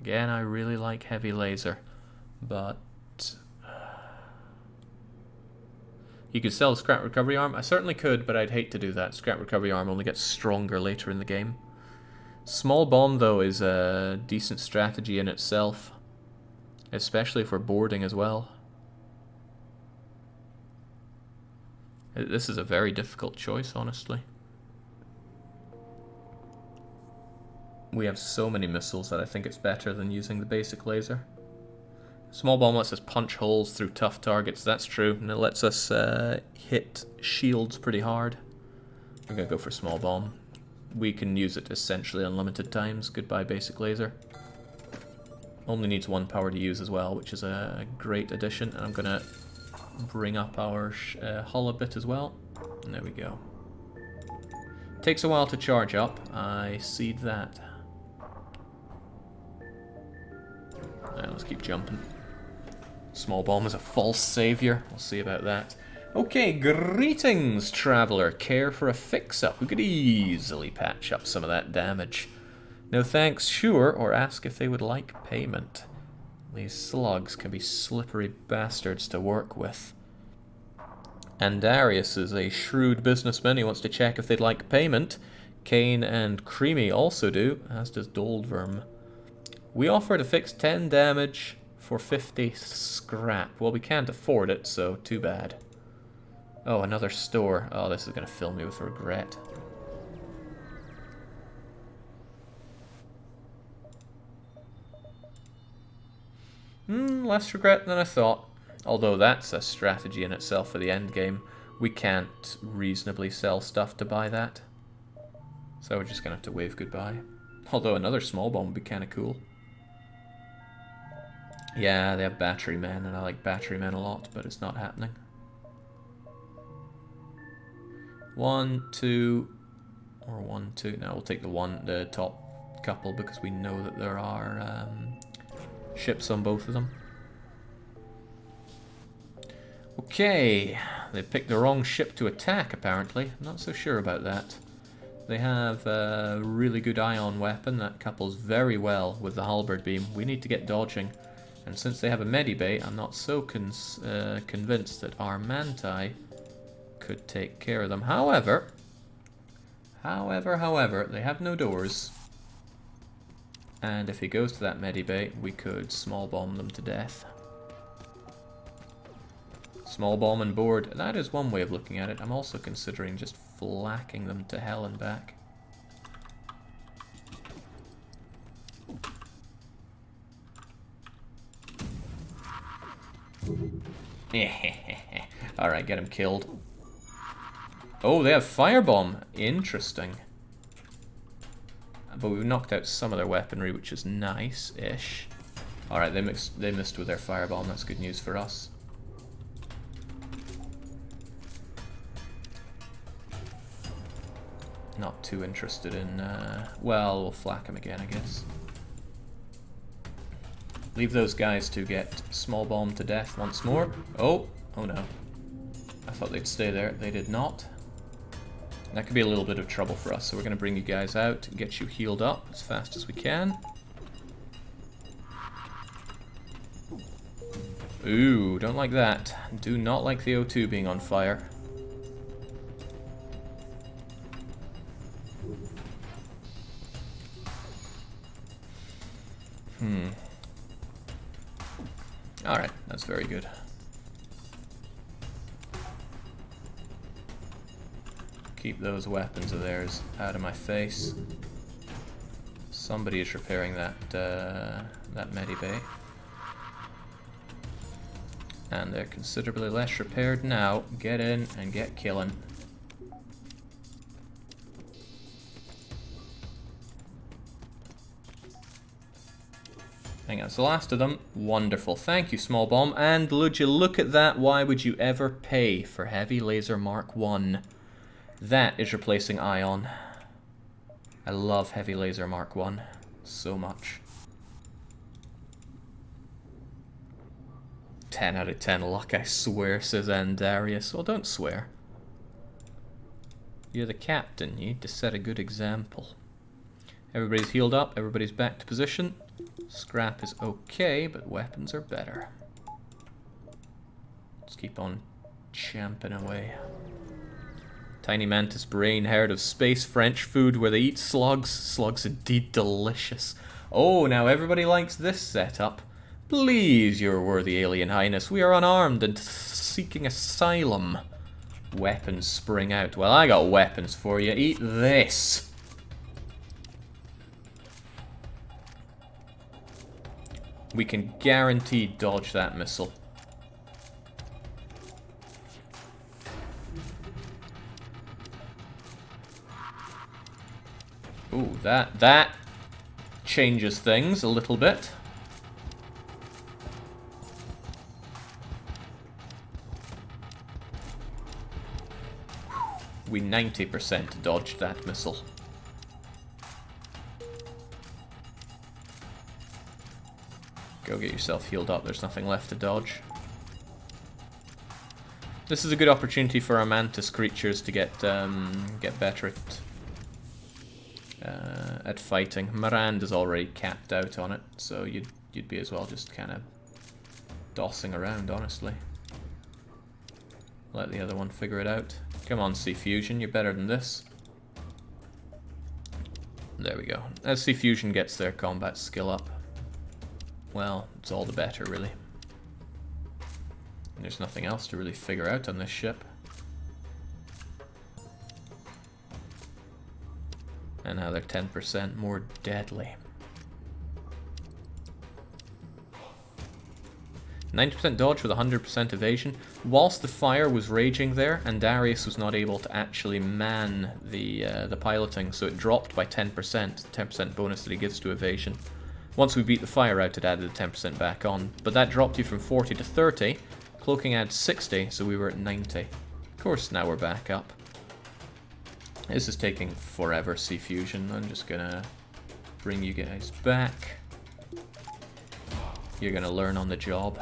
Again, I really like heavy laser, but you could sell scrap recovery arm. I certainly could, but I'd hate to do that. Scrap recovery arm only gets stronger later in the game. Small bomb, though, is a decent strategy in itself, especially for boarding as well. This is a very difficult choice, honestly. We have so many missiles that I think it's better than using the basic laser. Small bomb lets us punch holes through tough targets, that's true, and it lets us hit shields pretty hard. I'm gonna go for small bomb. We can use it essentially unlimited times. Goodbye basic laser. Only needs 1 power to use as well, which is a great addition, and I'm gonna bring up our hull a bit as well. And there we go. Takes a while to charge up, I see that. Let's keep jumping. Small bomb is a false savior. We'll see about that. Okay, greetings, traveler. Care for a fix-up? We could easily patch up some of that damage. No thanks, sure, or ask if they would like payment. These slugs can be slippery bastards to work with. And Darius is a shrewd businessman. He wants to check if they'd like payment. Kane and Creamy also do, as does Doldworm. We offer to fix 10 damage for 50 scrap. Well, we can't afford it, so too bad. Oh, another store. Oh, this is going to fill me with regret. Less regret than I thought. Although that's a strategy in itself for the end game. We can't reasonably sell stuff to buy that. So we're just going to have to wave goodbye. Although another small bomb would be kind of cool. Yeah, they have battery men, and I like battery men a lot, but it's not happening. 1, 2, or 1, 2. No, we'll take the top couple, because we know that there are ships on both of them. Okay, they picked the wrong ship to attack, apparently. I'm not so sure about that. They have a really good ion weapon that couples very well with the halberd beam. We need to get dodging. And since they have a medibay, I'm not so convinced that our Manti could take care of them. However, they have no doors. And if he goes to that medibay, we could small bomb them to death. Small bomb and board. That is one way of looking at it. I'm also considering just flacking them to hell and back. Alright, get him killed. Oh, they have firebomb. Interesting. But we've knocked out some of their weaponry, which is nice-ish. Alright, they missed with their firebomb. That's good news for us. Not too interested in... well, we'll flak him again, I guess. Leave those guys to get small bomb to death once more. Oh no. I thought they'd stay there. They did not. That could be a little bit of trouble for us, so we're going to bring you guys out and get you healed up as fast as we can. Ooh, don't like that. Do not like the O2 being on fire. Alright, that's very good. Keep those weapons of theirs out of my face. Somebody is repairing that medibay. And they're considerably less repaired now. Get in and get killing. Hang on, it's the last of them. Wonderful. Thank you, Small Bomb. And would you look at that? Why would you ever pay for Heavy Laser Mark 1? That is replacing Ion. I love Heavy Laser Mark 1 so much. 10 out of 10 luck, I swear, says Andarius. Well, don't swear. You're the captain. You need to set a good example. Everybody's healed up. Everybody's back to position. Scrap is okay, but weapons are better. Let's keep on champing away. Tiny Mantis brain, herd of space French food where they eat slugs. Slugs indeed delicious. Oh, now everybody likes this setup. Please, your worthy alien highness, we are unarmed and seeking asylum. Weapons spring out. Well, I got weapons for you. Eat this. We can guarantee dodge that missile. Ooh, that changes things a little bit. We 90% dodged that missile. Go get yourself healed up, there's nothing left to dodge. This is a good opportunity for our mantis creatures to get better at fighting. Miranda's already capped out on it, so you'd be as well just kind of dossing around, honestly. Let the other one figure it out. Come on, Sea Fusion, you're better than this. There we go. As Sea Fusion gets their combat skill up, well, it's all the better, really. And there's nothing else to really figure out on this ship. And now they're 10% more deadly. 90% dodge with 100% evasion. Whilst the fire was raging there, and Darius was not able to actually man the piloting, so it dropped by 10%. 10% bonus that he gives to evasion. Once we beat the fire out, it added the 10% back on. But that dropped you from 40 to 30. Cloaking adds 60, so we were at 90. Of course, now we're back up. This is taking forever, Sea Fusion. I'm just gonna bring you guys back. You're gonna learn on the job.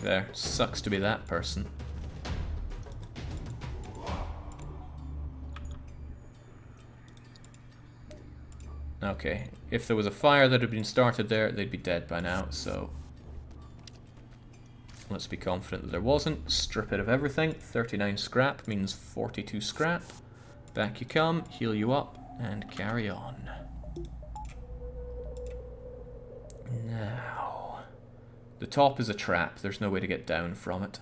There, sucks to be that person. Okay, if there was a fire that had been started there, they'd be dead by now, so let's be confident that there wasn't. Strip it of everything. 39 scrap means 42 scrap. Back you come, heal you up, and carry on. Now, the top is a trap. There's no way to get down from it.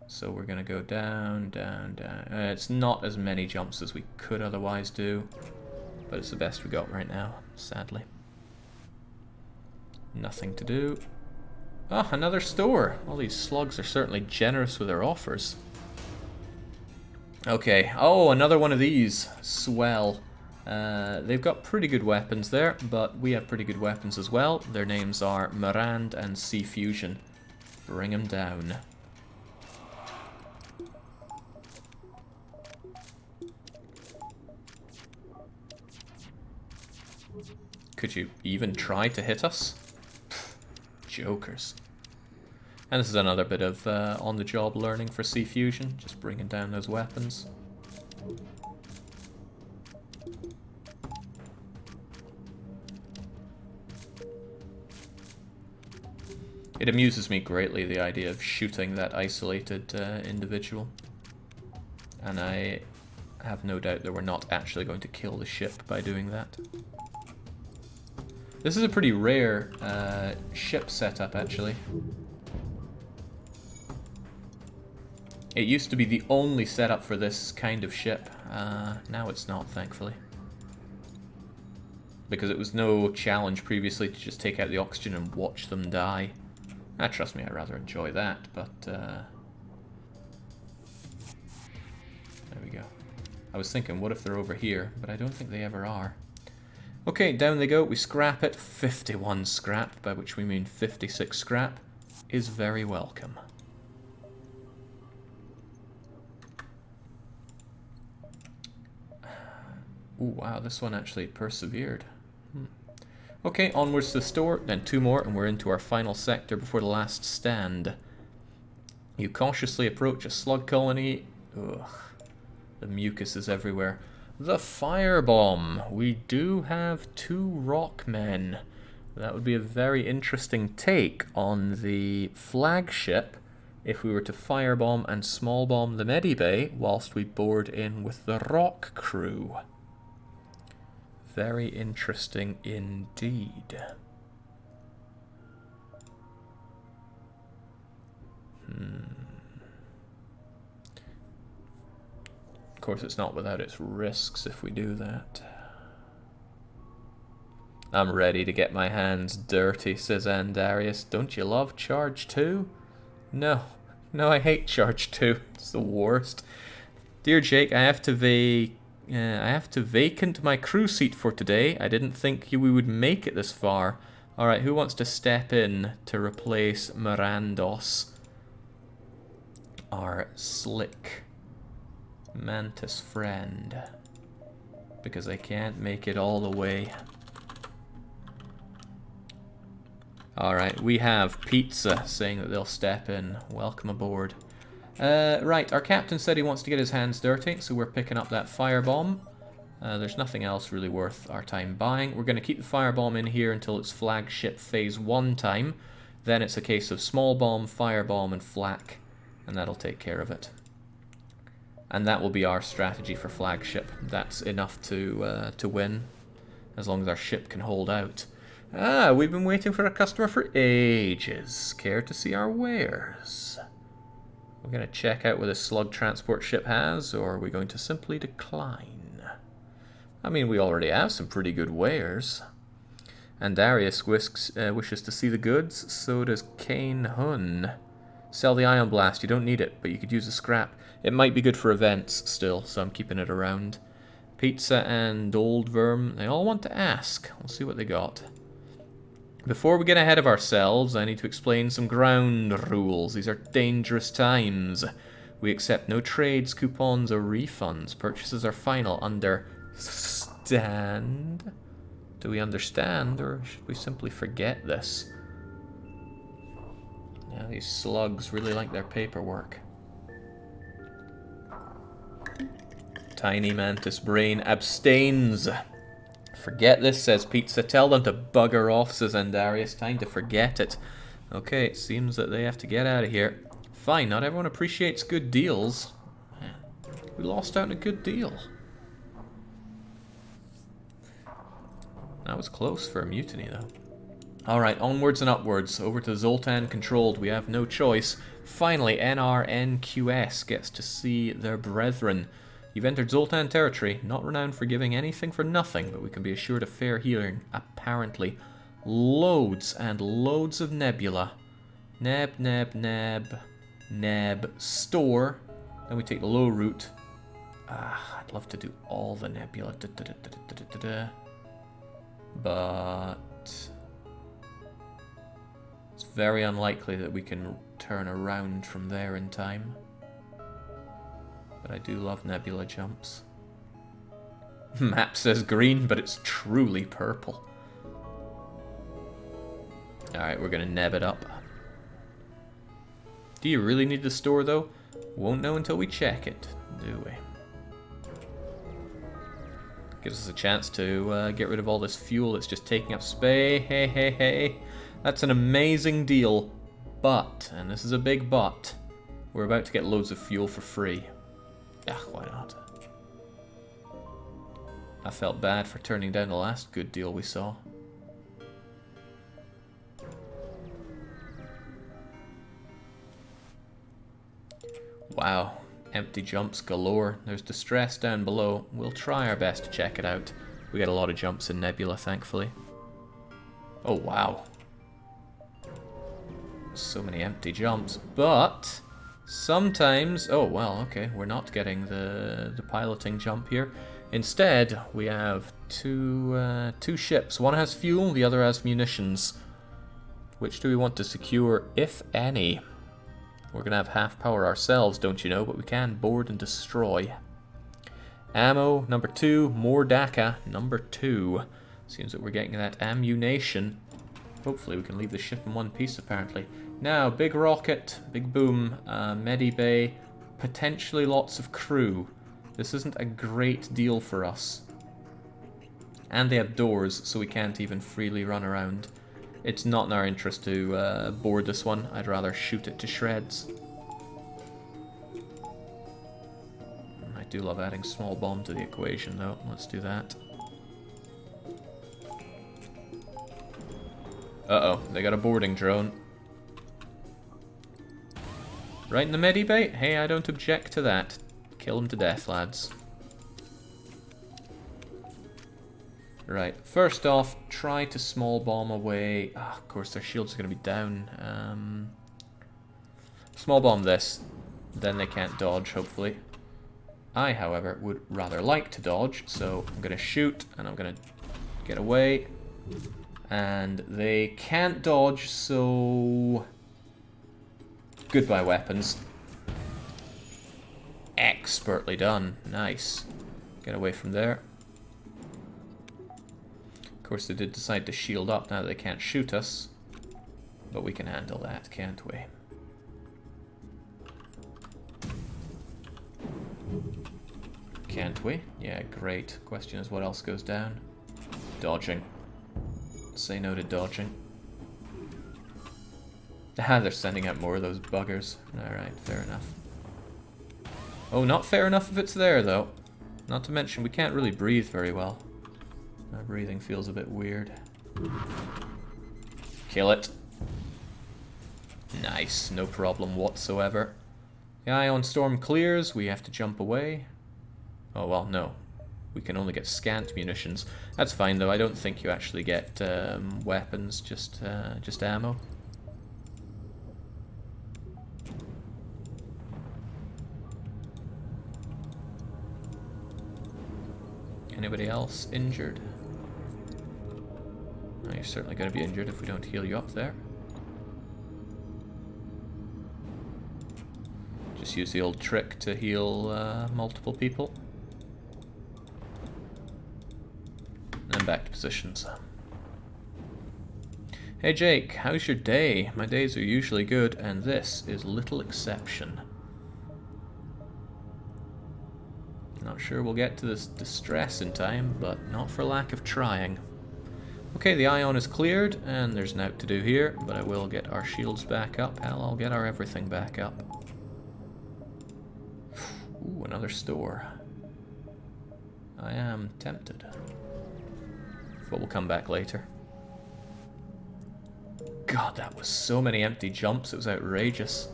So we're going to go down, down, down. It's not as many jumps as we could otherwise do, but it's the best we got right now, sadly. Nothing to do. Ah, another store. All these slugs are certainly generous with their offers. Okay. Oh, another one of these. Swell. They've got pretty good weapons there, but we have pretty good weapons as well. Their names are Mirand and Sea Fusion. Bring them down. Could you even try to hit us? Jokers. And this is another bit of on-the-job learning for Sea Fusion, just bringing down those weapons. It amuses me greatly, the idea of shooting that isolated individual. And I have no doubt that we're not actually going to kill the ship by doing that. This is a pretty rare ship setup, actually. It used to be the only setup for this kind of ship. Now it's not, thankfully. Because it was no challenge previously to just take out the oxygen and watch them die. Trust me, I rather enjoy that, but... There we go. I was thinking, what if they're over here? But I don't think they ever are. Okay, down they go. We scrap it. 51 scrap, by which we mean 56 scrap, is very welcome. Ooh, wow, this one actually persevered. Okay, onwards to the store, then 2 more, and we're into our final sector before the last stand. You cautiously approach a slug colony. Ugh, the mucus is everywhere. The firebomb. We do have 2 rock men. That would be a very interesting take on the flagship if we were to firebomb and small bomb the medibay whilst we board in with the rock crew. Very interesting indeed. Of course, it's not without its risks if we do that. I'm ready to get my hands dirty, says Andarius. Don't you love Charge 2? No. No, I hate Charge 2. It's the worst. Dear Jake, I have to vacant my crew seat for today. I didn't think we would make it this far. Alright, who wants to step in to replace Mirandos? Our slick mantis friend. Because I can't make it all the way. Alright, we have Pizza saying that they'll step in. Welcome aboard. Right, our captain said he wants to get his hands dirty, so we're picking up that firebomb. There's nothing else really worth our time buying. We're going to keep the firebomb in here until it's flagship phase 1 time. Then it's a case of small bomb, firebomb, and flak, and that'll take care of it. And that will be our strategy for flagship. That's enough to win, as long as our ship can hold out. Ah, we've been waiting for a customer for ages. Care to see our wares? We're going to check out what this slug transport ship has, or are we going to simply decline? I mean, we already have some pretty good wares. And Darius wishes to see the goods, so does Kane Hun. Sell the Ion Blast, you don't need it, but you could use the scrap. It might be good for events still, so I'm keeping it around. Pizza and Old Worm, they all want to ask. We'll see what they got. Before we get ahead of ourselves, I need to explain some ground rules. These are dangerous times. We accept no trades, coupons, or refunds. Purchases are final under stand. Do we understand, or should we simply forget this? Yeah, these slugs really like their paperwork. Tiny Mantis Brain abstains. Forget this, says Pizza. Tell them to bugger off, says Andarius. Time to forget it. Okay, it seems that they have to get out of here. Fine, not everyone appreciates good deals. Man, we lost out on a good deal. That was close for a mutiny, though. Alright, onwards and upwards. Over to Zoltan Controlled. We have no choice. Finally, NRNQS gets to see their brethren. You've entered Zoltan territory, not renowned for giving anything for nothing, but we can be assured of fair healing. Apparently. Loads and loads of nebula. Neb, neb, neb, neb, store. Then we take the low route. I'd love to do all the nebula. But it's very unlikely that we can turn around from there in time. But I do love nebula jumps. Map says green, but it's truly purple. Alright, we're gonna neb it up. Do you really need the store, though? Won't know until we check it, do we? Gives us a chance to get rid of all this fuel that's just taking up space. Hey, hey, hey. That's an amazing deal. But, and this is a big but, we're about to get loads of fuel for free. Why not? I felt bad for turning down the last good deal we saw. Wow, empty jumps galore. There's distress down below. We'll try our best to check it out. We got a lot of jumps in Nebula, thankfully. Oh, wow. So many empty jumps, but Sometimes... Oh, well, okay. We're not getting the piloting jump here. Instead, we have two ships. One has fuel, the other has munitions. Which do we want to secure, if any? We're going to have half power ourselves, don't you know? But we can board and destroy. Ammo, number 2. More DACA, number 2. Seems that we're getting that ammunition. Hopefully we can leave the ship in one piece, apparently. Now, big rocket, big boom, medibay, potentially lots of crew. This isn't a great deal for us. And they have doors, so we can't even freely run around. It's not in our interest to board this one. I'd rather shoot it to shreds. I do love adding small bomb to the equation, though. Let's do that. Uh-oh, they got a boarding drone. Right in the medibay? Hey, I don't object to that. Kill them to death, lads. Right, first off, try to small bomb away. Ah, of course, their shields are going to be down. Small bomb this. Then they can't dodge, hopefully. I, however, would rather like to dodge, so I'm going to shoot, and I'm going to get away. And they can't dodge, so... Goodbye, weapons. Expertly done. Nice. Get away from there. Of course, they did decide to shield up now that they can't shoot us. But we can handle that, can't we? Can't we? Yeah, great. Question is, what else goes down? Dodging. Say no to dodging. Ah, they're sending out more of those buggers. Alright, fair enough. Oh, not fair enough if it's there, though. Not to mention, we can't really breathe very well. My breathing feels a bit weird. Kill it. Nice, no problem whatsoever. The ion storm clears, we have to jump away. Oh, well, no. We can only get scant munitions. That's fine, though. I don't think you actually get weapons, just ammo. Anybody else injured? Oh, you're certainly going to be injured if we don't heal you up there. Just use the old trick to heal multiple people. And then back to positions. Hey Jake, how's your day? My days are usually good, and this is little exception. Not sure we'll get to this distress in time, but not for lack of trying. Okay, the ion is cleared, and there's an out to do here, but I will get our shields back up. Hell, I'll get our everything back up. Ooh, another store. I am tempted. But we'll come back later. God, that was so many empty jumps, it was outrageous.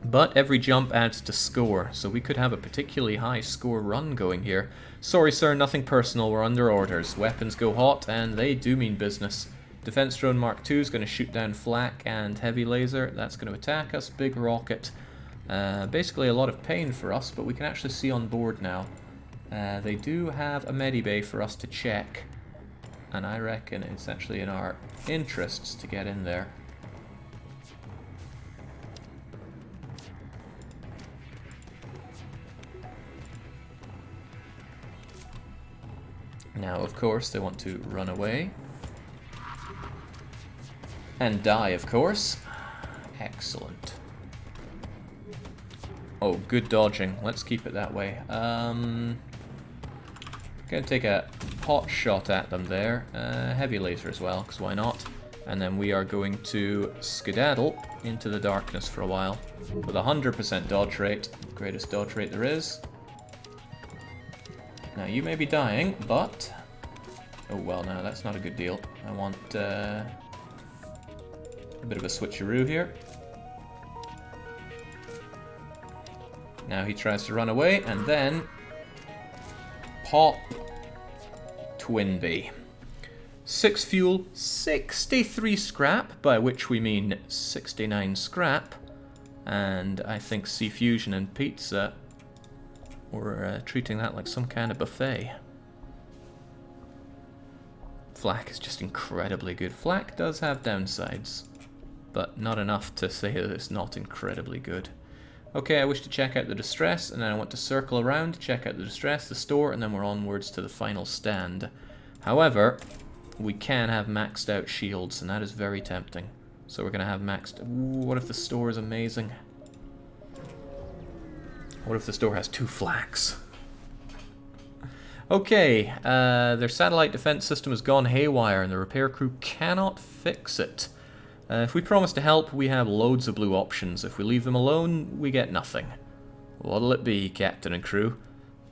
But every jump adds to score, so we could have a particularly high score run going here. Sorry sir, nothing personal, we're under orders. Weapons go hot, and they do mean business. Defense drone Mark II is going to shoot down flak and heavy laser. That's going to attack us. Big rocket. Basically a lot of pain for us, but we can actually see on board now. They do have a medibay for us to check, and I reckon it's actually in our interests to get in there. Now, of course, they want to run away. And die, of course. Excellent. Oh, good dodging. Let's keep it that way. Gonna take a pot shot at them there. Heavy laser as well, because why not? And then we are going to skedaddle into the darkness for a while. With 100% dodge rate. Greatest dodge rate there is. Now, you may be dying, but... Oh, well, no, that's not a good deal. I want a bit of a switcheroo here. Now he tries to run away, and then... Pop. Twinbee. 6 fuel, 63 scrap, by which we mean 69 scrap. And I think Sea Fusion and Pizza were treating that like some kind of buffet. Flak is just incredibly good. Flak does have downsides, but not enough to say that it's not incredibly good. Okay, I wish to check out the distress, and then I want to circle around, check out the distress, the store, and then we're onwards to the final stand. However, we can have maxed out shields, and that is very tempting. So we're going to have maxed... Ooh, what if the store is amazing? What if the store has 2 flaks? Okay, their satellite defense system has gone haywire, and the repair crew cannot fix it. If we promise to help, we have loads of blue options. If we leave them alone, we get nothing. What'll it be, Captain and crew?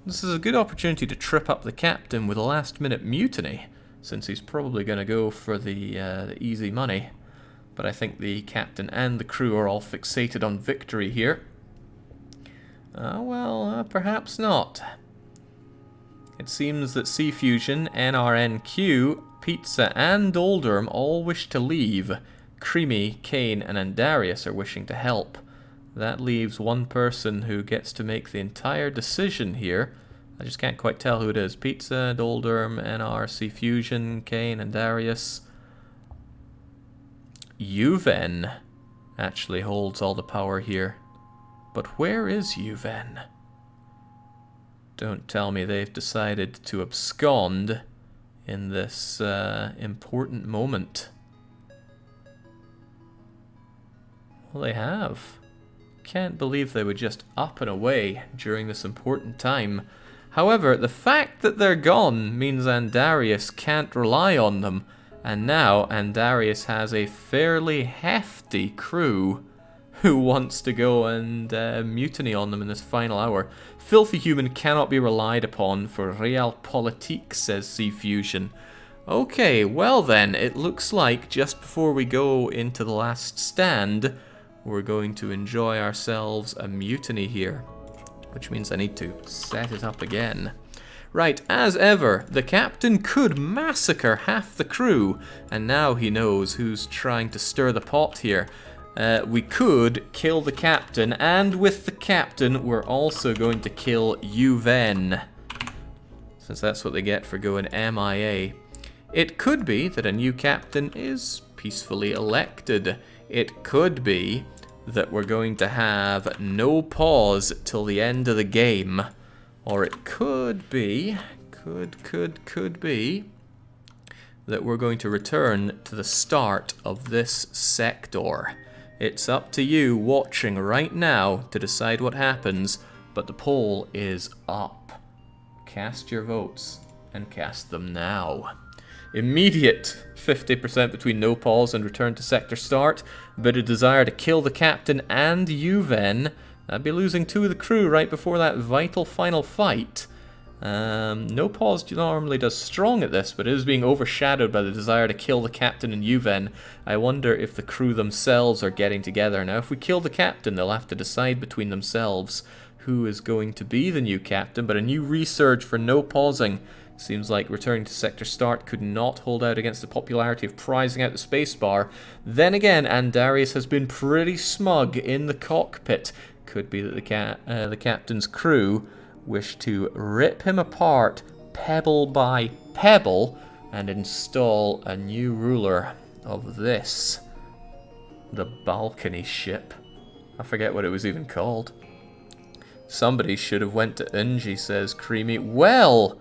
This is a good opportunity to trip up the Captain with a last-minute mutiny, since he's probably going to go for the easy money. But I think the Captain and the crew are all fixated on victory here. Perhaps not. It seems that Sea Fusion, NRNQ, Pizza, and Doldrum all wish to leave. Creamy, Kane, and Andarius are wishing to help. That leaves one person who gets to make the entire decision here. I just can't quite tell who it is. Pizza, Doldrum, NR, Sea Fusion, Kane, Andarius. Juven actually holds all the power here. But where is Juven? Don't tell me they've decided to abscond in this important moment. Well, they have. Can't believe they were just up and away during this important time. However, the fact that they're gone means Andarius can't rely on them, and now Andarius has a fairly hefty crew who wants to go and mutiny on them in this final hour. Filthy Human cannot be relied upon for realpolitik, says Sea Fusion. Okay, well then, it looks like just before we go into the last stand, we're going to enjoy ourselves a mutiny here, which means I need to set it up again. Right, as ever, the Captain could massacre half the crew, and now he knows who's trying to stir the pot here. We could kill the Captain, and with the Captain, we're also going to kill Juven, since that's what they get for going MIA. It could be that a new Captain is peacefully elected. It could be that we're going to have no pause till the end of the game. Or it could be, could be, that we're going to return to the start of this sector. It's up to you watching right now to decide what happens, but the poll is up. Cast your votes, and cast them now. Immediate 50% between no pause and return to sector start, but a desire to kill the Captain and Juven. I'd be losing 2 of the crew right before that vital final fight. No pause normally does strong at this, but it is being overshadowed by the desire to kill the Captain and Juven. I wonder if the crew themselves are getting together. Now, if we kill the Captain, they'll have to decide between themselves who is going to be the new Captain, but a new resurge for no pausing. Seems like returning to sector start could not hold out against the popularity of prizing out the spacebar. Then again, Andarius has been pretty smug in the cockpit. Could be that the Captain's crew wish to rip him apart pebble by pebble and install a new ruler of this. The balcony ship. I forget what it was even called. Somebody should have went to Unji, says Creamy. Well,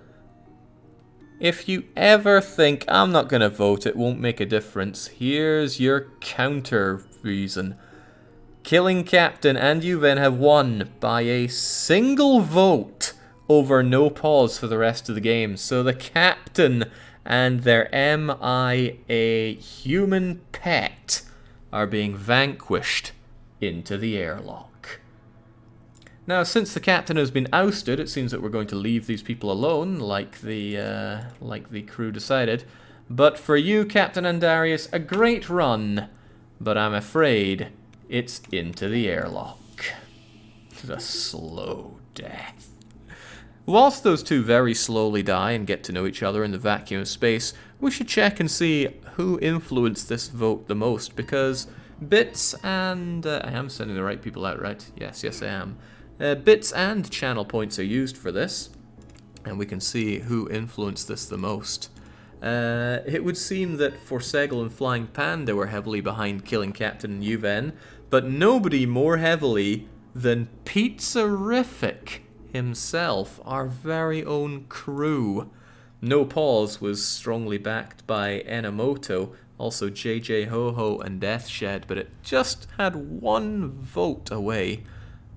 if you ever think I'm not going to vote, it won't make a difference, here's your counter reason. Killing Captain and Juven have won by a single vote over no pause for the rest of the game. So the Captain and their MIA human pet are being vanquished into the airlock. Now, since the Captain has been ousted, it seems that we're going to leave these people alone, like the crew decided. But for you, Captain Andarius, a great run. But I'm afraid it's into the airlock. The slow death. Whilst those two very slowly die and get to know each other in the vacuum of space, we should check and see who influenced this vote the most, because Bits and... I am sending the right people out, right? Yes, I am. Bits and channel points are used for this, and we can see who influenced this the most. It would seem that Forsegel and Flying Panda were heavily behind killing Captain Yuven, but nobody more heavily than Pizzarific himself, our very own crew. No Pause was strongly backed by Enomoto, also JJ Ho-Ho and Deathshed, but it just had one vote away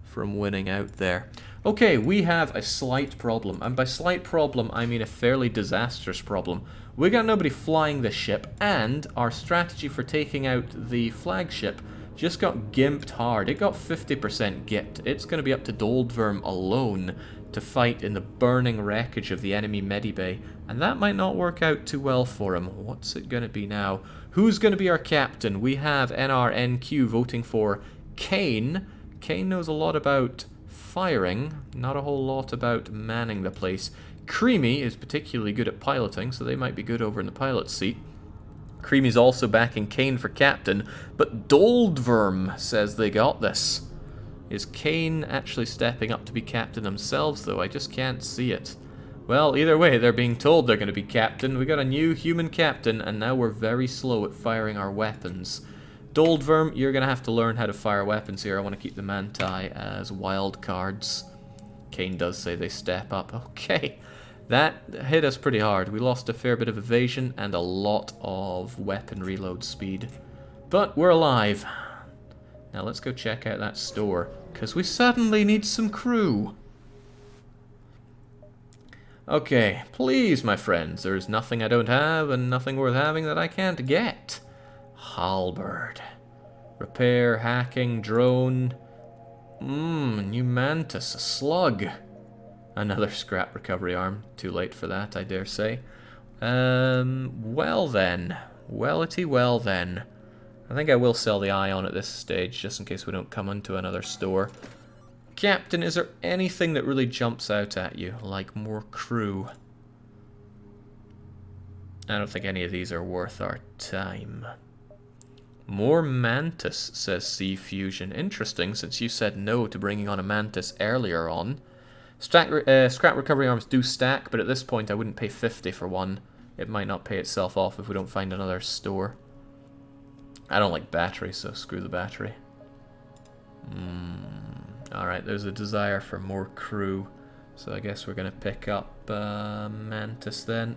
from winning out there. Okay, we have a slight problem, and by slight problem I mean a fairly disastrous problem. We got nobody flying this ship, and our strategy for taking out the flagship just got gimped hard. It got 50% gimped. It's going to be up to Doldverm alone to fight in the burning wreckage of the enemy Medibay, and that might not work out too well for him. What's it going to be now? Who's going to be our captain? We have NRNQ voting for Kane. Kane knows a lot about firing, not a whole lot about manning the place. Creamy is particularly good at piloting, so they might be good over in the pilot seat. Creamy's also backing Kane for captain, but Doldverm says they got this. Is Kane actually stepping up to be captain themselves, though? I just can't see it. Well, either way, they're being told they're going to be captain. We got a new human captain, and now we're very slow at firing our weapons. Doldverm, you're going to have to learn how to fire weapons here. I want to keep the Manti as wild cards. Kane does say they step up. Okay, that hit us pretty hard. We lost a fair bit of evasion and a lot of weapon reload speed. But we're alive. Now let's go check out that store, because we suddenly need some crew. Okay, please, my friends, there's nothing I don't have and nothing worth having that I can't get. Halberd. Repair, hacking, drone. New Mantis, a slug. Another scrap recovery arm. Too late for that, I dare say. Well then. Wellity well then. I think I will sell the Ion at this stage, just in case we don't come into another store. Captain, is there anything that really jumps out at you, like more crew? I don't think any of these are worth our time. More Mantis, says Sea Fusion. Interesting, since you said no to bringing on a Mantis earlier on. Scrap recovery arms do stack, but at this point I wouldn't pay 50 for one. It might not pay itself off if we don't find another store. I don't like battery, so screw the battery. Alright, there's a desire for more crew, so I guess we're going to pick up Mantis then.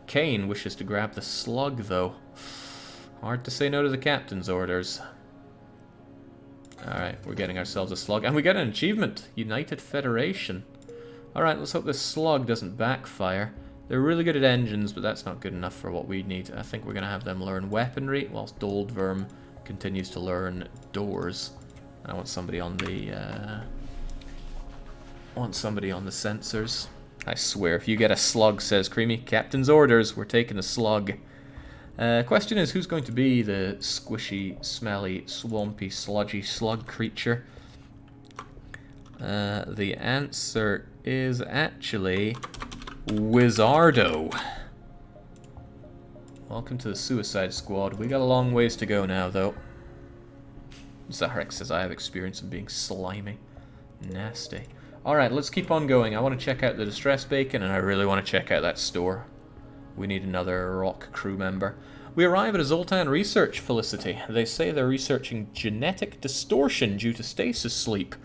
Kane wishes to grab the slug, though. Hard to say no to the captain's orders. Alright, we're getting ourselves a slug. And we get an achievement! United Federation. Alright, let's hope this slug doesn't backfire. They're really good at engines, but that's not good enough for what we need. I think we're going to have them learn weaponry, whilst Doldverm continues to learn doors. And I want somebody on the... sensors. I swear, if you get a slug, says Creamy, captain's orders, we're taking the slug. Question is, who's going to be the squishy, smelly, swampy, sludgy slug creature? The answer is actually Wizardo. Welcome to the Suicide Squad. We got a long ways to go now, though. Zarek says I have experience in being slimy. Nasty. Alright, let's keep on going. I want to check out the Distress Bacon, and I really want to check out that store. We need another rock crew member. We arrive at a Zoltan research facility. They say they're researching genetic distortion due to stasis sleep.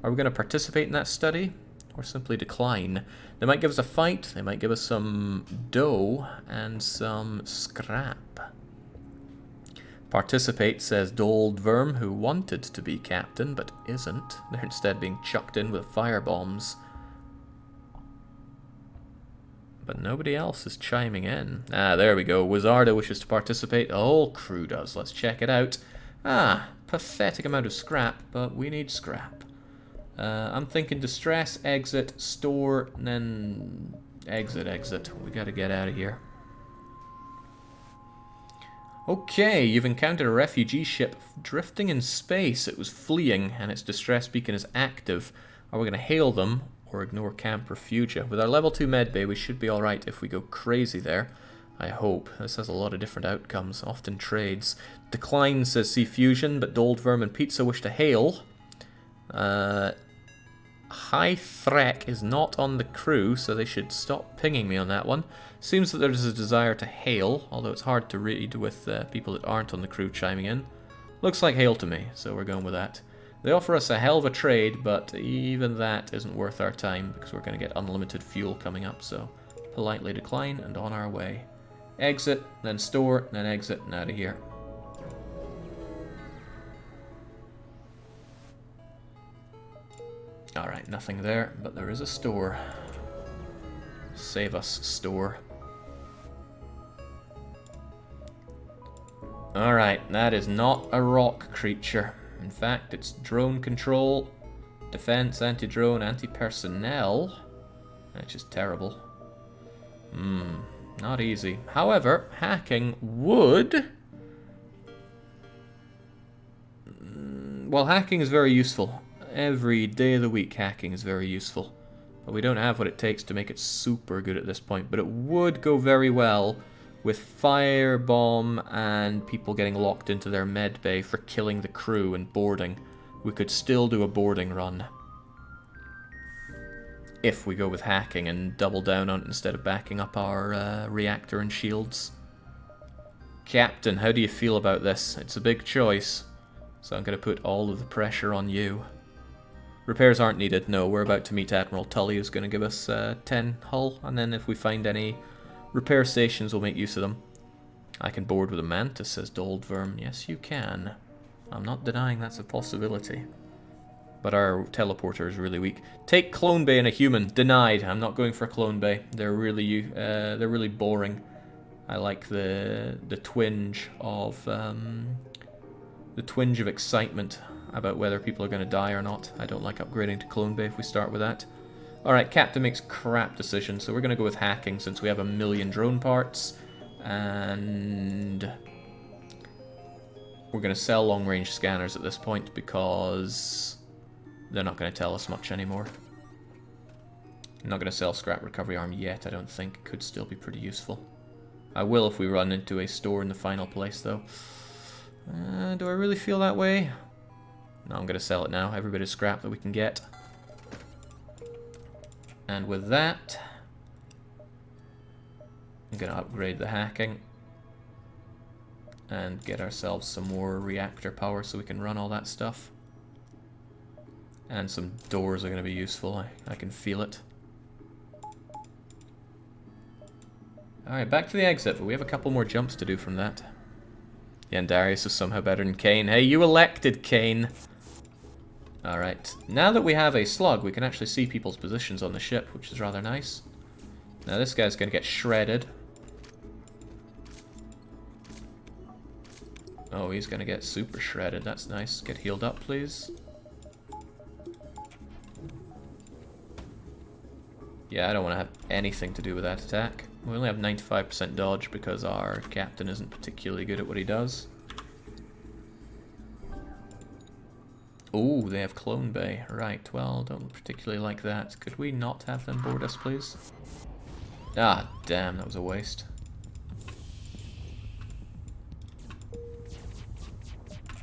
Are we going to participate in that study? Or simply decline? They might give us a fight, they might give us some dough, and some scrap. Participate, says Doldverm, who wanted to be captain, but isn't. They're instead being chucked in with firebombs. But nobody else is chiming in. Ah, there we go. Wizardo wishes to participate. The whole crew does. Let's check it out. Ah, pathetic amount of scrap, but we need scrap. I'm thinking distress, exit, store, and then exit. We gotta get out of here. Okay, you've encountered a refugee ship drifting in space. It was fleeing, and its distress beacon is active. Are we going to hail them, or ignore Camp Refugia? With our level 2 medbay, we should be alright if we go crazy there. I hope. This has a lot of different outcomes, often trades. Decline says Sea Fusion, but Doldworm and Pizza wish to hail. High Threk is not on the crew, so they should stop pinging me on that one. Seems that there's a desire to hail, although it's hard to read with people that aren't on the crew chiming in. Looks like hail to me, so we're going with that. They offer us a hell of a trade, but even that isn't worth our time because we're going to get unlimited fuel coming up, so politely decline and on our way. Exit, then store, then exit, and out of here. Alright, nothing there, but there is a store. Save us, store. Alright, that is not a rock creature. In fact, it's drone control, defense, anti-drone, anti-personnel, which is terrible. Not easy. However, hacking would... Well, hacking is very useful. Every day of the week, hacking is very useful. But we don't have what it takes to make it super good at this point. But it would go very well with firebomb and people getting locked into their med bay for killing the crew and boarding. We could still do a boarding run. If we go with hacking and double down on it instead of backing up our reactor and shields. Captain, how do you feel about this? It's a big choice. So I'm going to put all of the pressure on you. Repairs aren't needed. No, we're about to meet Admiral Tully, who's going to give us 10 hull. And then if we find any repair stations, we'll make use of them. I can board with a mantis, says Doldworm. Yes, you can. I'm not denying that's a possibility. But our teleporter is really weak. Take Clone Bay and a human. Denied. I'm not going for Clone Bay. They're really boring. I like the twinge of excitement about whether people are going to die or not. I don't like upgrading to Clone Bay if we start with that. Alright, Captain makes crap decisions, so we're going to go with hacking since we have 1 million drone parts. And we're going to sell long-range scanners at this point because they're not going to tell us much anymore. I'm not going to sell scrap recovery arm yet, I don't think. Could still be pretty useful. I will if we run into a store in the final place, though. Do I really feel that way? No, I'm going to sell it now. Every bit of scrap that we can get. And with that, I'm going to upgrade the hacking and get ourselves some more reactor power so we can run all that stuff. And some doors are going to be useful. I can feel it. Alright, back to the exit, but we have a couple more jumps to do from that. Yeah, and Darius is somehow better than Kane. Hey, you elected Kane! Alright, now that we have a slug, we can actually see people's positions on the ship, which is rather nice. Now this guy's going to get shredded. Oh, he's going to get super shredded. That's nice. Get healed up, please. Yeah, I don't want to have anything to do with that attack. We only have 95% dodge because our captain isn't particularly good at what he does. Oh, they have Clone Bay. Right, well, don't particularly like that. Could we not have them board us, please? Ah, damn, that was a waste.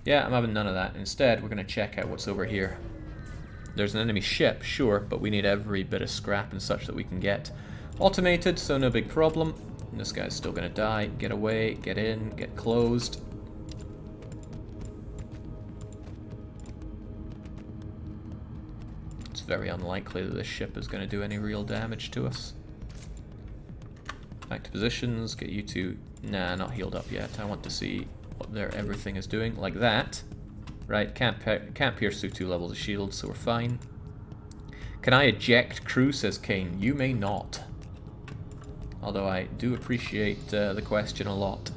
Yeah, I'm having none of that. Instead, we're going to check out what's over here. There's an enemy ship, sure, but we need every bit of scrap and such that we can get. Automated, so no big problem. And this guy's still going to die. Get away, get in, get closed. It's very unlikely that this ship is going to do any real damage to us. Back to positions, get you two... Nah, not healed up yet. I want to see what their everything is doing. Like that. Right, can't pierce through 2 levels of shield, so we're fine. Can I eject crew, says Kane. You may not. Although I do appreciate the question a lot.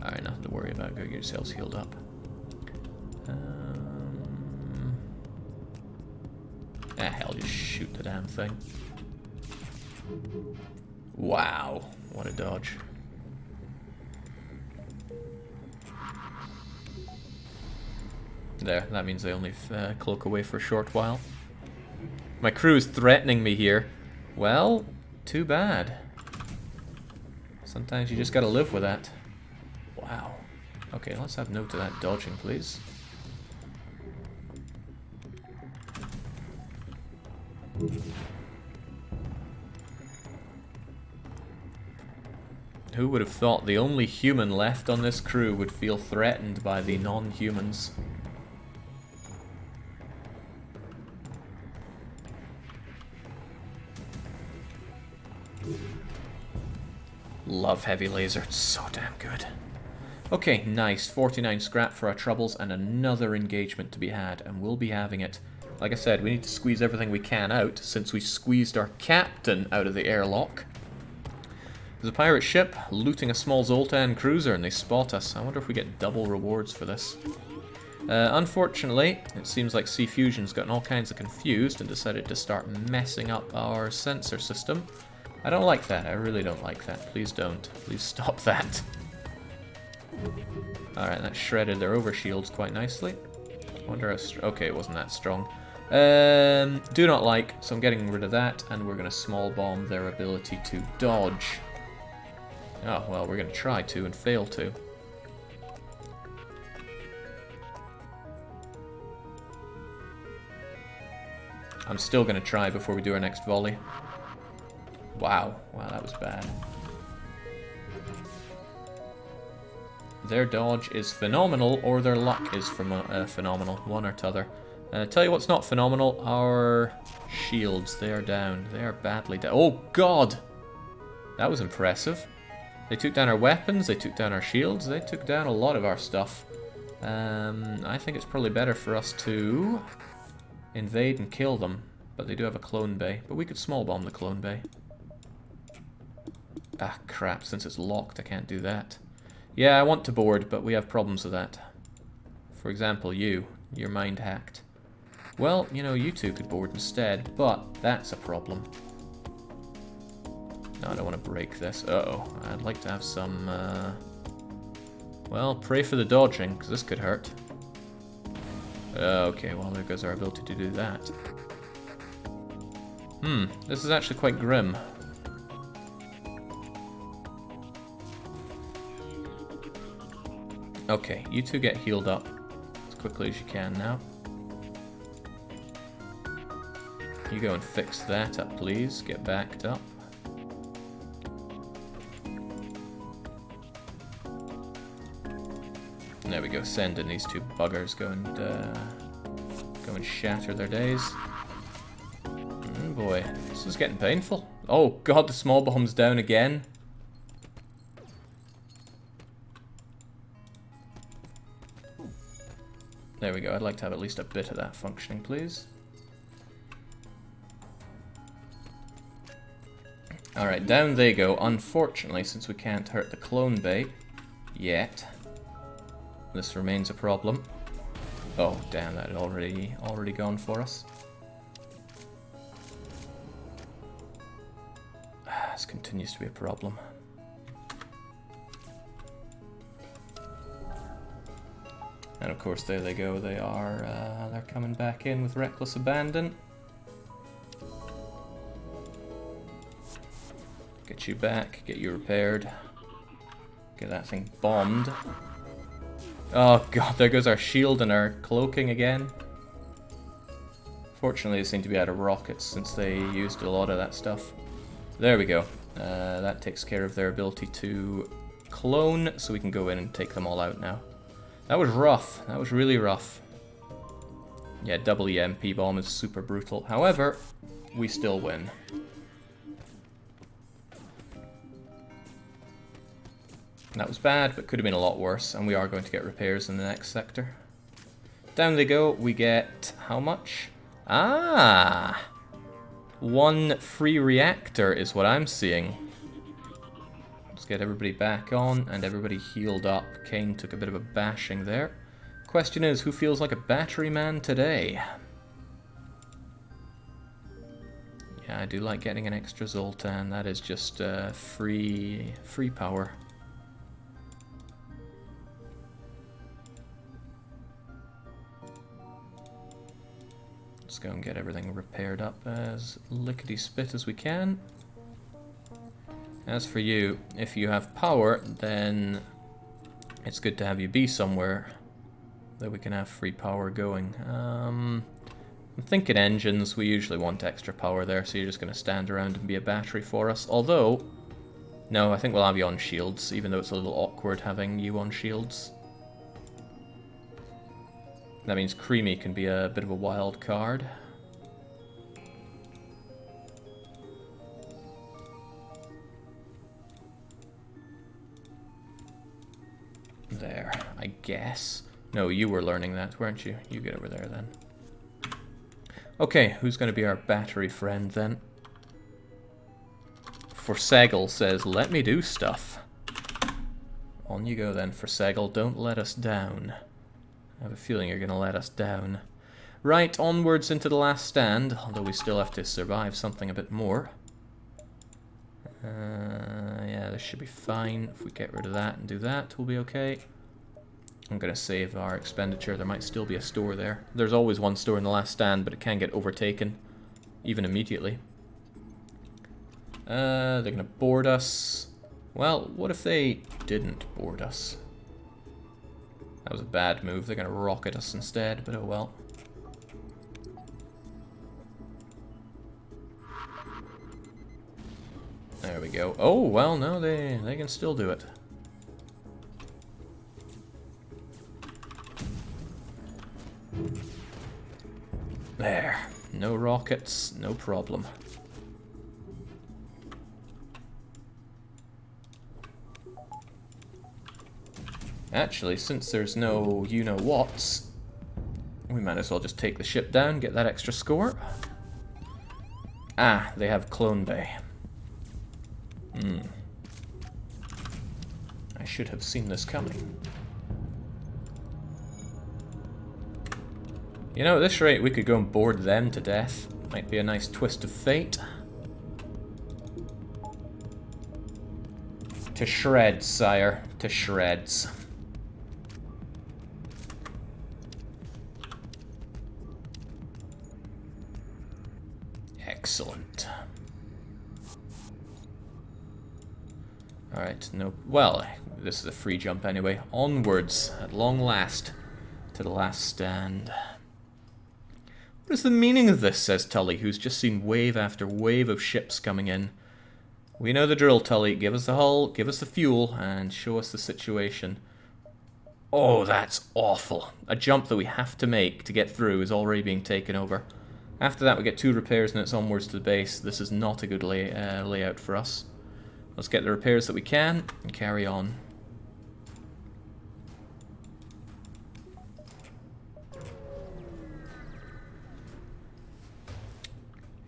Alright, nothing to worry about. Go get yourselves healed up. Hell, just shoot the damn thing. Wow, what a dodge. There, that means they only cloak away for a short while. My crew is threatening me here. Well, too bad. Sometimes you just gotta live with that. Wow. Okay, let's have note of that dodging, please. Who would have thought the only human left on this crew would feel threatened by the non-humans? Love heavy laser, it's so damn good. Okay, nice. 49 scrap for our troubles and another engagement to be had, and we'll be having it. Like I said, we need to squeeze everything we can out, since we squeezed our captain out of the airlock. There's a pirate ship looting a small Zoltan cruiser, and they spot us. I wonder if we get double rewards for this. Unfortunately, it seems like Sea Fusion's gotten all kinds of confused and decided to start messing up our sensor system. I don't like that. I really don't like that. Please don't. Please stop that. Alright, that shredded their overshields quite nicely. Wonder how okay, it wasn't that strong. Do not like, so I'm getting rid of that, and we're going to small bomb their ability to dodge. Oh, well, we're going to try to and fail to. I'm still going to try before we do our next volley. Wow. Wow, that was bad. Their dodge is phenomenal, or their luck is phenomenal. One or t'other. Tell you what's not phenomenal, our shields. They are down. They are badly down. Oh, God! That was impressive. They took down our weapons, they took down our shields, they took down a lot of our stuff. I think it's probably better for us to invade and kill them. But they do have a clone bay. But we could small bomb the clone bay. Ah, crap. Since it's locked, I can't do that. Yeah, I want to board, but we have problems with that. For example, you're mind hacked. Well, you know, you two could board instead, but that's a problem. No, I don't want to break this. Uh-oh. I'd like to have some, well, pray for the dodging, because this could hurt. Okay, well, there goes our ability to do that. This is actually quite grim. Okay, you two get healed up as quickly as you can now. You go and fix that up, please. Get backed up. There we go. Send in these two buggers. Go and shatter their days. Oh boy, this is getting painful. Oh God, the small bomb's down again. There we go. I'd like to have at least a bit of that functioning, please. Alright, down they go. Unfortunately, since we can't hurt the clone bay yet, this remains a problem. Oh, damn, that had already gone for us. This continues to be a problem. And of course, there they go. They are, they're coming back in with reckless abandon. Get you back, get you repaired. Get that thing bombed. Oh God, there goes our shield and our cloaking again. Fortunately, they seem to be out of rockets since they used a lot of that stuff. There we go. That takes care of their ability to clone, so we can go in and take them all out now. That was rough. That was really rough. Yeah, double EMP bomb is super brutal. However, we still win. That was bad, but could have been a lot worse, and we are going to get repairs in the next sector. Down they go. We get how much? Ah! 1 free reactor is what I'm seeing. Let's get everybody back on and everybody healed up. Kane took a bit of a bashing there. Question is, who feels like a battery man today? Yeah, I do like getting an extra Zoltan. That is just free power. Let's go and get everything repaired up as lickety-spit as we can. As for you, if you have power, then it's good to have you be somewhere that we can have free power going. I'm thinking engines. We usually want extra power there, so you're just going to stand around and be a battery for us. Although, no, I think we'll have you on shields, even though it's a little awkward having you on shields. That means Creamy can be a bit of a wild card. There, I guess. No, you were learning that, weren't you? You get over there then. Okay, who's going to be our battery friend then? Forsegel says, let me do stuff. On you go then, Forsegel. Don't let us down. I have a feeling you're going to let us down. Right, onwards into the last stand, although we still have to survive something a bit more. Yeah, this should be fine. If we get rid of that and do that, we'll be okay. I'm going to save our expenditure. There might still be a store there. There's always one store in the last stand, but it can get overtaken, even immediately. They're going to board us. Well, what if they didn't board us? That was a bad move. They're going to rocket us instead, but oh well. There we go. Oh, well, no, they can still do it. There. No rockets, no problem. Actually, since there's no you-know-whats, we might as well just take the ship down, get that extra score. Ah, they have Clone Bay. I should have seen this coming. You know, at this rate, we could go and board them to death. Might be a nice twist of fate. To shreds, sire. To shreds. Excellent. Alright, no... Well, this is a free jump anyway. Onwards, at long last, to the last stand. What is the meaning of this, says Tully, who's just seen wave after wave of ships coming in. We know the drill, Tully. Give us the hull, give us the fuel, and show us the situation. Oh, that's awful. A jump that we have to make to get through is already being taken over. After that, we get 2 repairs and it's onwards to the base. This is not a good layout for us. Let's get the repairs that we can and carry on.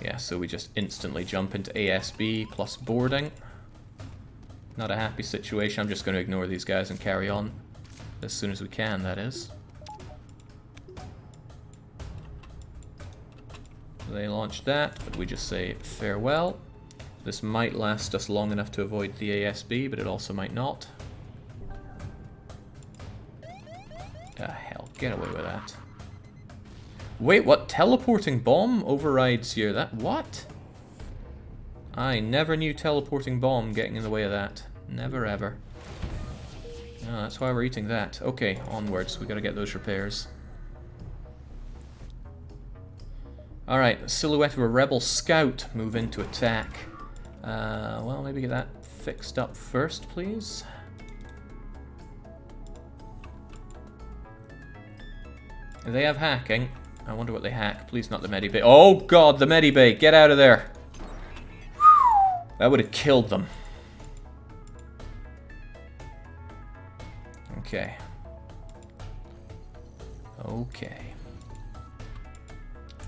Yeah, so we just instantly jump into ASB plus boarding. Not a happy situation. I'm just going to ignore these guys and carry on as soon as we can, that is. They launched that, but we just say farewell. This might last us long enough to avoid the ASB, but it also might not. Ah, hell, get away with that. Wait, what? Teleporting bomb overrides here. That what? I never knew teleporting bomb getting in the way of that. Never ever. Oh, that's why we're eating that. Okay, onwards. We gotta get those repairs. Alright, silhouette of a rebel scout move into attack. Well, maybe get that fixed up first, please. They have hacking. I wonder what they hack. Please not the medibay. Oh god, the medibay! Get out of there! That would have killed them. Okay. Okay.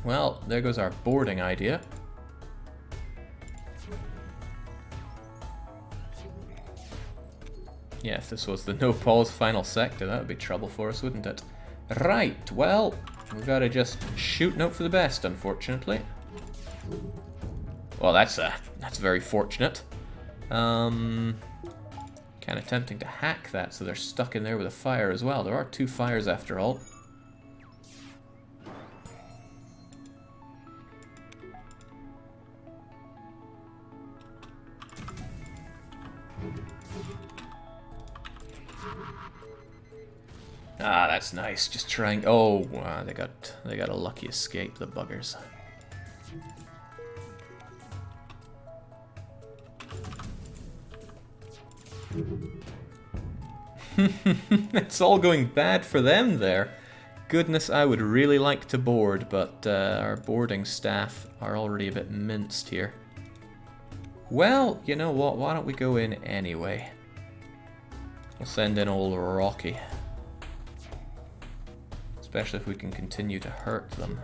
Well, there goes our boarding idea. Yeah, if this was the no-pause final sector, that would be trouble for us, wouldn't it? Right, well, we've got to just shoot and hope for the best, unfortunately. Well, that's very fortunate. Kind of tempting to hack that so they're stuck in there with a fire as well. There are 2 fires after all. Ah, that's nice. Just trying. Oh, wow, they got a lucky escape, the buggers. It's all going bad for them there. Goodness, I would really like to board, but our boarding staff are already a bit minced here. Well, you know what? Why don't we go in anyway? We'll send in old Rocky. Especially if we can continue to hurt them.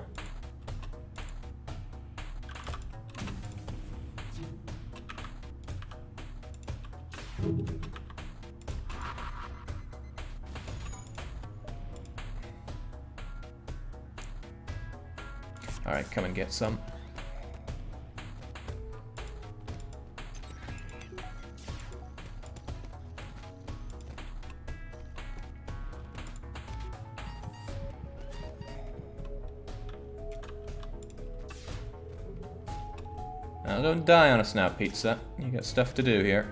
Alright, come and get some. Now don't die on us now, Pizza. You got stuff to do here.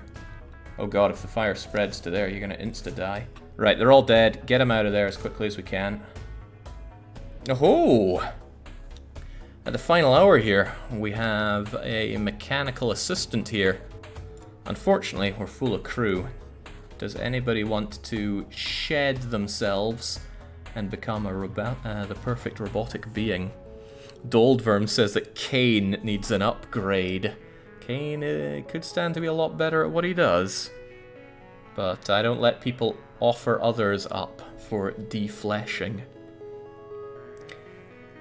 Oh god, if the fire spreads to there, you're gonna insta-die. Right, they're all dead. Get them out of there as quickly as we can. Oh! At the final hour here, we have a mechanical assistant here. Unfortunately, we're full of crew. Does anybody want to shed themselves and become the perfect robotic being? Doldworm says that Kane needs an upgrade. Kane could stand to be a lot better at what he does. But I don't let people offer others up for defleshing.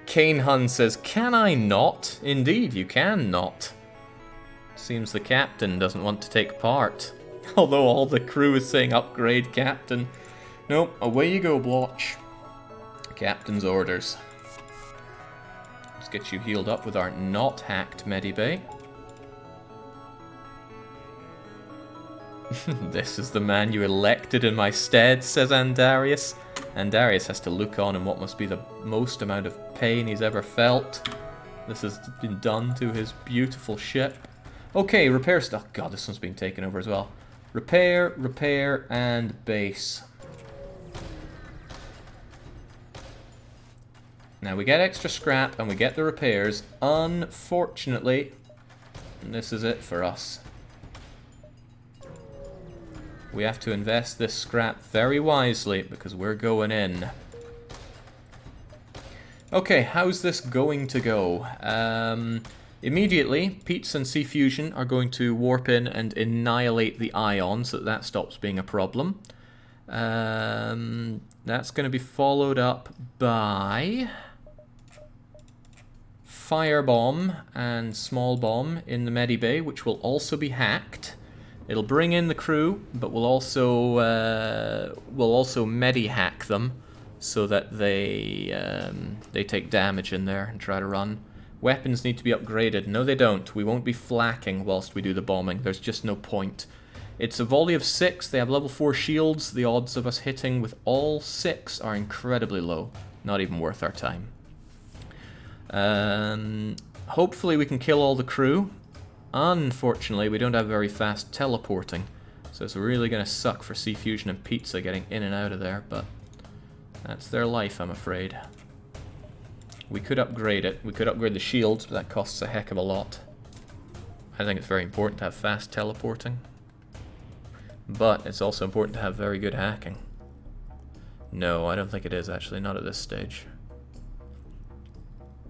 Kane Hun says, can I not? Indeed, you can not. Seems the captain doesn't want to take part. Although all the crew is saying upgrade captain. Nope, away you go, Blotch. Captain's orders. Let's get you healed up with our not hacked Medibay. This is the man you elected in my stead, says Andarius. Andarius has to look on in what must be the most amount of pain he's ever felt. This has been done to his beautiful ship. Okay, repair stuff. God, this one's been taken over as well. Repair, repair, and base. Now we get extra scrap and we get the repairs. Unfortunately, this is it for us. We have to invest this scrap very wisely because we're going in. Okay, how's this going to go? Immediately, Pizza and Sea Fusion are going to warp in and annihilate the ion so that stops being a problem. That's going to be followed up by Firebomb and Small Bomb in the Medibay, which will also be hacked. It'll bring in the crew, but we'll also medi-hack them so that they take damage in there and try to run. Weapons need to be upgraded. No, they don't. We won't be flakking whilst we do the bombing. There's just no point. It's a volley of 6. They have level 4 shields. The odds of us hitting with all 6 are incredibly low. Not even worth our time. Hopefully we can kill all the crew. Unfortunately, we don't have very fast teleporting, so it's really going to suck for Sea Fusion and Pizza getting in and out of there, but that's their life, I'm afraid. We could upgrade it. We could upgrade the shields, but that costs a heck of a lot. I think it's very important to have fast teleporting, but it's also important to have very good hacking. No, I don't think it is, actually, not at this stage.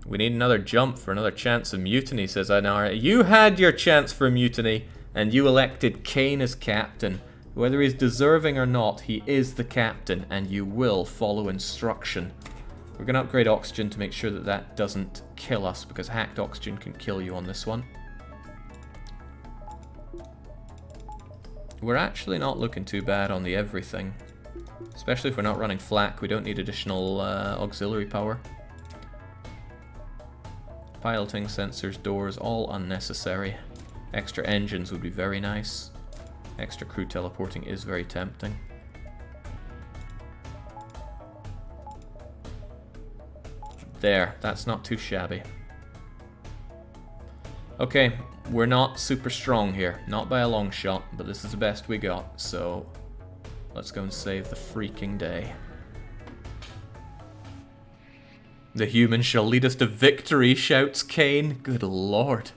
We need another jump for another chance of mutiny, says Ainara. You had your chance for mutiny, and you elected Kane as captain. Whether he's deserving or not, he is the captain, and you will follow instruction. We're going to upgrade oxygen to make sure that that doesn't kill us, because hacked oxygen can kill you on this one. We're actually not looking too bad on the everything. Especially if we're not running flak, we don't need additional auxiliary power. Piloting, sensors, doors, all unnecessary. Extra engines would be very nice. Extra crew teleporting is very tempting. There, that's not too shabby. Okay, we're not super strong here. Not by a long shot, but this is the best we got, so Let's go and save the freaking day. The human shall lead us to victory, shouts Kane. Good lord.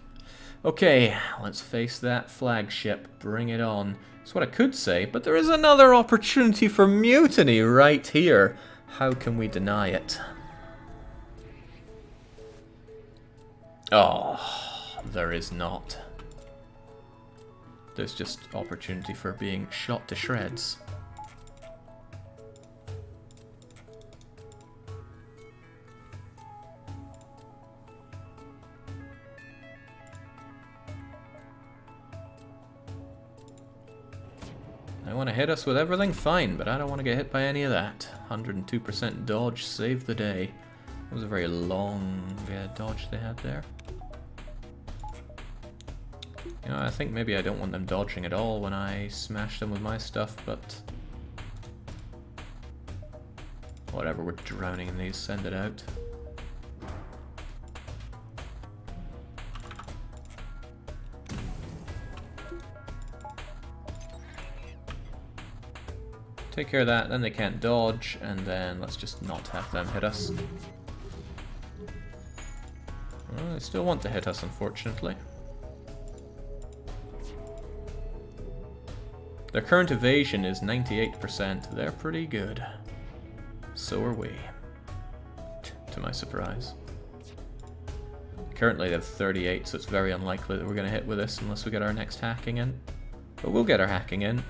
Okay, let's face that flagship. Bring it on. That's what I could say, but there is another opportunity for mutiny right here. How can we deny it? Oh, there is not. There's just opportunity for being shot to shreds. They want to hit us with everything, fine, but I don't want to get hit by any of that. 102% dodge, save the day. It was a very long dodge they had there. You know, I think maybe I don't want them dodging at all when I smash them with my stuff, but... whatever, we're drowning in these, send it out. Take care of that, then they can't dodge, and then let's just not have them hit us. Well, they still want to hit us, unfortunately. Their current evasion is 98%. They're pretty good. So are we. To my surprise. Currently they have 38, so it's very unlikely that we're going to hit with this unless we get our next hacking in. But we'll get our hacking in.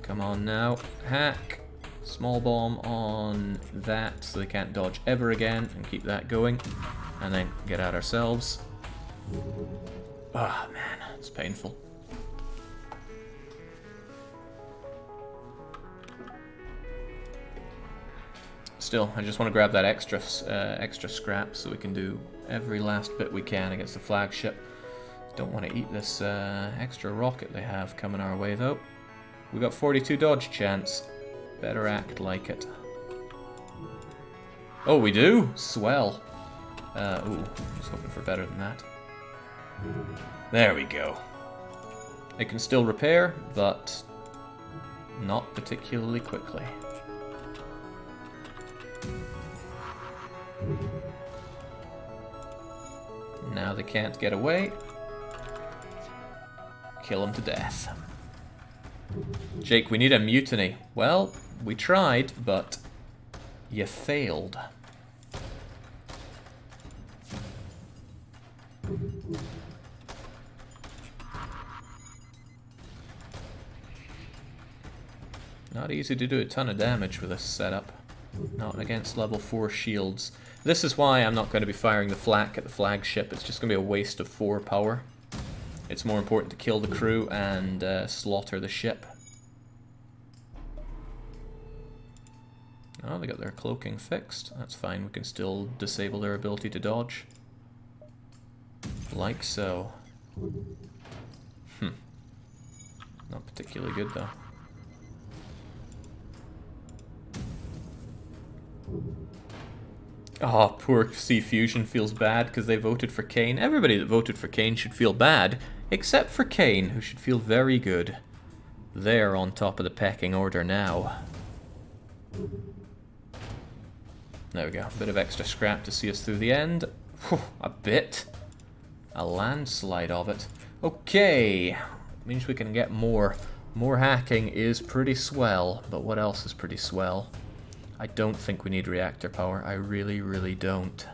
Come on now. Hack. Small bomb on that so they can't dodge ever again, and keep that going. And then get out ourselves. Ah, man, it's painful. Still, I just want to grab that extra scrap so we can do every last bit we can against the flagship. Don't want to eat this extra rocket they have coming our way though. We got 42 dodge chance. Better act like it. Oh, we do? Swell. Ooh, I was hoping for better than that. There we go. It can still repair, but not particularly quickly. Now they can't get away. Kill them to death. Jake, we need a mutiny. Well, we tried, but you failed. Not easy to do a ton of damage with this setup. Not against level 4 shields. This is why I'm not going to be firing the flak at the flagship. It's just going to be a waste of 4 power. It's more important to kill the crew and slaughter the ship. Oh, they got their cloaking fixed. That's fine. We can still disable their ability to dodge. Like so. Not particularly good though. Oh, poor C Fusion feels bad because they voted for Kane. Everybody that voted for Kane should feel bad, except for Kane, who should feel very good. They're on top of the pecking order now. There we go. A bit of extra scrap to see us through the end. Whew, a bit. A landslide of it. Okay. Means we can get more. More hacking is pretty swell, but what else is pretty swell? I don't think we need reactor power. I really, really don't.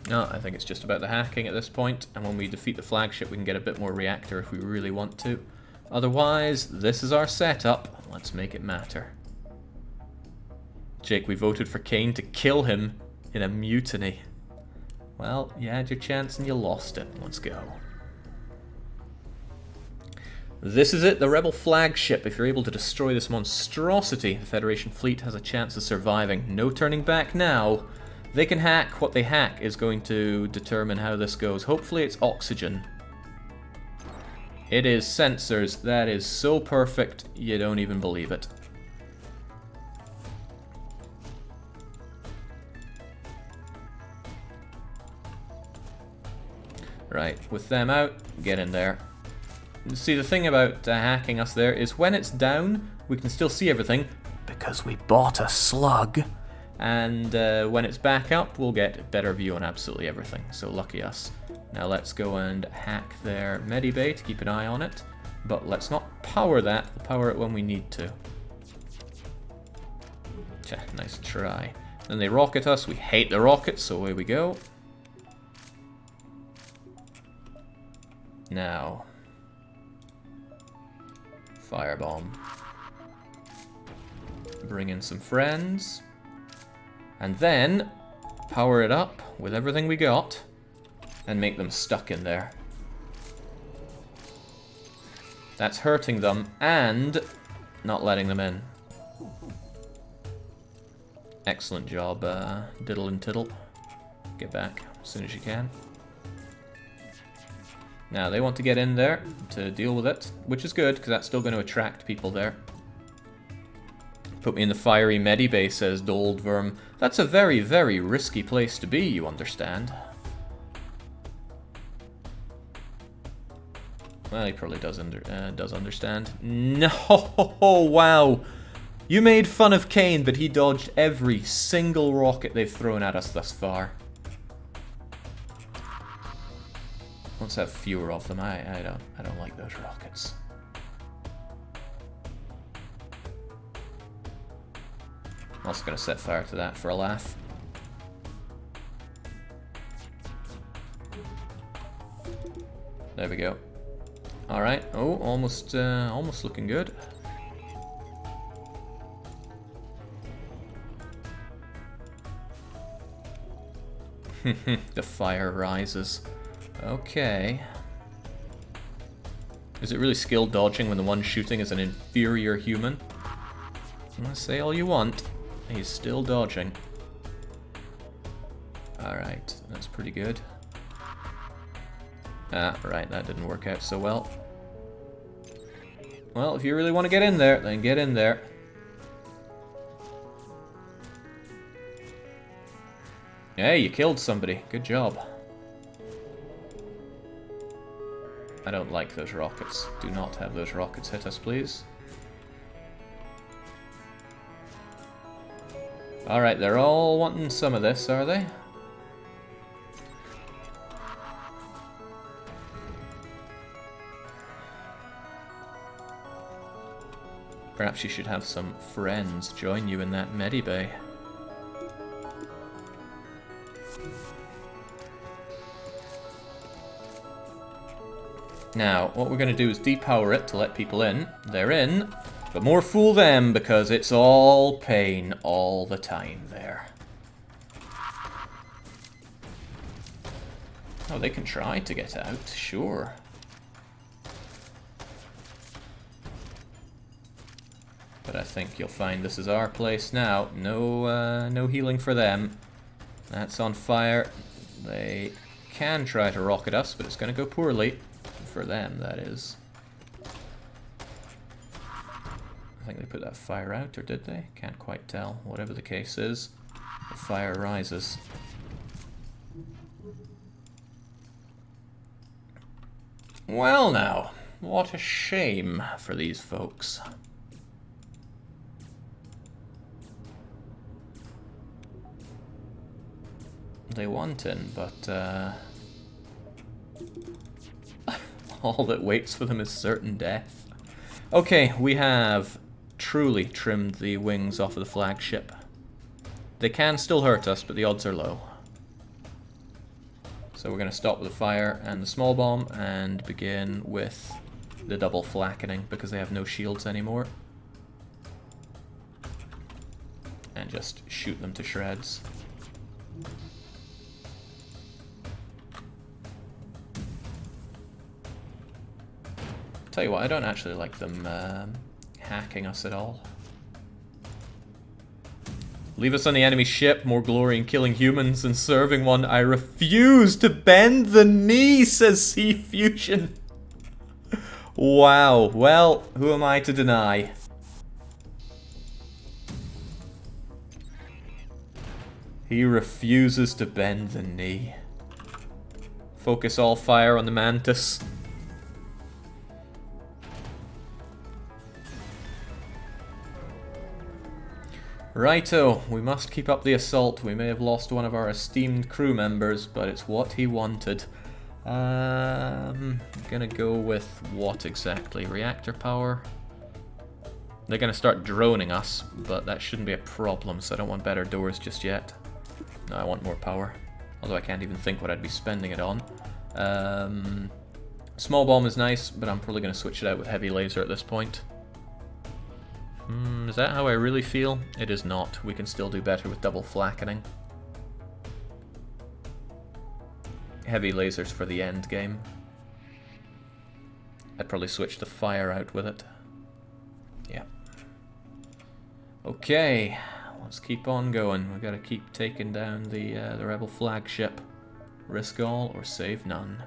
No, I think it's just about the hacking at this point, and when we defeat the flagship we can get a bit more reactor if we really want to. Otherwise, this is our setup. Let's make it matter. Jake, we voted for Kane to kill him in a mutiny. Well, you had your chance and you lost it. Let's go. This is it, the Rebel flagship. If you're able to destroy this monstrosity, the Federation fleet has a chance of surviving. No turning back now. They can hack. What they hack is going to determine how this goes. Hopefully it's oxygen. It is sensors. That is so perfect, you don't even believe it. Right, with them out, get in there. See, the thing about hacking us there is when it's down, we can still see everything because we bought a slug. And when it's back up, we'll get a better view on absolutely everything. So lucky us. Now let's go and hack their medibay to keep an eye on it. But let's not power that. We'll power it when we need to. Nice try. Then they rocket us. We hate the rockets, so away we go. Now, firebomb. Bring in some friends. And then power it up with everything we got and make them stuck in there. That's hurting them and not letting them in. Excellent job, Diddle and Tiddle. Get back as soon as you can. Now, they want to get in there to deal with it, which is good, because that's still going to attract people there. Put me in the fiery medibay, says Doldworm. That's a very, very risky place to be, you understand. Well, he probably does understand. No! Wow! You made fun of Kane, but he dodged every single rocket they've thrown at us thus far. Let's have fewer of them. I don't like those rockets. I'm also gonna set fire to that for a laugh. There we go. All right. Oh, almost looking good. The fire rises. Okay. Is it really skill dodging when the one shooting is an inferior human? Say all you want. He's still dodging. Alright, that's pretty good. Ah, right, that didn't work out so well. Well, if you really want to get in there, then get in there. Hey, you killed somebody. Good job. I don't like those rockets. Do not have those rockets hit us, please. Alright, they're all wanting some of this, are they? Perhaps you should have some friends join you in that medibay. Now, what we're going to do is depower it to let people in. They're in, but more fool them because it's all pain all the time there. Oh, they can try to get out, sure. But I think you'll find this is our place now. No, no healing for them. That's on fire. They can try to rocket us, but it's going to go poorly. For them, that is. I think they put that fire out, or did they? Can't quite tell. Whatever the case is, the fire rises. Well now, what a shame for these folks. They want in, but all that waits for them is certain death. Okay, we have truly trimmed the wings off of the flagship. They can still hurt us, but the odds are low. So we're going to stop with the fire and the small bomb and begin with the double flackening because they have no shields anymore. And just shoot them to shreds. Tell you what, I don't actually like them hacking us at all. Leave us on the enemy ship, more glory in killing humans than serving one. I refuse to bend the knee, says Sea Fusion. Wow, well, who am I to deny? He refuses to bend the knee. Focus all fire on the Mantis. Righto, we must keep up the assault. We may have lost one of our esteemed crew members, but it's what he wanted. I'm gonna go with what exactly? Reactor power? They're gonna start droning us, but that shouldn't be a problem, so I don't want better doors just yet. No, I want more power. Although I can't even think what I'd be spending it on. Small bomb is nice, but I'm probably gonna switch it out with heavy laser at this point. Is that how I really feel? It is not. We can still do better with double flackening. Heavy lasers for the end game. I'd probably switch the fire out with it. Yeah. Okay, let's keep on going. We gotta keep taking down the rebel flagship. Risk all or save none.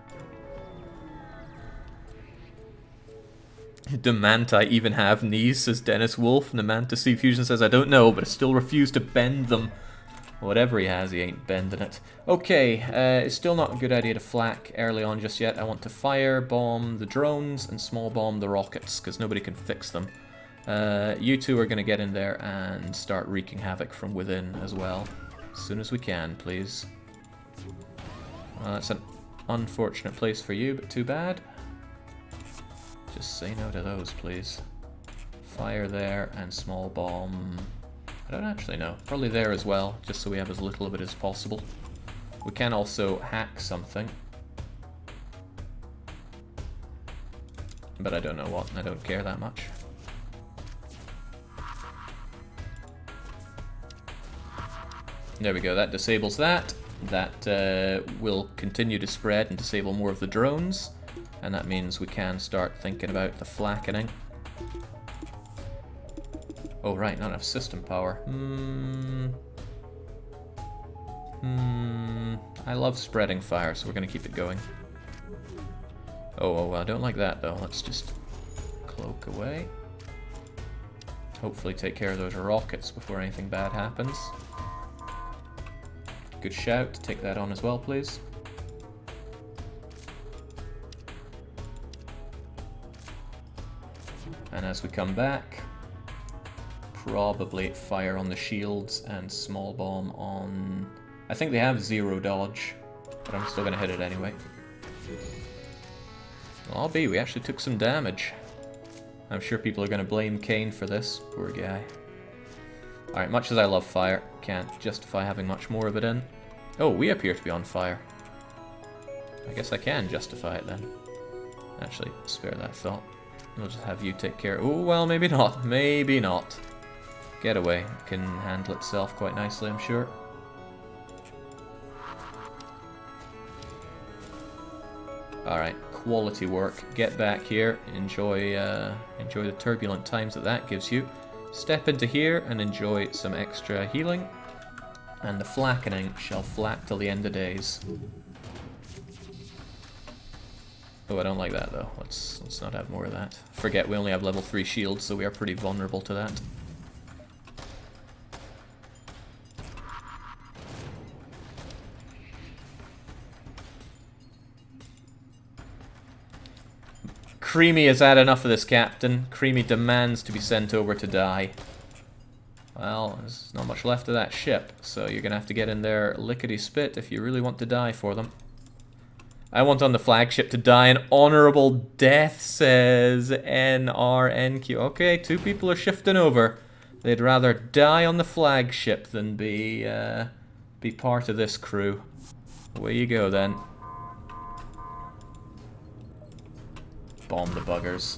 Do Manti even have knees, says Dennis Wolf, and the Manta Sea Fusion says, I don't know, but I still refuse to bend them. Whatever he has, he ain't bending it. Okay, it's still not a good idea to flak early on just yet. I want to fire bomb the drones and small bomb the rockets, because nobody can fix them. You two are going to get in there and start wreaking havoc from within as well. As soon as we can, please. That's an unfortunate place for you, but too bad. Just say no to those, please. Fire there and small bomb. I don't actually know. Probably there as well, just so we have as little of it as possible. We can also hack something. But I don't know what, and I don't care that much. There we go, that disables that. That will continue to spread and disable more of the drones. And that means we can start thinking about the flackening. Oh right, not enough system power. I love spreading fire, so we're going to keep it going. Oh, I don't like that though. Let's just cloak away. Hopefully take care of those rockets before anything bad happens. Good shout. Take that on as well, please. And as we come back, probably fire on the shields and small bomb on... I think they have 0 dodge, but I'm still going to hit it anyway. I'll be, we actually took some damage. I'm sure people are going to blame Kane for this, poor guy. Alright, much as I love fire, can't justify having much more of it in. Oh, we appear to be on fire. I guess I can justify it then. Actually, spare that thought. We'll just have you take care. Oh, well, maybe not. Maybe not. Getaway can handle itself quite nicely, I'm sure. Alright, quality work. Get back here. Enjoy the turbulent times that gives you. Step into here and enjoy some extra healing. And the flackening shall flak till the end of days. Oh, I don't like that though. Let's not have more of that. Forget we only have level 3 shields, so we are pretty vulnerable to that. Creamy has had enough of this, Captain. Creamy demands to be sent over to die. Well, there's not much left of that ship, so you're gonna have to get in there lickety-spit if you really want to die for them. I want on the flagship to die an honorable death, says NRNQ. Okay, 2 people are shifting over. They'd rather die on the flagship than be part of this crew. Away you go then. Bomb the buggers.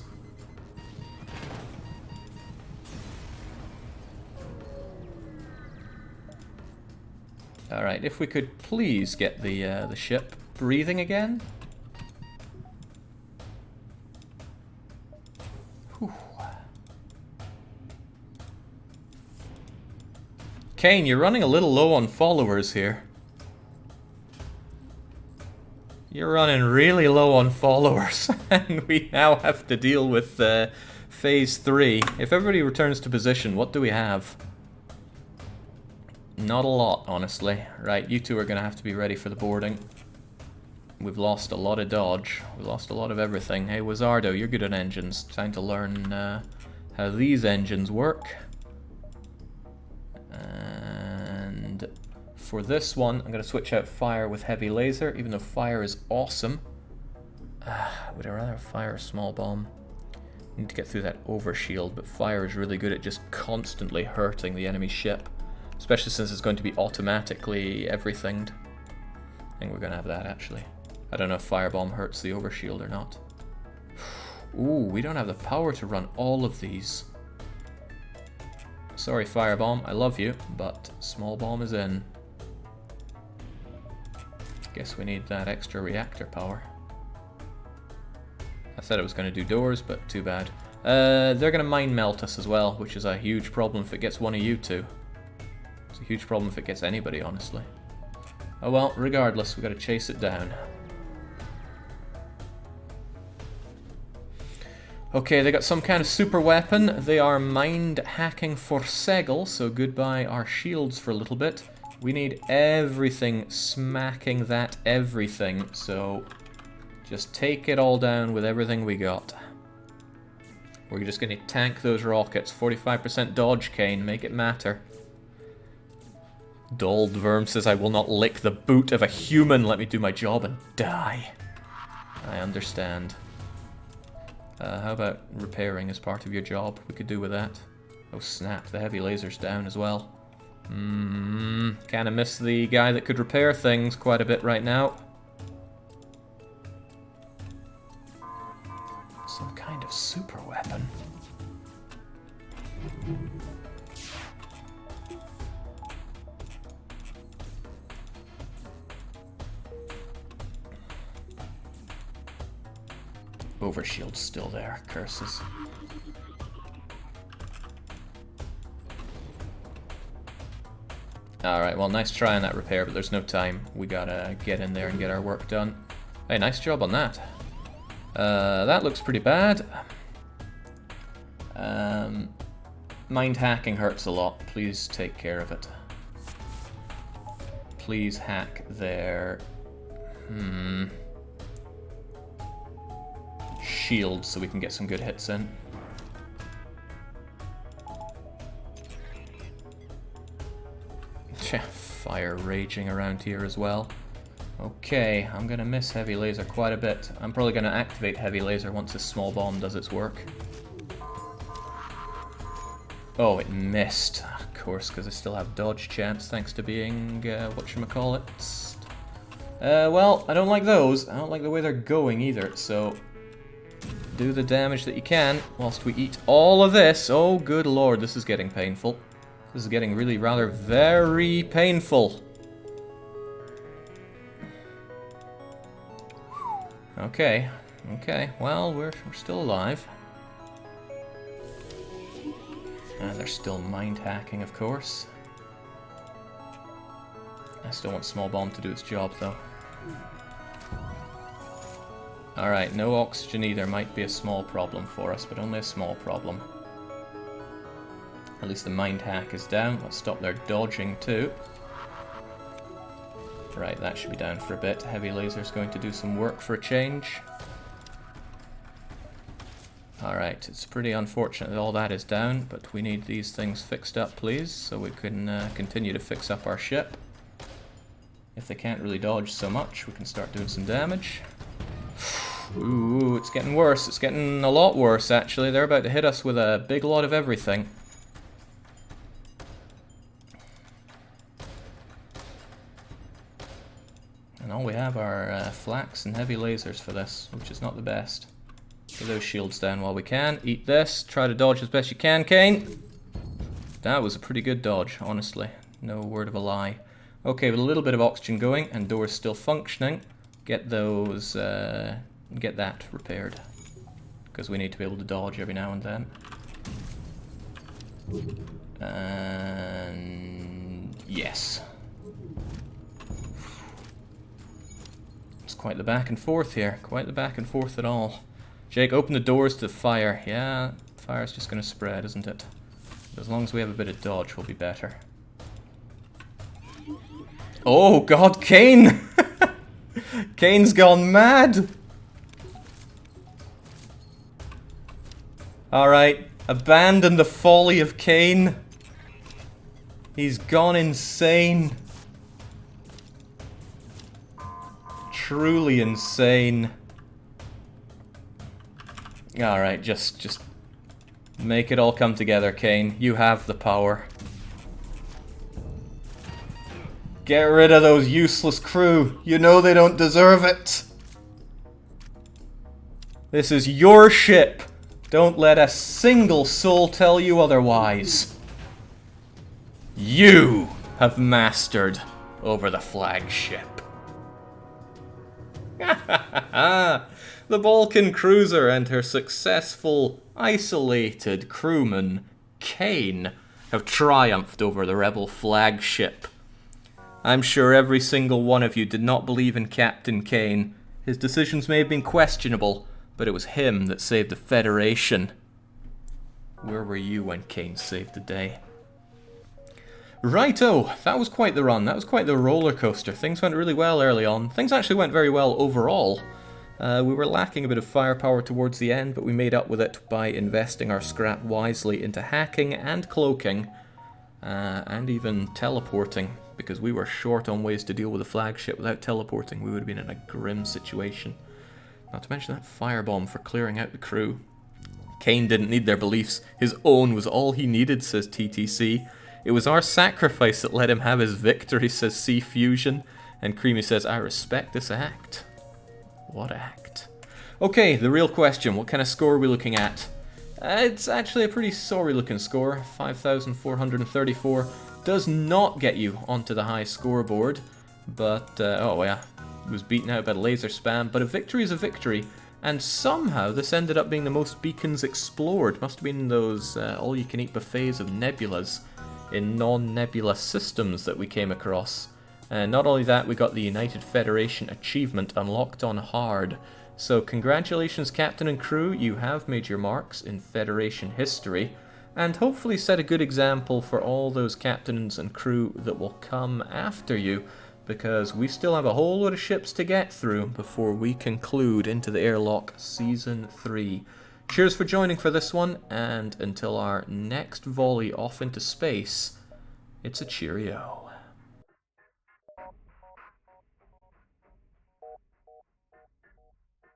Alright, if we could please get the ship breathing again. Whew. Kane, you're running a little low on followers here. You're running really low on followers, and we now have to deal with Phase 3. If everybody returns to position, what do we have? Not a lot, honestly. Right, you two are going to have to be ready for the boarding. We've lost a lot of dodge. We lost a lot of everything. Hey, Wizardo, you're good at engines. Time to learn how these engines work. And for this one, I'm going to switch out fire with heavy laser, even though fire is awesome. Would I rather fire a small bomb? I need to get through that overshield, but fire is really good at just constantly hurting the enemy ship. Especially since it's going to be automatically everythinged. I think we're going to have that, actually. I don't know if firebomb hurts the overshield or not. Ooh, we don't have the power to run all of these. Sorry, firebomb, I love you, but small bomb is in. Guess we need that extra reactor power. I said I was going to do doors, but too bad. They're going to mind melt us as well, which is a huge problem if it gets one of you two. It's a huge problem if it gets anybody, honestly. Oh well, regardless, we've got to chase it down. Okay, they got some kind of super weapon. They are mind hacking for Segel, so goodbye our shields for a little bit. We need everything smacking that everything, so just take it all down with everything we got. We're just going to tank those rockets. 45% dodge, Kane, make it matter. Doldworm says, I will not lick the boot of a human. Let me do my job and die. I understand. How about repairing as part of your job? We could do with that. Oh snap, the heavy laser's down as well. Kinda miss the guy that could repair things quite a bit right now. Some kind of super weapon. Overshield's still there, curses. Alright, well, nice try on that repair, but there's no time. We gotta get in there and get our work done. Hey, nice job on that. That looks pretty bad. Mind hacking hurts a lot. Please take care of it. Please hack their... shield so we can get some good hits in. Fire raging around here as well. Okay, I'm gonna miss heavy laser quite a bit. I'm probably gonna activate heavy laser once this small bomb does its work. Oh, it missed. Of course, because I still have dodge chance thanks to being, whatchamacallit. Well, I don't like those. I don't like the way they're going either, so... do the damage that you can whilst we eat all of this. Oh, good lord, this is getting painful. This is getting really rather very painful. Okay, okay, well, we're still alive. They're still mind hacking, of course. I still want Small Bomb to do its job, though. Alright, no oxygen either might be a small problem for us, but only a small problem. At least the mind hack is down. Let's stop their dodging too. Right, that should be down for a bit. Heavy laser's going to do some work for a change. Alright, it's pretty unfortunate that all that is down, but we need these things fixed up, please, so we can continue to fix up our ship. If they can't really dodge so much, we can start doing some damage. Ooh, it's getting worse. It's getting a lot worse, actually. They're about to hit us with a big lot of everything. And all we have are flax and heavy lasers for this, which is not the best. Get those shields down while we can. Eat this. Try to dodge as best you can, Kane. That was a pretty good dodge, honestly. No word of a lie. Okay, with a little bit of oxygen going and doors still functioning, get those, get that repaired. Because we need to be able to dodge every now and then. And yes. It's quite the back and forth here. Quite the back and forth at all. Jake, open the doors to fire. Yeah, fire's just going to spread, isn't it? But as long as we have a bit of dodge, we'll be better. Oh god, Kane! Kane's gone mad! Alright, abandon the folly of Kane. He's gone insane. Truly insane. Alright, just make it all come together, Kane. You have the power. Get rid of those useless crew. You know they don't deserve it. This is your ship. Don't let a single soul tell you otherwise. You have mastered over the flagship. The Balkan cruiser and her successful, isolated crewman, Kane, have triumphed over the rebel flagship. I'm sure every single one of you did not believe in Captain Kane. His decisions may have been questionable, but it was him that saved the Federation. Where were you when Kane saved the day? Righto, that was quite the run. That was quite the roller coaster. Things went really well early on. Things actually went very well overall. We were lacking a bit of firepower towards the end, but we made up with it by investing our scrap wisely into hacking and cloaking, and even teleporting, because we were short on ways to deal with the flagship. Without teleporting, we would have been in a grim situation. Not to mention that firebomb for clearing out the crew. Kane didn't need their beliefs. His own was all he needed, says TTC. It was our sacrifice that let him have his victory, says C Fusion. And Creamy says, I respect this act. What act? Okay, the real question. What kind of score are we looking at? It's actually a pretty sorry looking score. 5,434. Does not get you onto the high scoreboard. But, oh yeah, was beaten out by the laser spam. But a victory is a victory. And somehow this ended up being the most beacons explored. Must have been those all-you-can-eat buffets of nebulas in non-nebula systems that we came across. And not only that, we got the United Federation achievement unlocked on hard. So congratulations, Captain and crew, you have made your marks in Federation history, and hopefully set a good example for all those captains and crew that will come after you, because we still have a whole lot of ships to get through before we conclude Into the Airlock Season 3. Cheers for joining for this one, and until our next volley off into space, it's a cheerio.